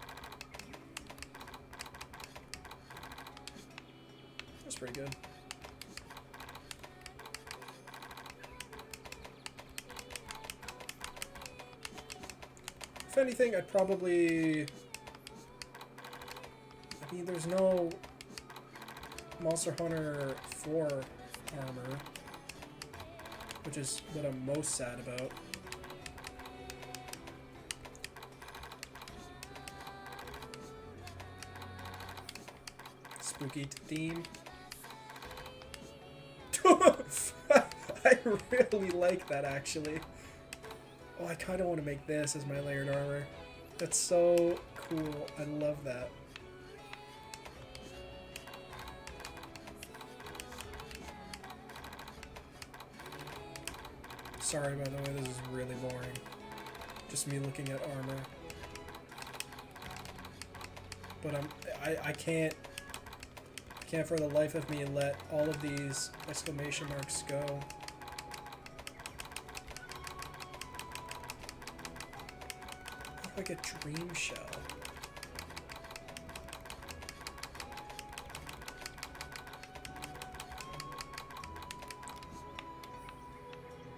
[SPEAKER 1] That's pretty good. If anything, I'd probably... I mean, there's no Monster Hunter 4 armor, which is what I'm most sad about. Spooky theme. I really like that, actually. Oh, I kind of want to make this as my layered armor. That's so cool. I love that. Sorry, by the way, this is really boring. Just me looking at armor. But I can't for the life of me let all of these exclamation marks go. Like a dream shell.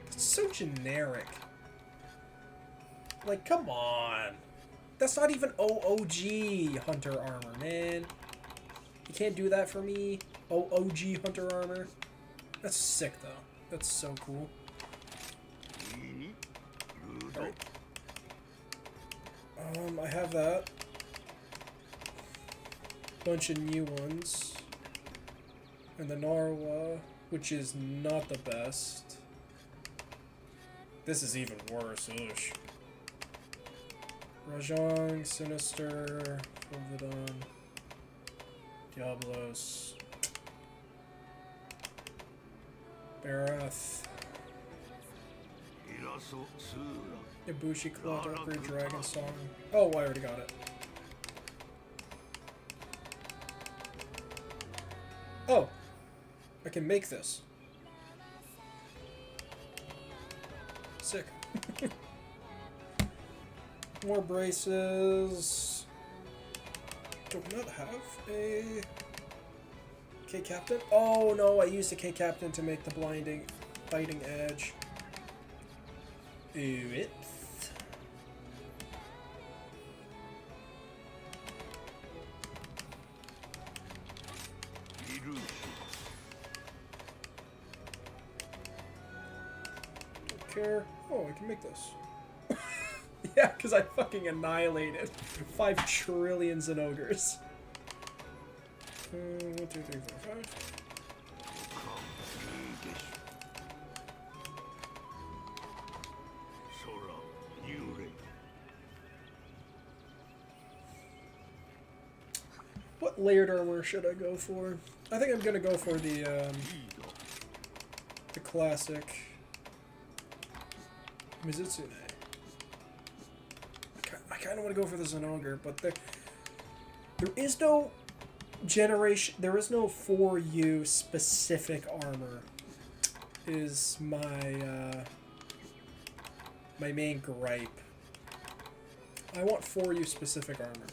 [SPEAKER 1] It's so generic. Like, come on. That's not even OOG Hunter armor, man. You can't do that for me. OOG Hunter armor. That's sick, though. That's so cool. Alright. I have that. Bunch of new ones. And the Narwa, which is not the best. This is even worse. Ugh. Rajang, Sinister, Providon, Diablos, Barath, Ibushi Cloud, Upgrade Dragon Song. Oh, I already got it. Oh, I can make this. Sick. More braces. Do I not have a K-Captain? Oh no, I used a K-Captain to make the blinding biting edge. Oops. Don't care. Oh, I can make this. Yeah, because I fucking annihilated 5 trillion Zenogres. 1, 2, 3, 4, 5. What layered armor should I go for? I think I'm gonna go for the classic Mizutsune. I kind of want to go for the Zenogre, but there is no generation. There is no 4U specific armor. Is my my main gripe. I want 4U specific armor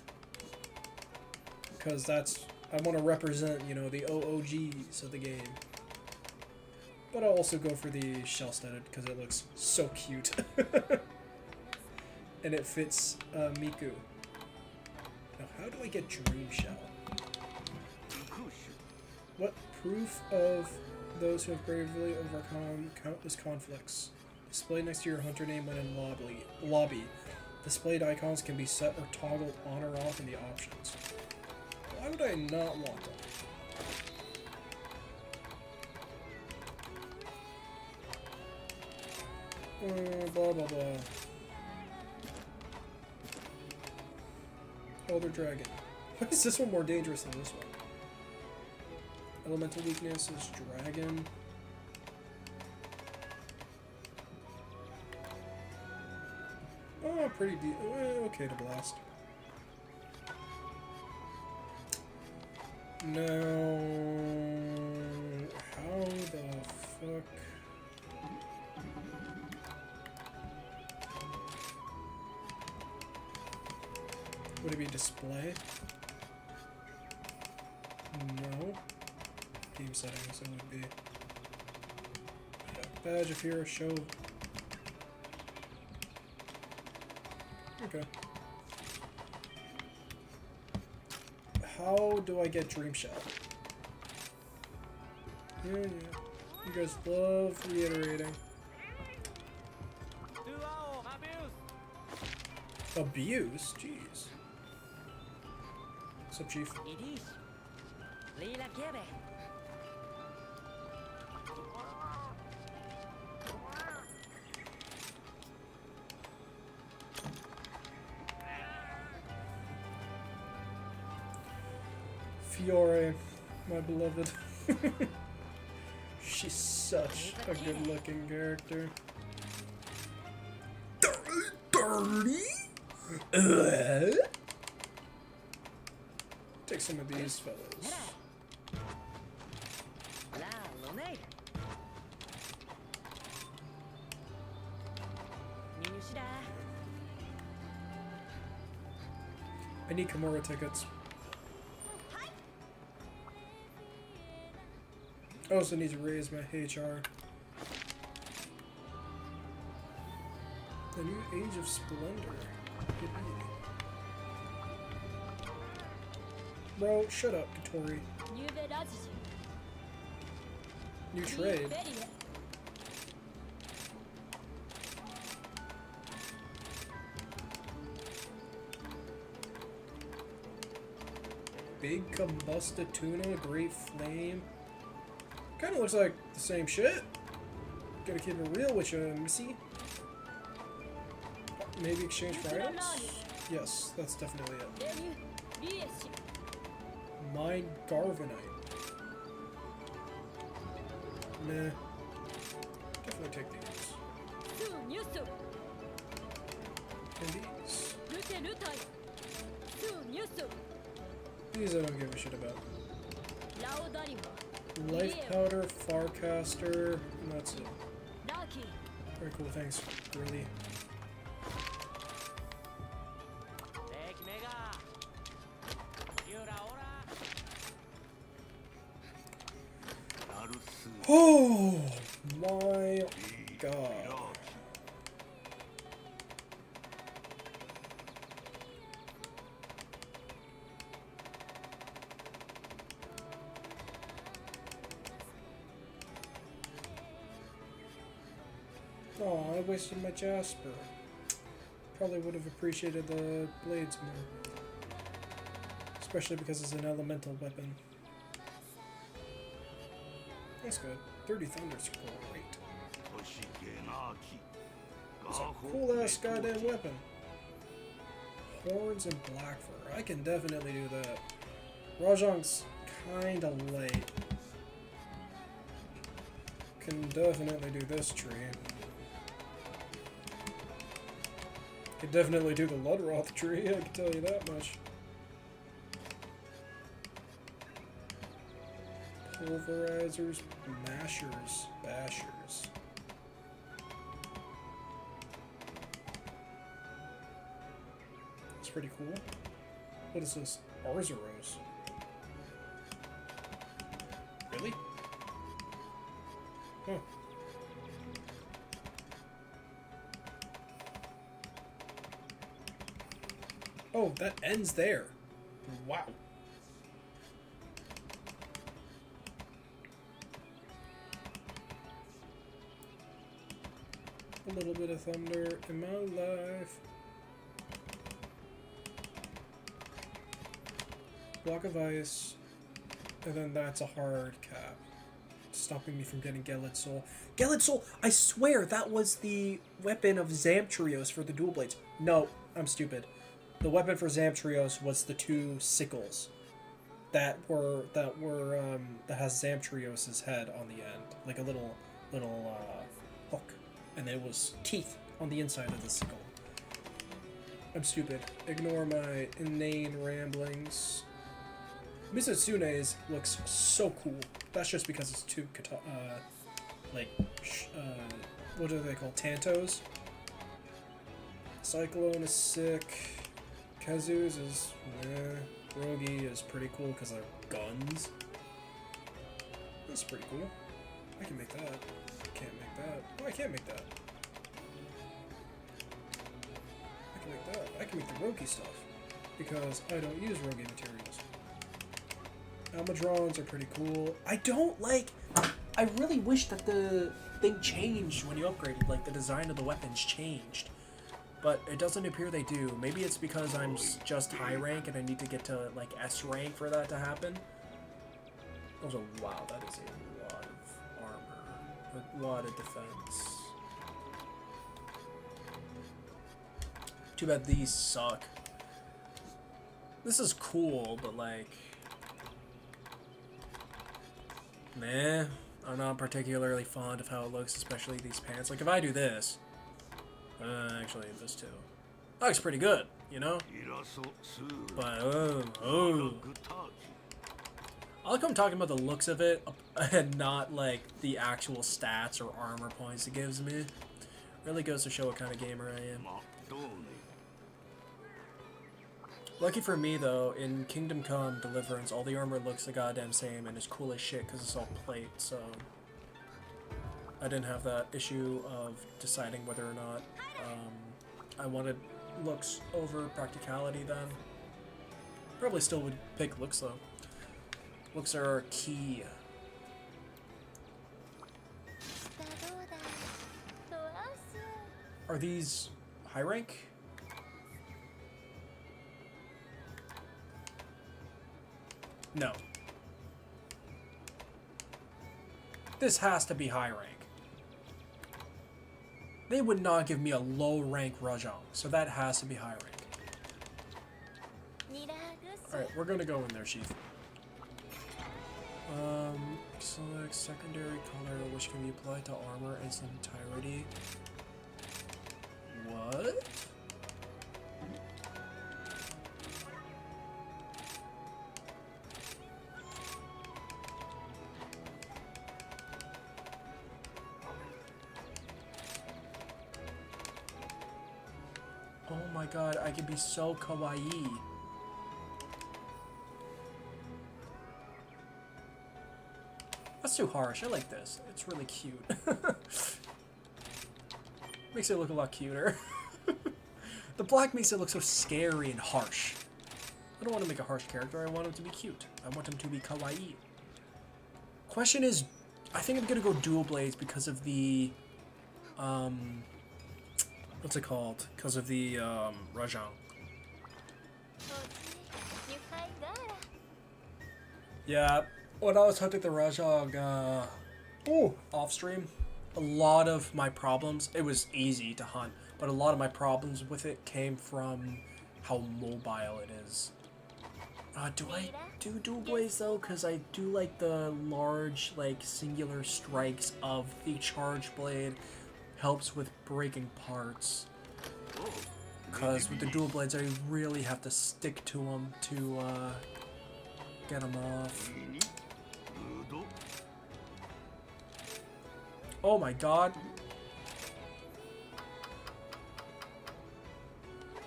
[SPEAKER 1] because I want to represent, you know, the OOGs of the game. But I'll also go for the shell-studded because it looks so cute. And it fits Miku. Now, how do I get Dream Shell? What proof of those who have bravely overcome countless conflicts? Display next to your hunter name when in lobby. Displayed icons can be set or toggled on or off in the options. Why would I not want them? Blah blah blah. Elder Dragon. Why is this one more dangerous than this one? Elemental weakness is Dragon. Oh, pretty okay to blast. Now, how the fuck? Would it be display? No. Game settings, it would be. Yeah, badge of hero, show. Okay. How do I get Dream Shot? Yeah. You guys love reiterating. Abuse? Jeez. What's up, Chief? Fiore, my beloved. She's such a good-looking character. Dirty? Take some of these fellas. I need Kimura tickets. I also need to raise my HR. The new age of splendor. Yippee. Bro, shut up, Katori. New trade. Big combusted tuna, great flame. Kinda looks like the same shit. Gotta keep it real with you, Missy. Maybe exchange for items? Yes, that's definitely it. Mine Garvanite. Meh. Definitely take these. And these. These I don't give a shit about. Life Powder, Farcaster, and that's it. Very cool, thanks, really. Oh my god. Oh, I wasted my Jasper. Probably would have appreciated the blades more. Especially because it's an elemental weapon. That's good. 30 Thunder's great. It's a cool ass goddamn weapon. Horns and black fur. I can definitely do that. Rajang's kinda late. Can definitely do this tree. Can definitely do the Ludroth tree, I can tell you that much. Pulverizers, mashers, bashers. That's pretty cool. What is this? Arzuros. Really? Huh. Oh, that ends there. Wow. A little bit of thunder in my life. Block of ice. And then that's a hard cap. stopping me from getting Gelid Soul. Gelid Soul! I swear that was the weapon of Zamtrios for the dual blades. No, I'm stupid. The weapon for Zamtrios was the 2 sickles that has Zamtrios's head on the end, like a little hook, and it was teeth on the inside of the sickle. I'm stupid. Ignore my inane ramblings. Misatsune's looks so cool. That's just because it's 2 what are they called? Tantos? Cyclone is sick. Kazu's is Rogi is pretty cool because they're guns. That's pretty cool. I can make that. I can't make that. Oh, I can't make that. I can make that. I can make the Rogi stuff because I don't use Rogi materials. Almadrons are pretty cool. I don't like... I really wish that the thing changed when you upgraded. Like, the design of the weapons changed. But it doesn't appear they do. Maybe it's because I'm just high rank and I need to get to, like, S rank for that to happen. Also, wow, that is a lot of armor. A lot of defense. Too bad these suck. This is cool, but, like... Meh. I'm not particularly fond of how it looks, especially these pants. Like, if I do this... actually, this too. That looks pretty good, you know? But, I like how I'm talking about the looks of it, and not, like, the actual stats or armor points it gives me. Really goes to show what kind of gamer I am. Lucky for me, though, in Kingdom Come Deliverance, all the armor looks the goddamn same and is cool as shit because it's all plate, so... I didn't have that issue of deciding whether or not I wanted looks over practicality then. Probably still would pick looks, though. Looks are key. Are these high rank? No. This has to be high rank. They would not give me a low rank Rajang, so that has to be high rank. Alright, we're gonna go in there, Chief. Select secondary color, which can be applied to armor in its entirety. What? Oh my god, I could be so kawaii. That's too harsh. I like this. It's really cute. Makes it look a lot cuter. The black makes it look so scary and harsh. I don't want to make a harsh character. I want him to be cute. I want him to be kawaii. Question is, I think I'm gonna go dual blades because of the what's it called? Because of the Rajang. Yeah, when I was hunting the Rajang off stream, a lot of my problems, it was easy to hunt, but a lot of my problems with it came from how mobile it is. Do I do dual blades though? Because I do like the large, like, singular strikes of the charge blade. Helps with breaking parts. Because with the dual blades, I really have to stick to them to get them off. Oh my god.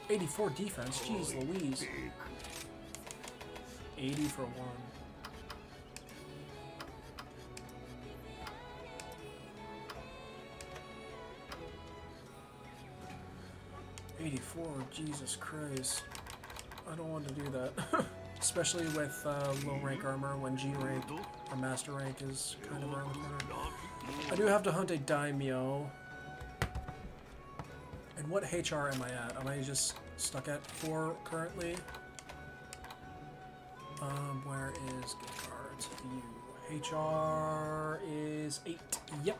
[SPEAKER 1] 84 defense, jeez Louise. 80 for 1. $84, Jesus Christ. I don't want to do that. Especially with low rank armor when G rank or master rank is kind of around the corner. I do have to hunt a daimyo. And what HR am I at? Am I just stuck at 4 currently? Where is gift cards? View
[SPEAKER 3] HR is 8. Yep.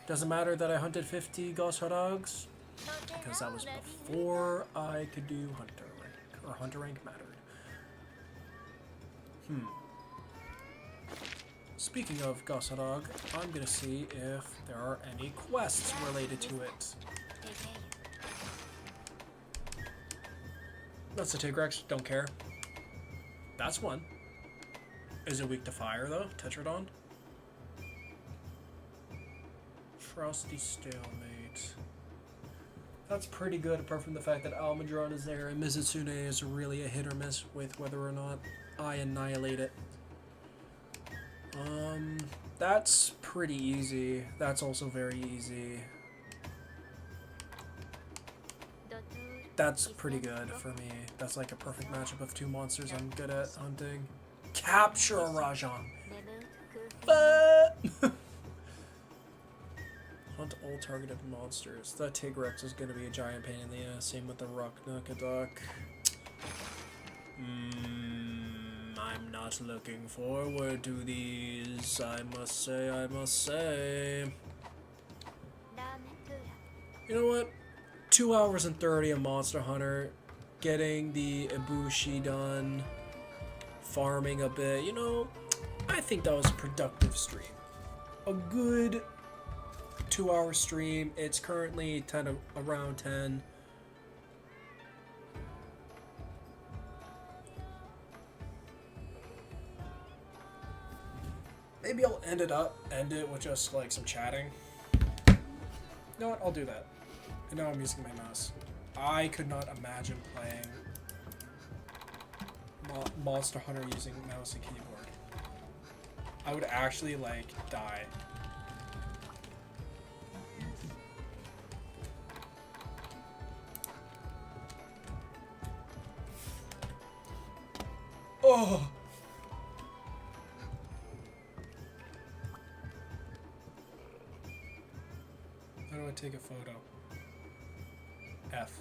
[SPEAKER 3] Doesn't matter that I hunted 50 Goshadogs, because that was before I could do Hunter rank, or Hunter rank mattered. Speaking of Gossadog, I'm gonna see if there are any quests related to it. That's the Tigrex, don't care. That's one. Is it weak to fire though? Tetradon? Frosty Stalemate. That's pretty good, apart from the fact that Almudron is there, and Mizutsune is really a hit or miss with whether or not I annihilate it. That's pretty easy. That's also very easy. That's pretty good for me. That's like a perfect matchup of two monsters I'm good at hunting. Capture a Rajan. Hunt all targeted monsters. The Tigrex is going to be a giant pain in the ass. Same with the Ruknakaduk. I'm not looking forward to these, I must say. You know what? 2 hours and 30 of Monster Hunter, getting the Ibushi done, farming a bit, you know, I think that was a productive stream. A good 2-hour stream. It's currently around 10. Maybe I'll end it with just like some chatting. You know what? I'll do that. And now I'm using my mouse. I could not imagine playing Monster Hunter using mouse and keyboard. I would actually like die. Oh! How do I take a photo? F.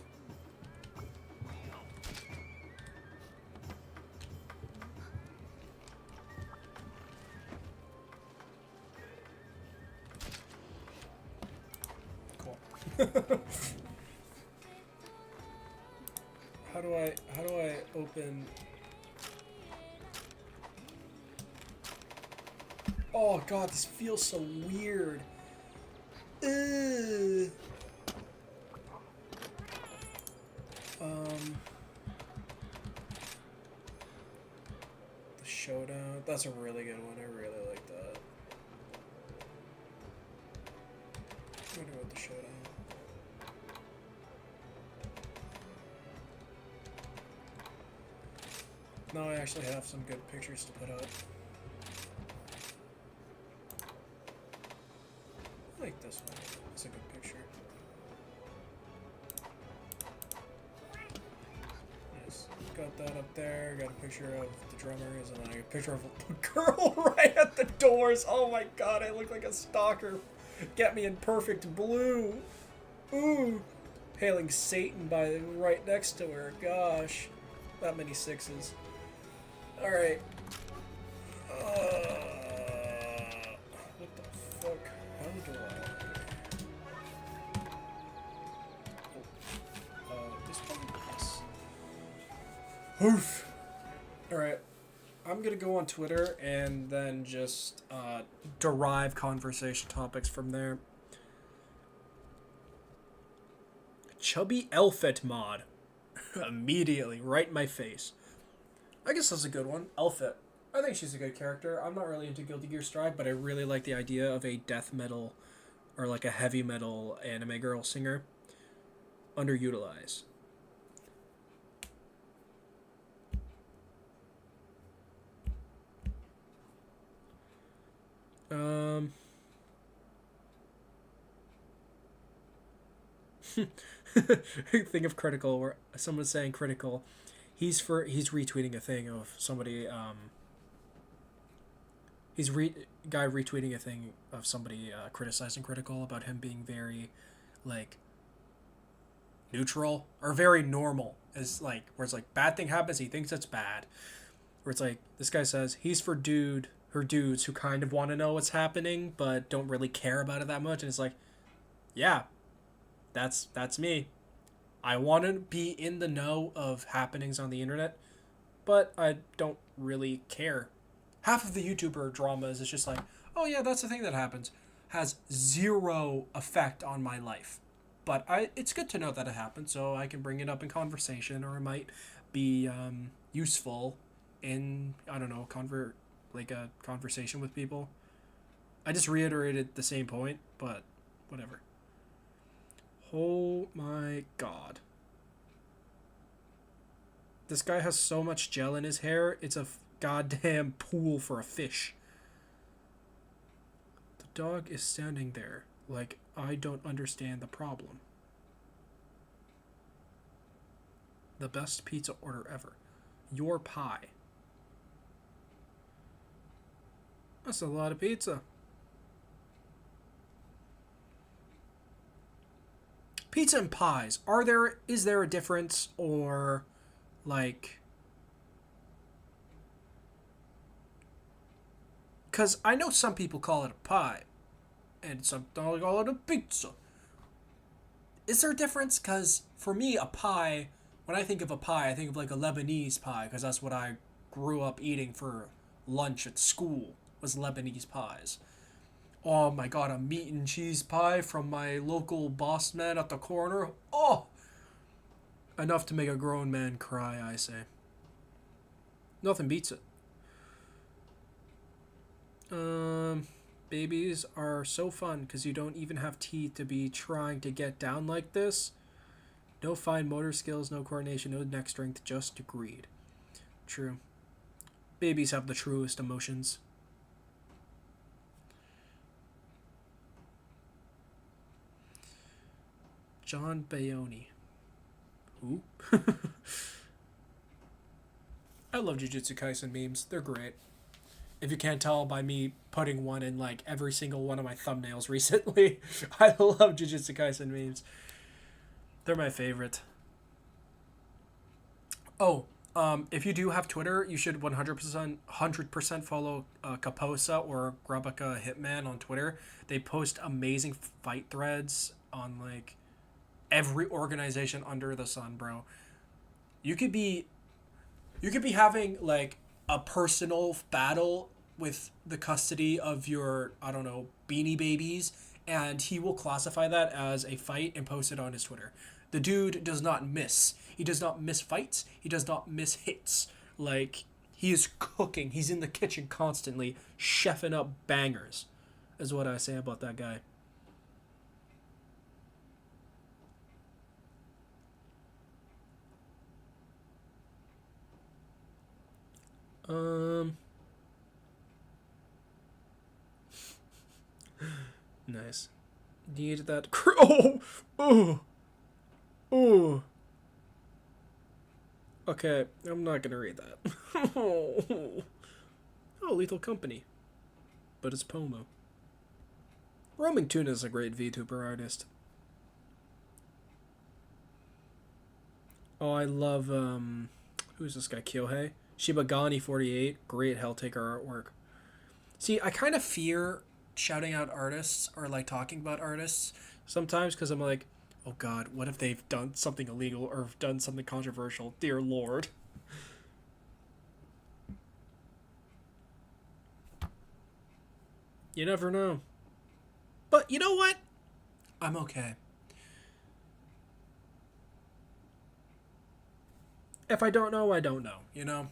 [SPEAKER 3] Cool. How do I open? Oh god, this feels so weird. The Showdown. That's a really good one. I really like that. I'm gonna go with the Showdown. Now I actually have some good pictures to put up. I like this one. It's a good picture. Nice. Got that up there. Got a picture of the drummers, and then I got a picture of a girl right at the doors. Oh my god, I look like a stalker. Get me in perfect blue. Ooh. Hailing Satan by right next to her. Gosh. That many sixes. Alright. What the fuck? How do I... this one? Yes. Oof. Alright. I'm gonna go on Twitter and then just derive conversation topics from there. Chubby Elfet mod. Immediately, right in my face. I guess that's a good one. Elfet. I think she's a good character. I'm not really into Guilty Gear Strive, but I really like the idea of a death metal or like a heavy metal anime girl singer. Underutilized. Think of Critical, where someone's saying Critical. He's retweeting a thing of somebody. Guy retweeting a thing of somebody criticizing Critical about him being very, like, neutral or very normal. As like where it's like bad thing happens, he thinks it's bad. Where it's like this guy says he's for dude or dudes who kind of want to know what's happening but don't really care about it that much, and it's like, yeah, that's me. I want to be in the know of happenings on the internet, but I don't really care. Half of the YouTuber dramas is just like, oh yeah, that's the thing that happens. Has zero effect on my life. But it's good to know that it happened, so I can bring it up in conversation, or it might be useful in, I don't know, like a conversation with people. I just reiterated the same point, but whatever. Oh my god. This guy has so much gel in his hair, it's a goddamn pool for a fish. The dog is standing there like I don't understand the problem. The best pizza order ever. Your pie. That's a lot of pizza. Pizza and pies. Is there a difference, or like, cuz I know some people call it a pie and some call it a pizza. Is there a difference? Cuz for me a pie, when I think of a pie, I think of like a Lebanese pie, cuz that's what I grew up eating for lunch at school, was Lebanese pies. Oh my god, a meat and cheese pie from my local boss man at the corner. Oh! Enough to make a grown man cry, I say. Nothing beats it. Babies are so fun because you don't even have teeth to be trying to get down like this. No fine motor skills, no coordination, no neck strength, just greed. True. Babies have the truest emotions. John Bayoni. Who? I love Jujutsu Kaisen memes. They're great. If you can't tell by me putting one in like every single one of my thumbnails recently, I love Jujutsu Kaisen memes. They're my favorite. Oh, if you do have Twitter, you should 100% follow Kaposa or Grabaka Hitman on Twitter. They post amazing fight threads on like every organization under the sun, bro. You could be having like a personal battle with the custody of your, I don't know, Beanie Babies, and he will classify that as a fight and post it on his Twitter. The dude does not miss. He does not miss fights. He does not miss hits. Like, he is cooking. He's in the kitchen constantly, chefing up bangers, is what I say about that guy. Nice. Need that. Oh! Oh! Okay, I'm not gonna read that. Oh, Lethal Company. But it's Pomo. Roaming Tuna is a great VTuber artist. Oh, I love, who's this guy? Kyohei? Shibagani48. Great Helltaker artwork. See, I kind of fear shouting out artists or like talking about artists sometimes because I'm like, oh god, what if they've done something illegal or done something controversial? Dear Lord. You never know. But you know what? I'm okay. If I don't know, I don't know, you know?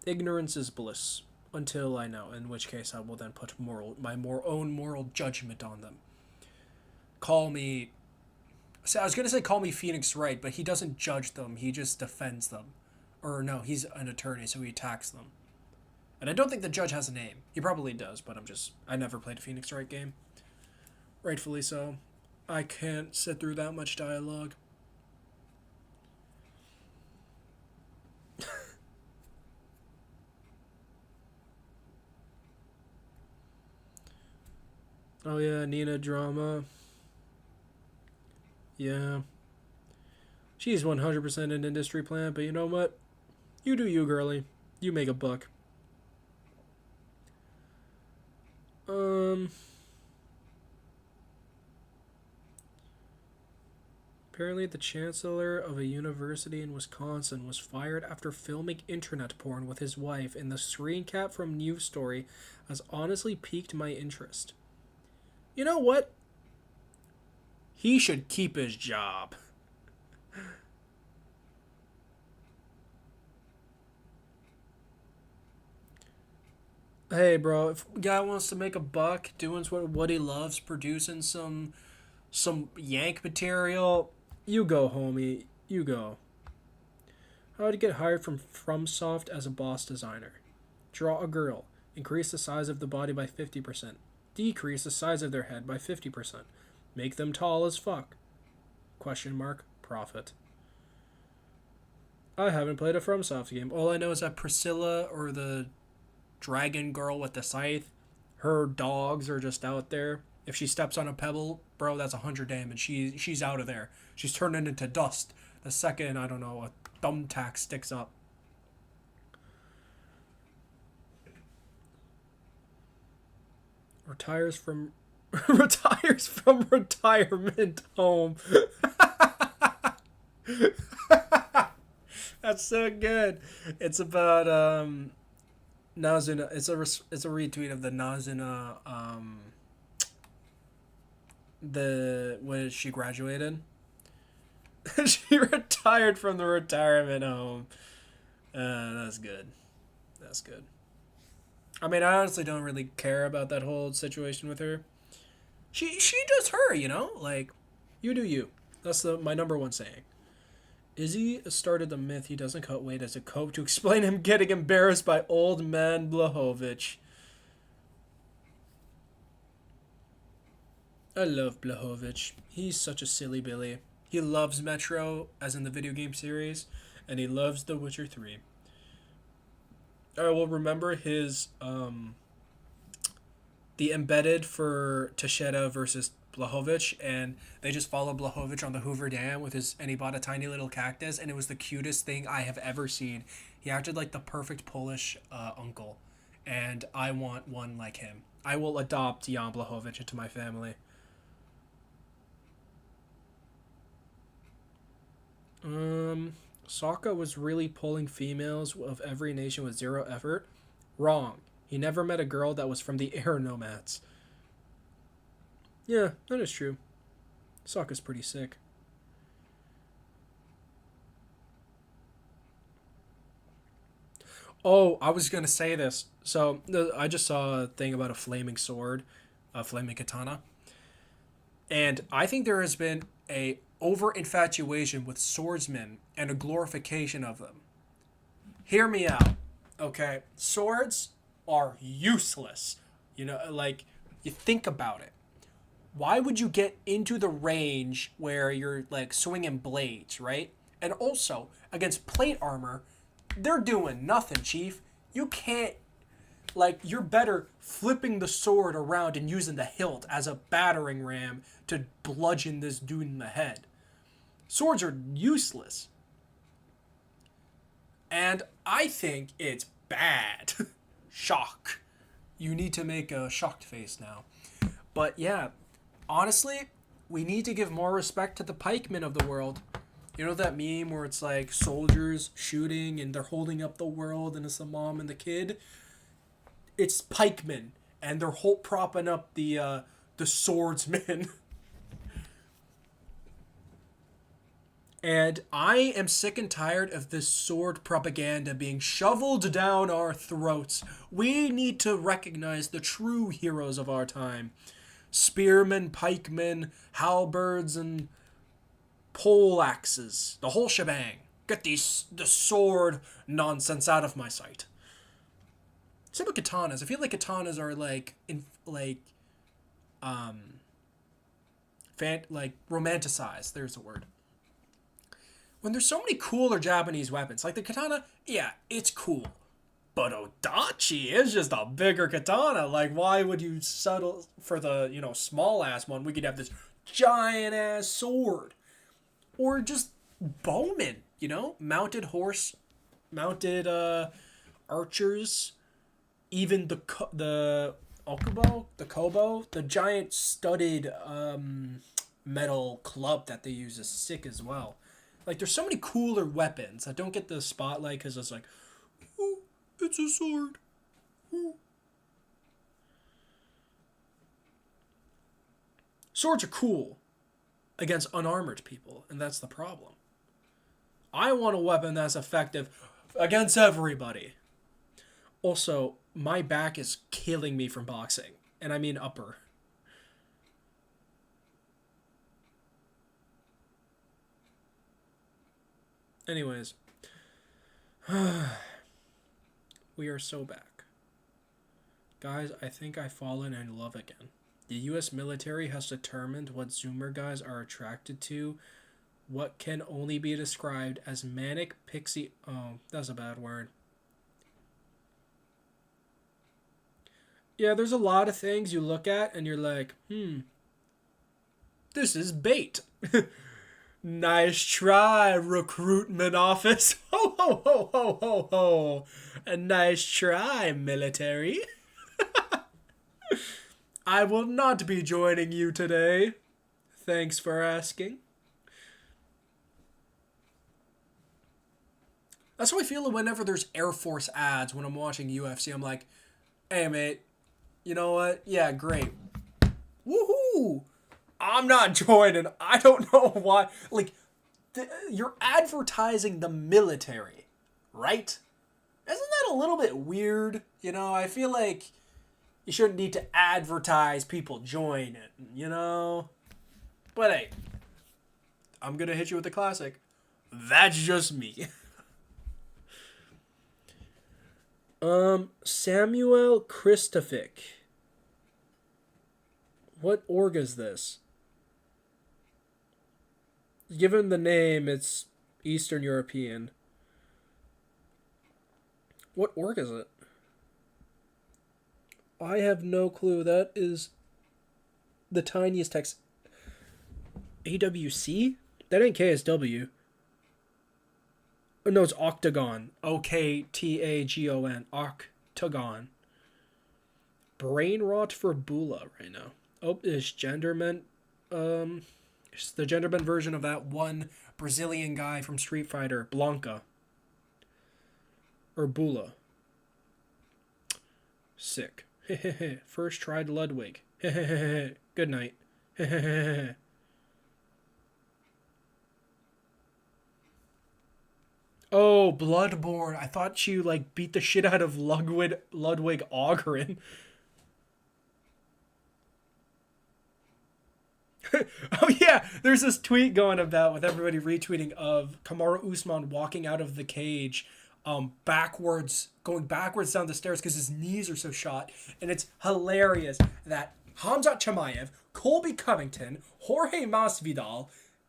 [SPEAKER 3] Ignorance is bliss. Until I know, in which case I will then put my own moral judgment on them. Call me... So I was going to say call me Phoenix Wright, but he doesn't judge them, he just defends them. Or no, he's an attorney, so he attacks them. And I don't think the judge has a name. He probably does, but I never played a Phoenix Wright game. Rightfully so. I can't sit through that much dialogue. Oh yeah, Nina drama. Yeah. She's 100% an industry plant, but you know what? You do you, girly. You make a buck. Um. Apparently, the chancellor of a university in Wisconsin was fired after filming internet porn with his wife, and the screen cap from News Story has honestly piqued my interest. You know what? He should keep his job. Hey, bro, if a guy wants to make a buck doing what he loves, producing some yank material, you go, homie. You go. How to get hired from FromSoft as a boss designer. Draw a girl. Increase the size of the body by 50%. Decrease the size of their head by 50%. Make them tall as fuck. Question mark. Profit. I haven't played a FromSoft game. All I know is that Priscilla, or the dragon girl with the scythe, her dogs are just out there. If she steps on a pebble, bro, that's 100 damage. She's out of there. She's turning into dust the second, I don't know, a thumbtack sticks up. Retires from retirement home. That's so good. It's about Nazuna. It's a retweet of the Nazuna the when she graduated. She retired from the retirement home. That's good. That's good. I mean, I honestly don't really care about that whole situation with her. She does her, you know? Like, you do you. That's my number one saying. Izzy started the myth he doesn't cut weight as a cope to explain him getting embarrassed by old man Blahovich. I love Blahovich. He's such a silly Billy. He loves Metro, as in the video game series, and he loves The Witcher 3. I will remember his, the embedded for Tasheda versus Blahovich, and they just followed Blahovich on the Hoover Dam and he bought a tiny little cactus, and it was the cutest thing I have ever seen. He acted like the perfect Polish uncle, and I want one like him. I will adopt Jan Blahovich into my family. Sokka was really pulling females of every nation with zero effort. Wrong. He never met a girl that was from the air nomads. Yeah, that is true. Sokka's pretty sick. Oh, I was gonna say this. So, I just saw a thing about a flaming sword, a flaming katana. And I think there has been a over infatuation with swordsmen and a glorification of them. Hear me out, okay? Swords are useless. You know, like, you think about it. Why would you get into the range where you're, like, swinging blades, right? And also, against plate armor, they're doing nothing, Chief. You can't, like, you're better flipping the sword around and using the hilt as a battering ram to bludgeon this dude in the head. Swords are useless. And I think it's bad. Shock. You need to make a shocked face now. But yeah, honestly, we need to give more respect to the pikemen of the world. You know that meme where it's like soldiers shooting and they're holding up the world and it's the mom and the kid? It's pikemen, and they're propping up the swordsmen. And I am sick and tired of this sword propaganda being shoveled down our throats. We need to recognize the true heroes of our time. Spearmen, pikemen, halberds, and pole axes. The whole shebang. Get the sword nonsense out of my sight. Same with katanas. I feel like katanas are romanticized. There's a word. When there's so many cooler Japanese weapons, like the katana, yeah, it's cool. But Odachi is just a bigger katana. Like, why would you settle for the, small ass one? We could have this giant ass sword. Or just bowmen, mounted archers, even the Okubo, the Kobo, the giant studded metal club that they use is sick as well. Like, there's so many cooler weapons that don't get the spotlight because it's like, oh, it's a sword. Ooh. Swords are cool against unarmored people, and that's the problem. I want a weapon that's effective against everybody. Also, my back is killing me from boxing, and I mean upper. Anyways, we are so back. Guys, I think I've fallen in love again. The U.S. military has determined what Zoomer guys are attracted to, what can only be described as manic pixie... Oh, that's a bad word. Yeah, there's a lot of things you look at and you're like, this is bait. Nice try, recruitment office. Ho, ho, ho, ho, ho, ho. A nice try, military. I will not be joining you today. Thanks for asking. That's how I feel whenever there's Air Force ads when I'm watching UFC. I'm like, hey, mate, you know what? Yeah, great. Woohoo! I'm not joining. I don't know why. Like, you're advertising the military, right? Isn't that a little bit weird? You know, I feel like you shouldn't need to advertise people join it, you know? But hey, I'm going to hit you with the classic. That's just me. Samuel Kristofic. What org is this? Given the name, it's Eastern European. What org is it? I have no clue. That is the tiniest text. AWC? That ain't KSW. Oh, no, it's Octagon. Oktagon. Octagon. Brain rot for Bula right now. Oh, it's Genderman. It's the Genderman version of that one Brazilian guy from Street Fighter, Blanca. Or Bula. Sick. First tried Ludwig. Good night. Oh, Bloodborne. I thought you, like, beat the shit out of Ludwig Ogren. Oh, yeah. There's this tweet going about with everybody retweeting of Kamaru Usman walking out of the cage going backwards down the stairs because his knees are so shot. And it's hilarious that Hamzat Chimaev, Colby Covington, Jorge Masvidal,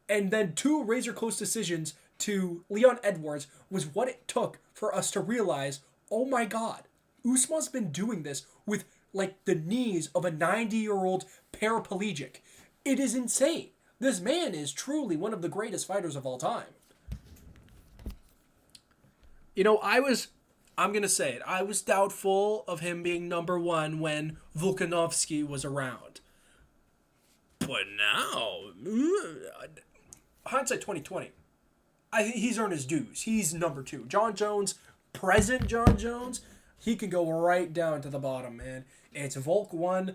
[SPEAKER 3] and then 2 razor-close decisions to Leon Edwards was what it took for us to realize, oh my god, Usman's been doing this with, like, the knees of a 90-year-old paraplegic. It is insane. This man is truly one of the greatest fighters of all time. You know, I'm going to say it, I was doubtful of him being number 1 when Volkanovski was around. But now, hindsight 2020. I think he's earned his dues. He's number 2. John Jones, present John Jones, he can go right down to the bottom, man. It's Volk 1,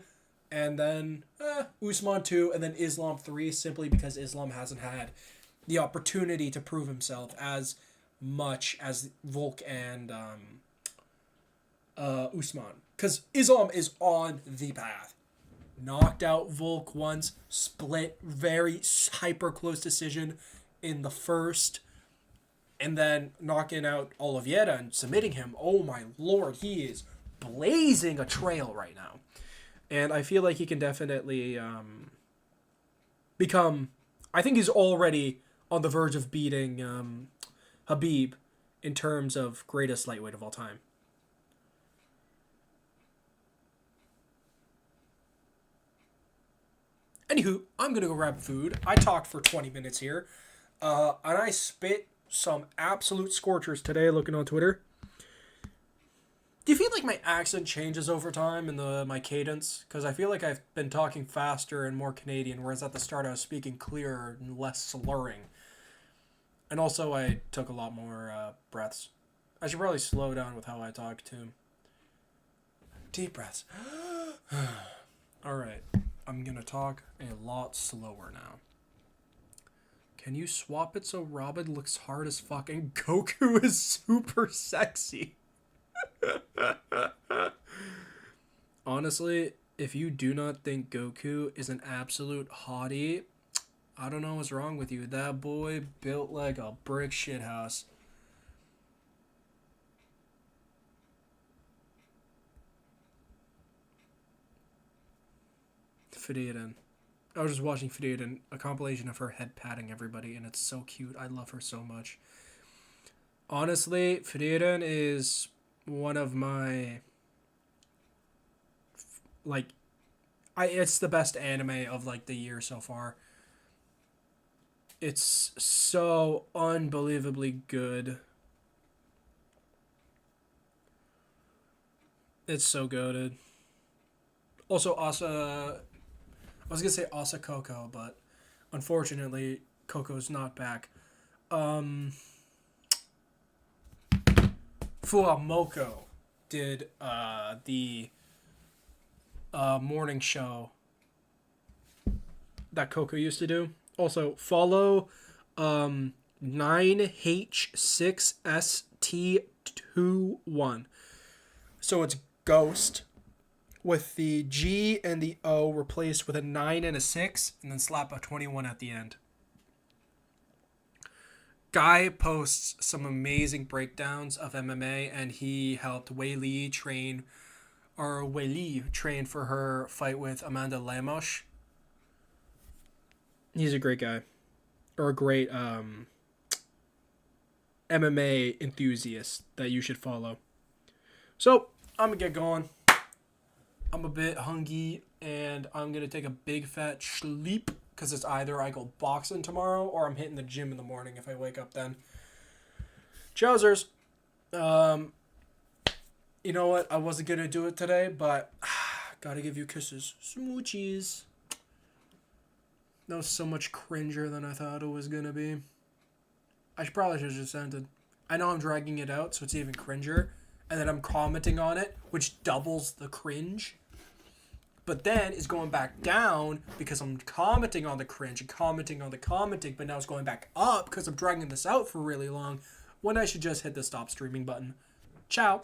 [SPEAKER 3] and then Usman 2, and then Islam 3, simply because Islam hasn't had the opportunity to prove himself as much as Volk and Usman. Because Islam is on the path. Knocked out Volk once, split, very hyper-close decision in the first, and then knocking out Oliveira and submitting him. Oh my lord, he is blazing a trail right now. And I feel like he can definitely become... I think he's already on the verge of beating Habib in terms of greatest lightweight of all time. Anywho, I'm going to go grab food. I talked for 20 minutes here. And I spit some absolute scorchers today looking on Twitter. Do you feel like my accent changes over time in my cadence? Because I feel like I've been talking faster and more Canadian, whereas at the start I was speaking clearer and less slurring. And also I took a lot more breaths. I should probably slow down with how I talk too. Deep breaths. Alright, I'm gonna talk a lot slower now. Can you swap it so Robin looks hard as fuck and Goku is super sexy? Honestly, if you do not think Goku is an absolute hottie, I don't know what's wrong with you. That boy built like a brick shithouse. Fideaden. I was just watching Fideaden, a compilation of her head patting everybody, and it's so cute. I love her so much. Honestly, Fideaden is one of my it's the best anime of like the year so far. It's so unbelievably good. It's so goated. Also, I was gonna say Asa Coco, but unfortunately, Coco's not back. Fuamoko did the morning show that Coco used to do. Also, follow 9H6ST21. So it's Ghost with the G and the O replaced with a 9 and a 6, and then slap a 21 at the end. Guy posts some amazing breakdowns of MMA, and he helped Wei Li train for her fight with Amanda Lemos. He's a great guy. Or a great MMA enthusiast that you should follow. So, I'm going to get going. I'm a bit hungry, and I'm going to take a big fat sleep, because it's either I go boxing tomorrow, or I'm hitting the gym in the morning if I wake up then. Chowsers. You know what? I wasn't going to do it today, but gotta give you kisses. Smoochies. That was so much cringer than I thought it was going to be. I probably should have just ended. I know I'm dragging it out, so it's even cringer. And then I'm commenting on it, which doubles the cringe. But then it's going back down because I'm commenting on the cringe and commenting on the commenting, but now it's going back up because I'm dragging this out for really long when I should just hit the stop streaming button. Ciao.